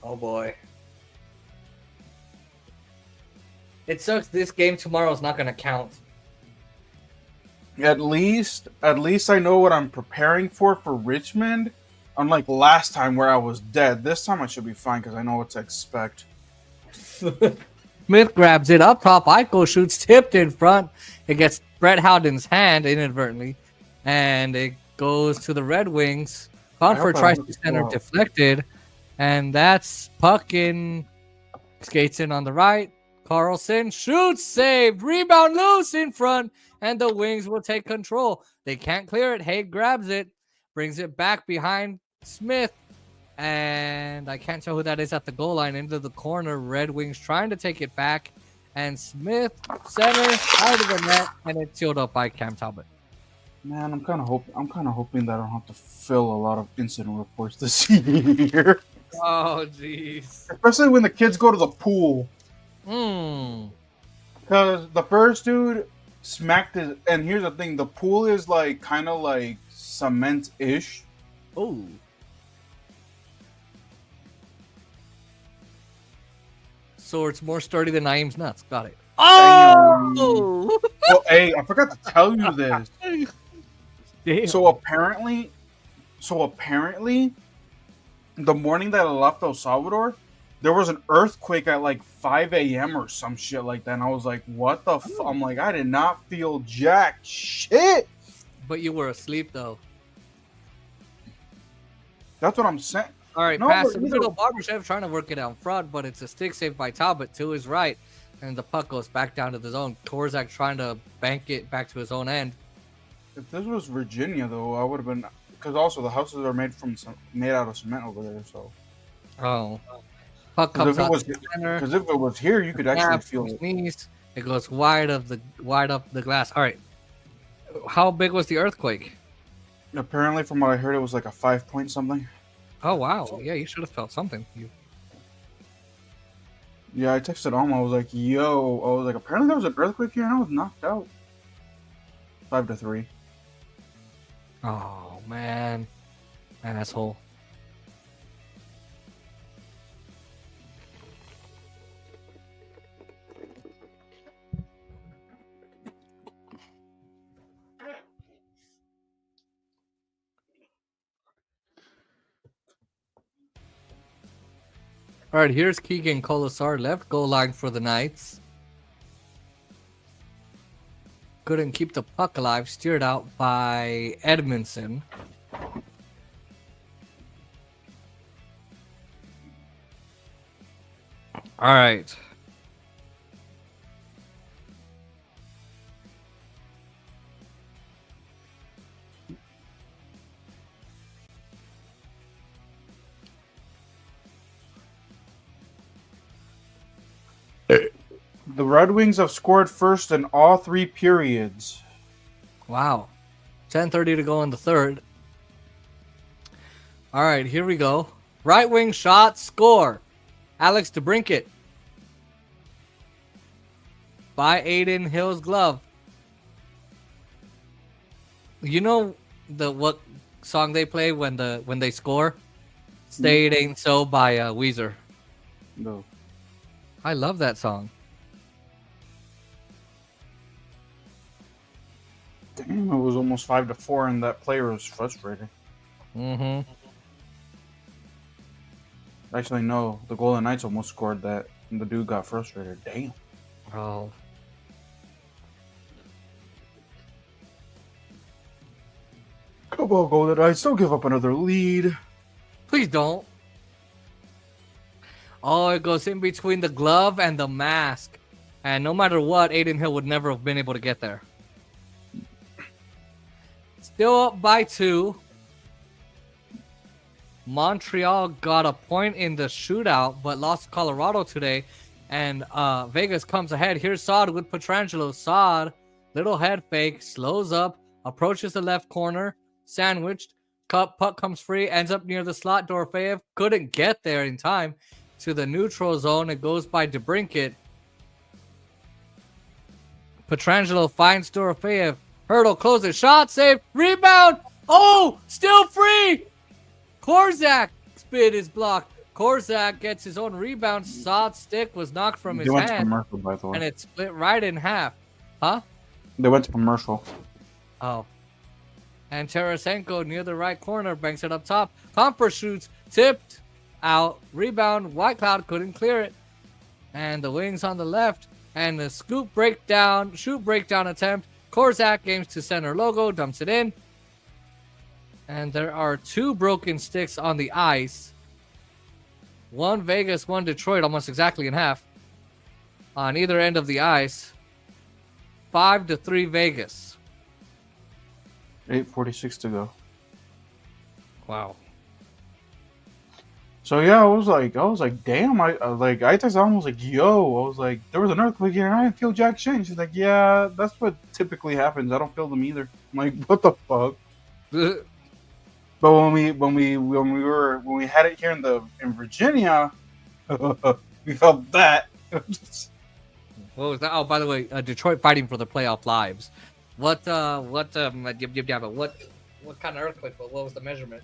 Oh boy. It sucks this game tomorrow is not going to count. At least I know what I'm preparing for Richmond. Unlike last time where I was dead, this time I should be fine because I know what to expect. Smith grabs it up top. Eichel shoots tipped in front. It gets Brett Howden's hand inadvertently. And it goes to the Red Wings. Confer tries to center deflected. And that's puck in. Skates in on the right. Karlsson shoots, saved, rebound loose in front, and the Wings will take control. They can't clear it. Haig grabs it, brings it back behind Smith, and I can't tell who that is at the goal line. Into the corner, Red Wings trying to take it back, and Smith centers out of the net, and it's sealed up by Cam Talbot. Man, I'm kind of hoping that I don't have to fill a lot of incident reports this year. Oh, jeez. Especially when the kids go to the pool. Because the first dude smacked his... And here's the thing. The pool is like kind of like cement-ish. Oh. So it's more sturdy than Naeem's nuts. Got it. Damn. Oh! Well, hey, I forgot to tell you this. Damn. So apparently, the morning that I left El Salvador, there was an earthquake at like 5 a.m. or some shit like that. And I was like, what the fuck? I'm like, I did not feel jack shit. But you were asleep, though. That's what I'm saying. All right, No, pass but to the either- middle. Barbashev trying to work it out front, but it's a stick saved by Talbot to his right. And the puck goes back down to the zone. Korzak trying to bank it back to his own end. If this was Virginia, though, I would have been... Because also, the houses are made out of cement over there, so... Oh. Puck Because comes if, out it was- to the center. 'cause if it was here, you could actually Snap, feel it. sneeze. It goes wide up the glass. All right. How big was the earthquake? Apparently, from what I heard, it was like a 5-point something. Oh, wow. Yeah, you should have felt something. Yeah, I texted Alma. I was like, yo. I was like, apparently there was an earthquake here, and I was knocked out. 5-3. Oh, man. Asshole. All right, here's Keegan Colasar, left goal line for the Knights. Couldn't keep the puck alive, steered out by Edmondson. All right. The Red Wings have scored first in all 3 periods. Wow. 10:30 to go in the third. All right, here we go. Right wing shot, score. Alex DeBrincat. By Aiden Hill's glove. You know what song they play when they score? Stay It Ain't So by Weezer. No. I love that song. Damn, it was almost 5-4, and that player was frustrated. Mm-hmm. Actually, no. The Golden Knights almost scored that, and the dude got frustrated. Damn. Oh. Come on, Golden Knights. Don't give up another lead. Please don't. Oh, it goes in between the glove and the mask. And no matter what, Aiden Hill would never have been able to get there. Still up by 2. Montreal got a point in the shootout, but lost to Colorado today. And Vegas comes ahead. Here's Saad with Pietrangelo. Saad, little head fake, slows up, approaches the left corner, sandwiched. Puck comes free, ends up near the slot. Dorofeyev couldn't get there in time to the neutral zone. It goes by DeBrincat. Pietrangelo finds Dorofeyev. Hurdle, close it. Shot, save, rebound. Oh, still free. Korzak spin is blocked. Korzak gets his own rebound. Saad's stick was knocked from his They went to hand, commercial, by the way. and it split right in half. Huh? They went to commercial. Oh. And Tarasenko near the right corner banks it up top. Comper shoots, tipped out, rebound. Whitecloud couldn't clear it. And the Wings on the left, and the shoot breakdown attempt. Korzak aims to center logo, dumps it in. And there are 2 broken sticks on the ice. 1 Vegas, 1 Detroit, almost exactly in half. On either end of the ice. 5-3 Vegas. 8:46 to go. Wow. So yeah, I was like, damn. I texted Alma, I was like, yo. I was like, there was an earthquake here, and I didn't feel jack shit. She's like, yeah, that's what typically happens. I don't feel them either. I'm like, what the fuck? But when we had it here in Virginia, we felt that. What was that? Oh, by the way, Detroit fighting for the playoff lives. What kind of earthquake? What was the measurement?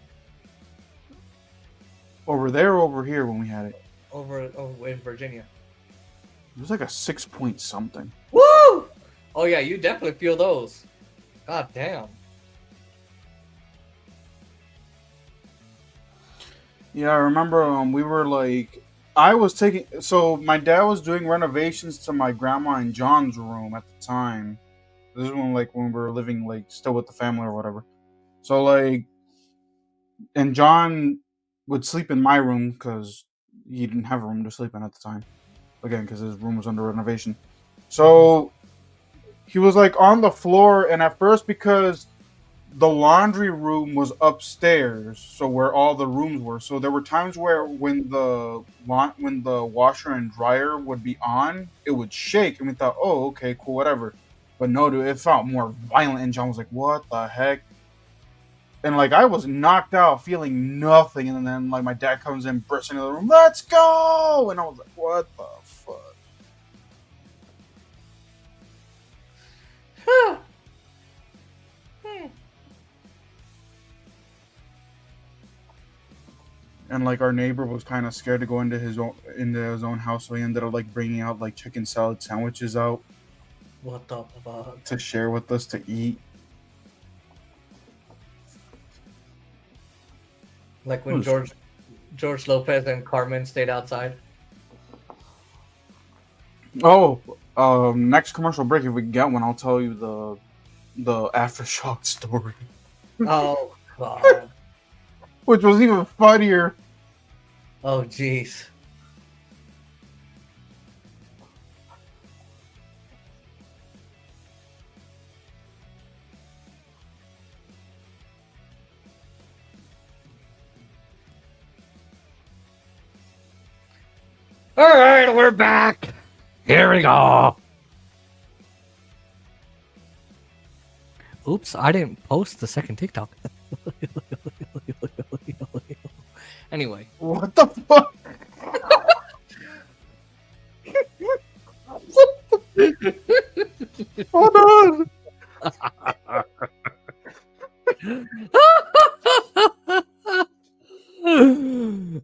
Over there or over here when we had it? Over in Virginia. It was like a 6 point something. Woo! Oh yeah, you definitely feel those. God damn. Yeah, I remember we were like, I was taking, so my dad was doing renovations to my grandma and John's room at the time. This is when we were living like still with the family or whatever. So like, and John would sleep in my room because he didn't have a room to sleep in at the time. Again, because his room was under renovation. So he was like on the floor, and at first, because the laundry room was upstairs, so where all the rooms were, so there were times where when the washer and dryer would be on, it would shake, and we thought, oh, okay, cool, whatever. But no, dude, it felt more violent, and John was like, what the heck? And like I was knocked out, feeling nothing, and then like my dad comes in, bursts into the room, let's go, and I was like, what the fuck? And like our neighbor was kind of scared to go into his own house, so he ended up like bringing out like chicken salad sandwiches out. What the fuck? To share with us to eat. Like when George Lopez and Carmen stayed outside. Oh, next commercial break, if we get one, I'll tell you the aftershock story. Oh god. Which was even funnier. Oh jeez. All right, we're back. Here we go. Oops, I didn't post the second TikTok. Anyway. What the fuck? Hold on.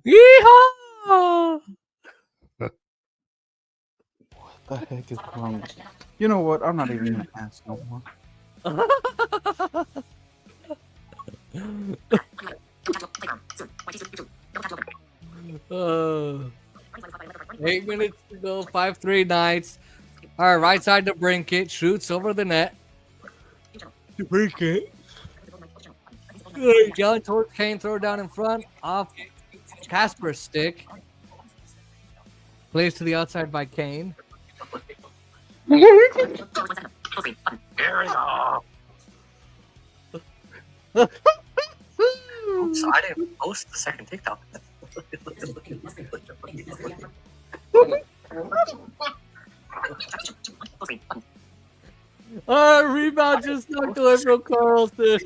Yeehaw! What the heck is wrong? You know what? I'm not even gonna ask no more. 8 minutes to go, 5-3 Knights. All right, right side to brink it, shoots over the net. To brink it. Good. John towards Kane, throw down in front, off Casper's stick. Plays to the outside by Kane. Oops, I didn't post the second TikTok. Rebound just knocked away from Karlsson.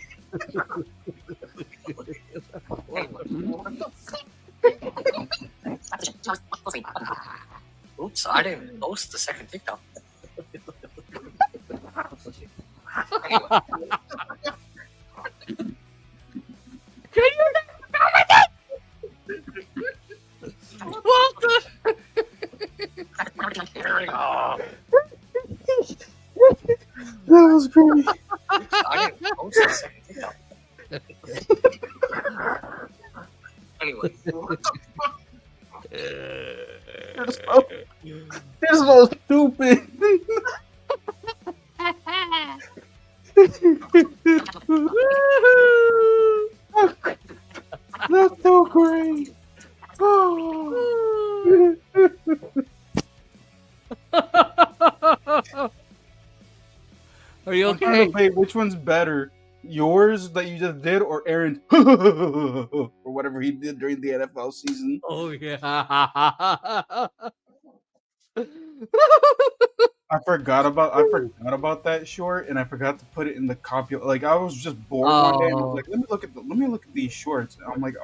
Oops, I didn't post the second TikTok. Can you comment it? What the? That was great. I didn't post the second TikTok. Anyway. You're so stupid. That's so great. Are you okay? Wait, which one's better? Yours that you just did, or Aaron's, or whatever he did during the NFL season? Oh yeah. I forgot about that short, and I forgot to put it in the copy. Like I was just bored one day, and I was like, let me look at these shorts. And I'm like,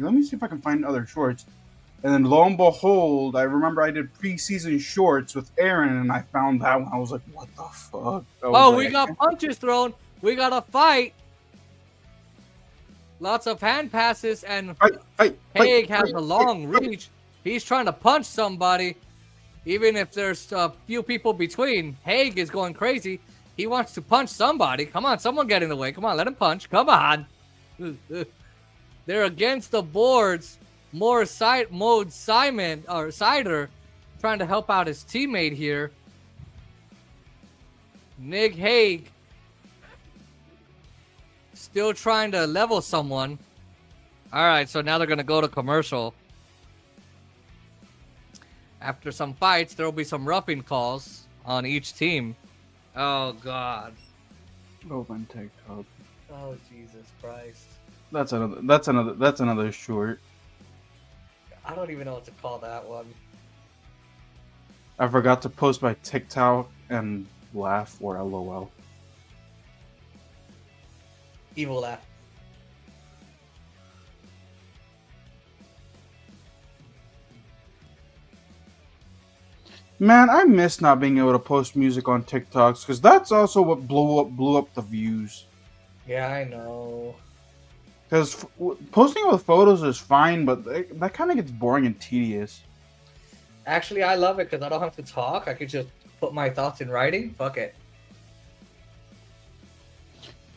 let me see if I can find other shorts. And then lo and behold, I remember I did preseason shorts with Aaron, and I found that one. I was like, what the fuck? We got punches thrown. We got a fight. Lots of hand passes, and Haig has a long reach. He's trying to punch somebody. Even if there's a few people between, Haig is going crazy. He wants to punch somebody. Come on, someone get in the way. Come on, let him punch. Come on. They're against the boards. More side mode Simon or Cider trying to help out his teammate here. Nick Haig still trying to level someone. All right, so now they're going to go to commercial. After some fights, there will be some roughing calls on each team. Oh, God. Open TikTok. Oh, Jesus Christ. That's another short. I don't even know what to call that one. I forgot to post my TikTok and laugh or LOL. Evil laugh. Man, I miss not being able to post music on TikToks because that's also what blew up the views. Yeah, I know. Because posting with photos is fine, but that kind of gets boring and tedious. Actually, I love it because I don't have to talk. I could just put my thoughts in writing. Fuck it.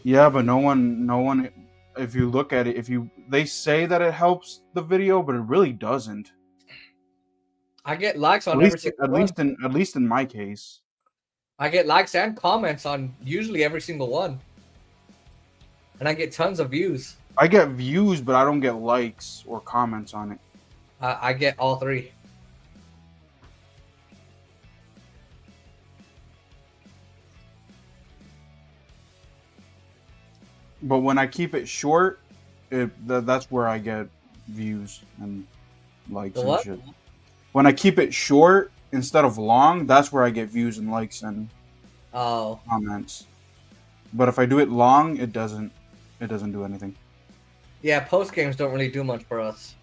Yeah, but no one. If you look at it, they say that it helps the video, but it really doesn't. I get likes on every single one. At least in my case. I get likes and comments on usually every single one. And I get tons of views. I get views, but I don't get likes or comments on it. I get all three. But when I keep it short, that's where I get views and likes and shit. When I keep it short instead of long, that's where I get views and likes and comments. But if I do it long, it doesn't do anything. Yeah, post games don't really do much for us.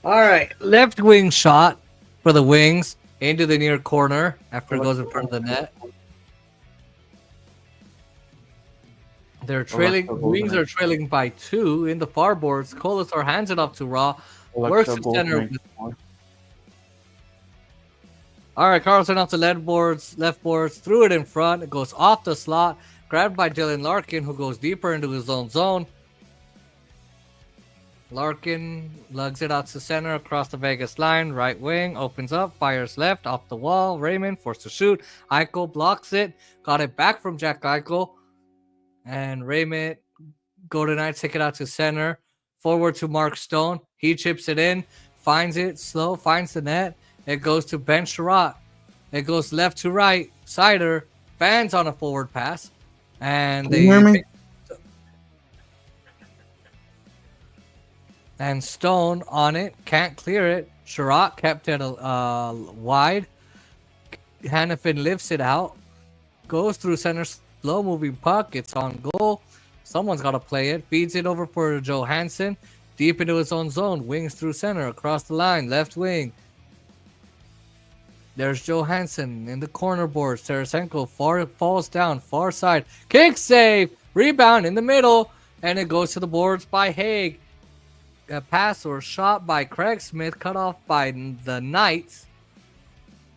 All right, left wing shot for the Wings into the near corner after it goes in front of the net. They're trailing. Wings are trailing by 2 in the far boards. Kolasar hands it up to Raw. Works in center. All right, Karlsson off the left boards, threw it in front. It goes off the slot, grabbed by Dylan Larkin, who goes deeper into his own zone. Larkin lugs it out to center across the Vegas line. Right wing opens up, fires left off the wall. Raymond forced to shoot. Eichel blocks it. Got it back from Jack Eichel. And Raymond, Golden Knights take it out to center. Forward to Mark Stone. He chips it in. Finds it slow. Finds the net. It goes to Ben Sherratt. It goes left to right. Cider fans on a forward pass. And Can you hear me? And Stone on it, can't clear it. Sherratt kept it wide. Hannafin lifts it out, goes through center, slow moving puck. It's on goal. Someone's got to play it. Feeds it over for Johansson, deep into his own zone. Wings through center, across the line, left wing. There's Johansson in the corner boards. Tarasenko falls down, far side. Kick save, rebound in the middle, and it goes to the boards by Haig. A pass or shot by Craig Smith, cut off by the Knights.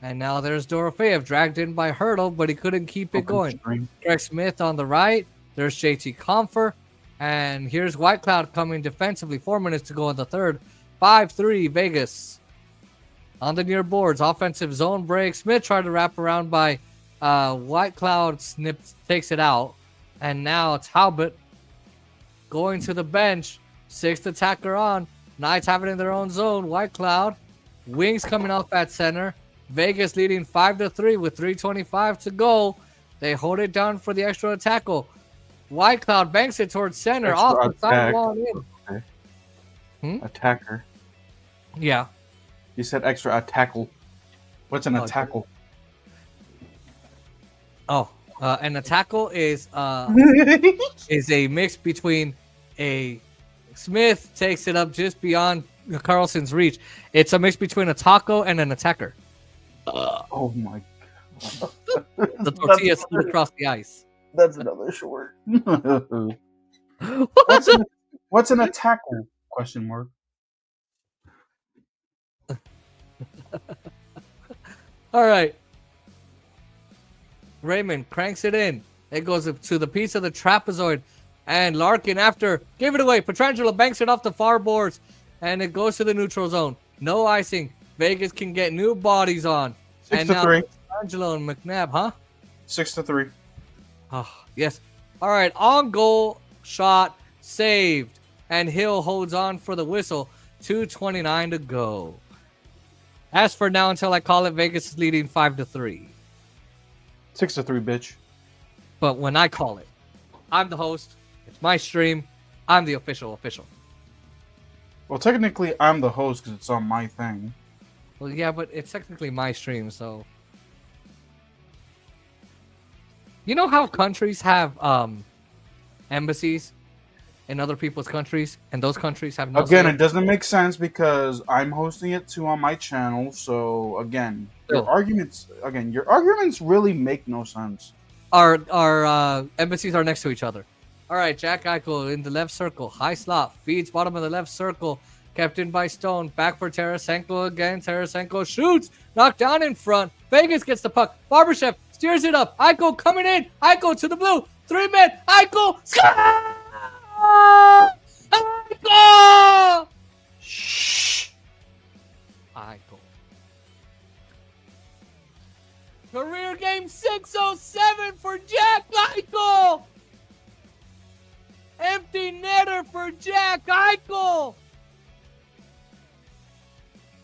And now there's Dorofeyev, dragged in by Hurdle, but he couldn't keep it going. Craig Smith on the right. There's JT Comfer. And here's Whitecloud coming defensively. 4 minutes to go in the third. 5-3 Vegas. On the near boards, offensive zone break. Smith tried to wrap around by Whitecloud, takes it out. And now Talbot going to the bench. 6th attacker on. Knights have it in their own zone. Whitecloud. Wings coming off at center. Vegas leading 5-3 with 3:25 to go. They hold it down for the extra tackle. White Cloud banks it towards center. Extra Off the attack. sideline in. Okay. Attacker. Yeah. You said extra tackle. What's an tackle? Oh, and a tackle is a mix between a Smith takes it up just beyond Karlsson's reach. It's a mix between a taco and an attacker. Oh my! The tortilla slid across the ice. That's another short. What's an tackle? Question mark. All right. Raymond cranks it in. It goes to the piece of the trapezoid. And Larkin, after give it away, Petrangelo banks it off the far boards. And it goes to the neutral zone. No icing. Vegas can get new bodies on. 6-3. Petrangelo and McNabb, huh? 6-3. Oh, yes. All right. On goal shot saved. And Hill holds on for the whistle. 2:29 to go. As for now, until I call it, Vegas is leading 5-3. 6-3, bitch. But when I call it, I'm the host. It's my stream. I'm the official. Well, technically, I'm the host because it's on my thing. Well, yeah, but it's technically my stream, so. You know how countries have embassies in other people's countries, and those countries have no Again, say? it doesn't make sense because I'm hosting it too on my channel. So again, your arguments really make no sense. Our embassies are next to each other. All right, Jack Eichel in the left circle. High slot. Feeds bottom of the left circle. Kept in by Stone. Back for Tarasenko again. Tarasenko shoots. Knocked down in front. Vegas gets the puck. Barbashev steers it up. Eichel coming in. Eichel to the blue. 3-man. Eichel. Score! Eichel! Shh. Eichel. Career game 607 for Jack Eichel. Empty netter for Jack Eichel.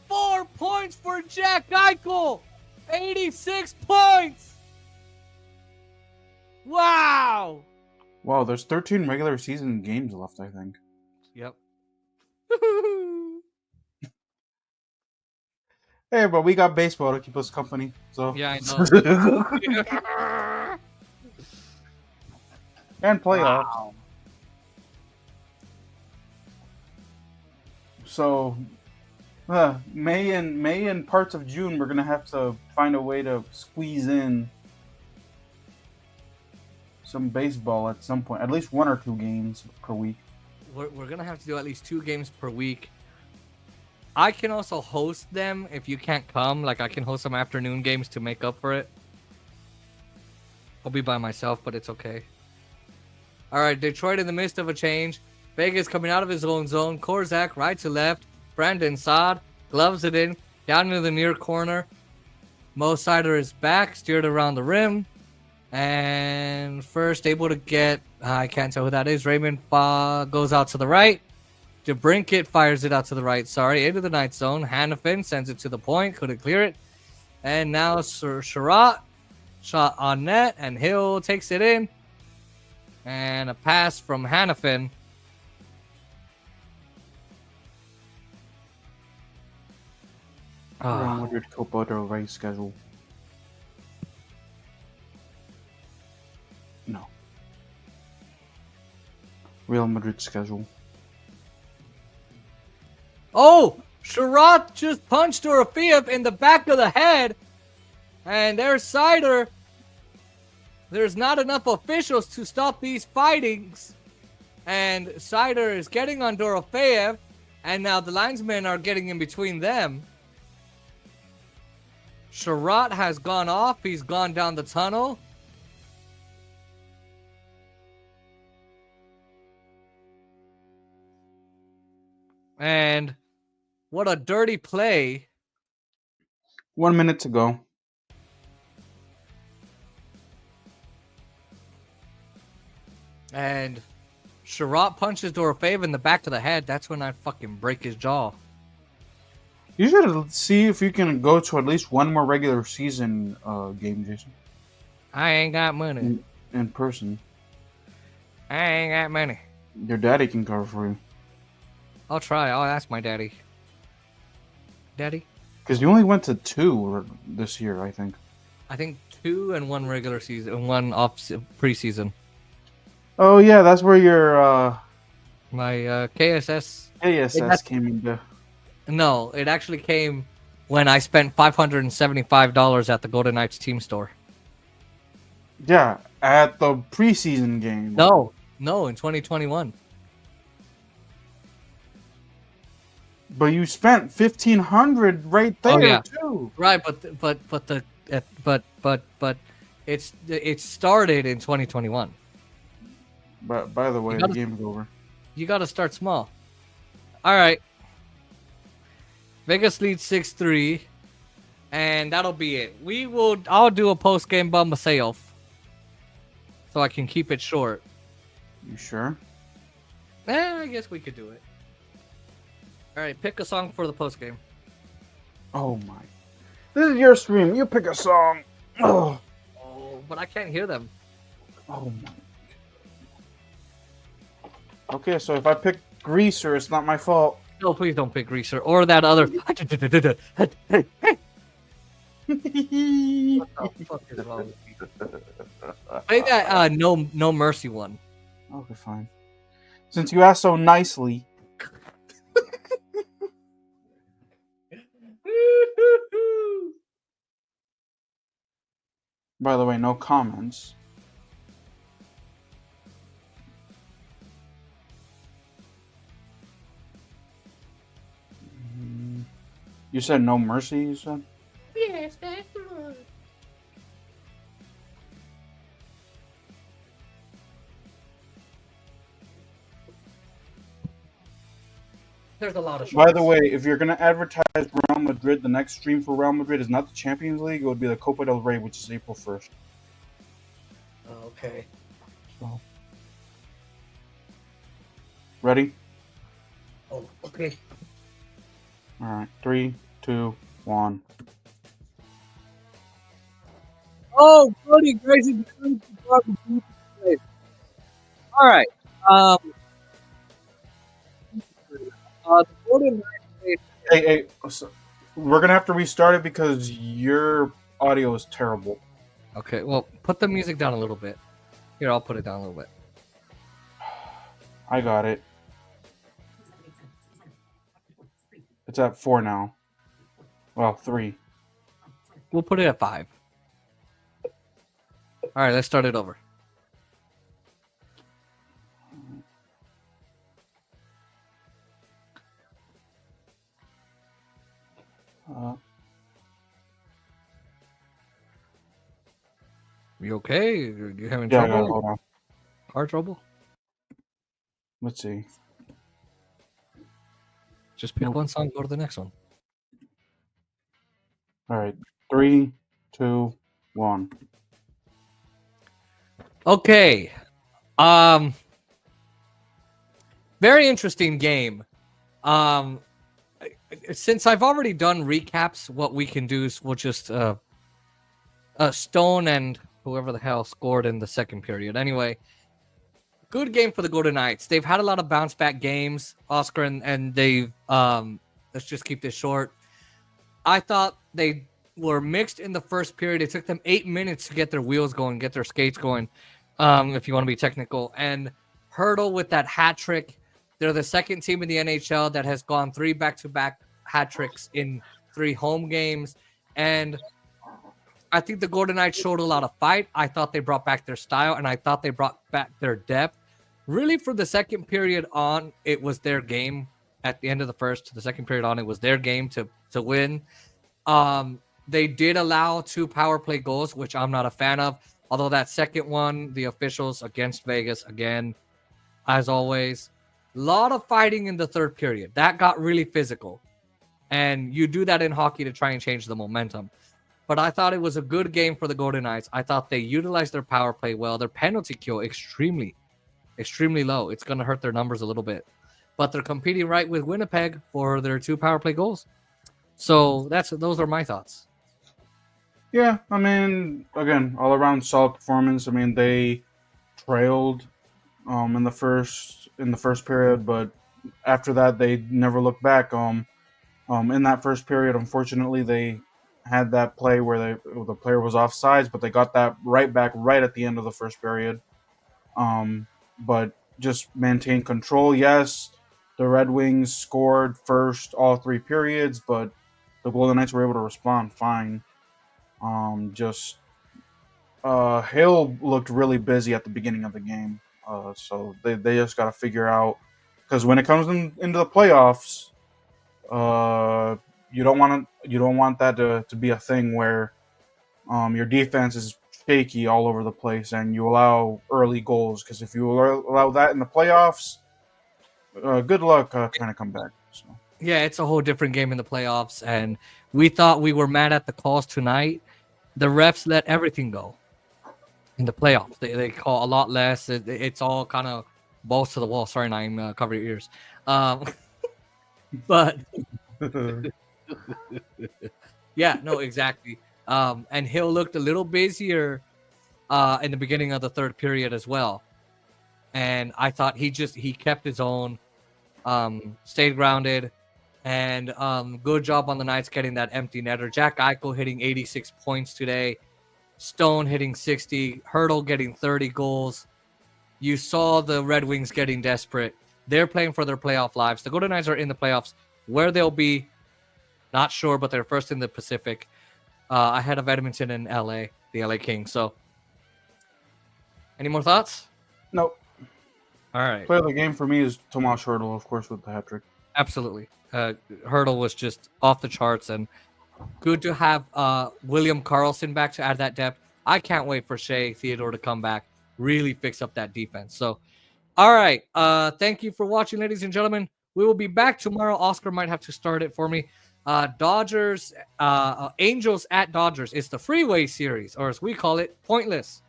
4 points for Jack Eichel. 86 points. Wow. Wow, there's 13 regular season games left, I think. Yep. Hey, but we got baseball to keep us company. So Yeah, I know. and playoffs. Wow. So May and parts of June, we're gonna have to find a way to squeeze in some baseball at some point. At least 1 or 2 games per week. We're gonna have to do at least 2 games per week. I can also host them if you can't come. Like, I can host some afternoon games to make up for it. I'll be by myself, but it's okay. All right, Detroit in the midst of a change. Vegas coming out of his own zone. Korzak right to left. Brandon Saad gloves it in. Down into the near corner. Mo Sider is back. Steered around the rim. And first able to get... I can't tell who that is. Raymond goes out to the right. DeBrincat fires it out to the right. Sorry, into the night zone. Hannafin sends it to the point. Couldn't clear it. And now Sherratt. Shot on net. And Hill takes it in. And a pass from Hannafin. Real Madrid Copa del Rey schedule. No. Real Madrid schedule. Oh! Sherratt just punched Dorofeyev in the back of the head. And there's Sider. There's not enough officials to stop these fightings. And Sider is getting on Dorofeyev. And now the linesmen are getting in between them. Sherratt has gone off. He's gone down the tunnel. And what a dirty play. 1 minute to go. And Sherratt punches Dorofeyev in the back of the head. That's when I fucking break his jaw. You should see if you can go to at least 1 more regular season game, Jason. I ain't got money. In person. I ain't got money. Your daddy can cover for you. I'll try. I'll ask my daddy. Daddy? Because you only went to 2 this year, I think. I think 2 and 1 regular season and 1 off preseason. Oh yeah, that's where your My KSS. ASS came into. No, it actually came when I spent $575 at the Golden Knights team store. Yeah, at the preseason game. No, in 2021. But you spent $1,500 right there yeah. too. Right, but it started in 2021. But by the way, the game is over. You got to start small. All right. Vegas leads 6-3, and that'll be it. I'll do a post game by myself, so I can keep it short. You sure? I guess we could do it. All right, pick a song for the post game. Oh my! This is your stream. You pick a song. Oh, But I can't hear them. oh my. Okay, so if I pick Greaser, it's not my fault. No, please don't pick Greaser or that other. What the fuck is wrong with me? Play that No Mercy one. Okay, fine. Since you asked so nicely. By the way, no comments. You said No Mercy, you said? Yes, that's the one. There's a lot of shows. By the way, if you're gonna advertise Real Madrid, the next stream for Real Madrid is not the Champions League. It would be the Copa del Rey, which is April 1st. Okay. So, ready? Oh, okay. All right, 3, 2, 1. Oh, Brody Gracie. All right. The Golden Knights. Hey, so we're gonna have to restart it because your audio is terrible. Okay, well, put the music down a little bit. Here, I'll put it down a little bit. I got it. It's at 4 now. Well, 3. We'll put it at 5. All right, let's start it over. You okay? You having Yeah, trouble? hold on. Car trouble? Let's see. Just pick one song, go to the next one. All right, 3, 2, 1. Okay. Very interesting game. Since I've already done recaps, what we can do is we'll just Stone and whoever the hell scored in the second period. Anyway, good game for the Golden Knights. They've had a lot of bounce back games, Oscar, and they've let's just keep this short. I thought they were mixed in the first period. It took them 8 minutes to get their wheels going, get their skates going, if you want to be technical. And Hurdle with that hat trick. They're the second team in the NHL that has gone 3 back-to-back hat tricks in 3 home games. And I think the Golden Knights showed a lot of fight. I thought they brought back their style, and I thought they brought back their depth. Really, from the second period on, it was their game. At the end of the first to the second period on, it was their game to win. They did allow 2 power play goals, which I'm not a fan of. Although that second one, the officials against Vegas, again, as always. A lot of fighting in the third period. That got really physical. And you do that in hockey to try and change the momentum. But I thought it was a good game for the Golden Knights. I thought they utilized their power play well. Their penalty kill extremely low. It's going to hurt their numbers a little bit. But they're competing right with Winapeg for their 2 power play goals. So those are my thoughts. Yeah, I mean, again, all around solid performance. I mean, they trailed in the first period, but after that they never looked back. In that first period, unfortunately, they had that play where the player was offsides, but they got that right back right at the end of the first period. But just maintained control. Yes, the Red Wings scored first all 3 periods, but the Golden Knights were able to respond fine. Hill looked really busy at the beginning of the game, so they just got to figure out, because when it comes into the playoffs, you don't want that to be a thing where your defense is shaky all over the place and you allow early goals, because if you allow that in the playoffs, good luck trying to come back. So. Yeah, it's a whole different game in the playoffs, and we thought we were mad at the calls tonight. The refs let everything go in the playoffs. They call a lot less. It's all kind of balls to the wall. Sorry, Naeem, cover your ears. But yeah, no, exactly. And Hill looked a little busier in the beginning of the third period as well. And I thought he kept his own, stayed grounded, and good job on the Knights getting that empty netter. Jack Eichel hitting 86 points today. Stone hitting 60. Hurdle getting 30 goals. You saw the Red Wings getting desperate. They're playing for their playoff lives. The Golden Knights are in the playoffs. Where they'll be, not sure, but they're first in the Pacific, ahead of Edmonton and LA, the LA Kings. So, any more thoughts? Nope. All right. Player of the game for me is Tomas Hurdle, of course, with the hat trick. Absolutely. Hurdle was just off the charts, and good to have William Karlsson back to add that depth. I can't wait for Shea Theodore to come back, really fix up that defense. So, all right. Thank you for watching, ladies and gentlemen. We will be back tomorrow. Oscar might have to start it for me. Dodgers, Angels at Dodgers. It's the Freeway Series, or as we call it, Pointless.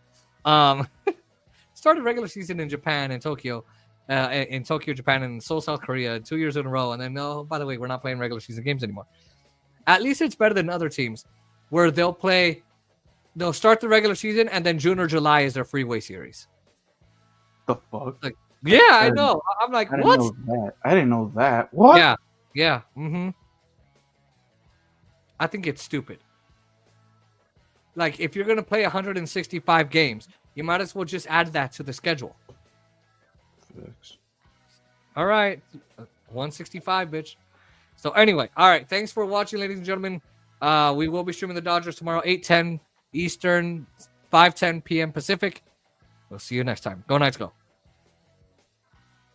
Started regular season in Japan and Tokyo. In Tokyo, Japan, and Seoul, South Korea 2 years in a row. And then, oh, by the way, we're not playing regular season games anymore. At least it's better than other teams where they'll start the regular season and then June or July is their Freeway Series. The fuck? Like, yeah, I know. I'm like, what? I didn't know that. What? Yeah. Mm-hmm. I think it's stupid. Like, if you're going to play 165 games, you might as well just add that to the schedule. All right. 165, bitch. So anyway, all right. Thanks for watching, ladies and gentlemen. We will be streaming the Dodgers tomorrow, 8:10 Eastern, 5:10 p.m. Pacific. We'll see you next time. Go Knights, go.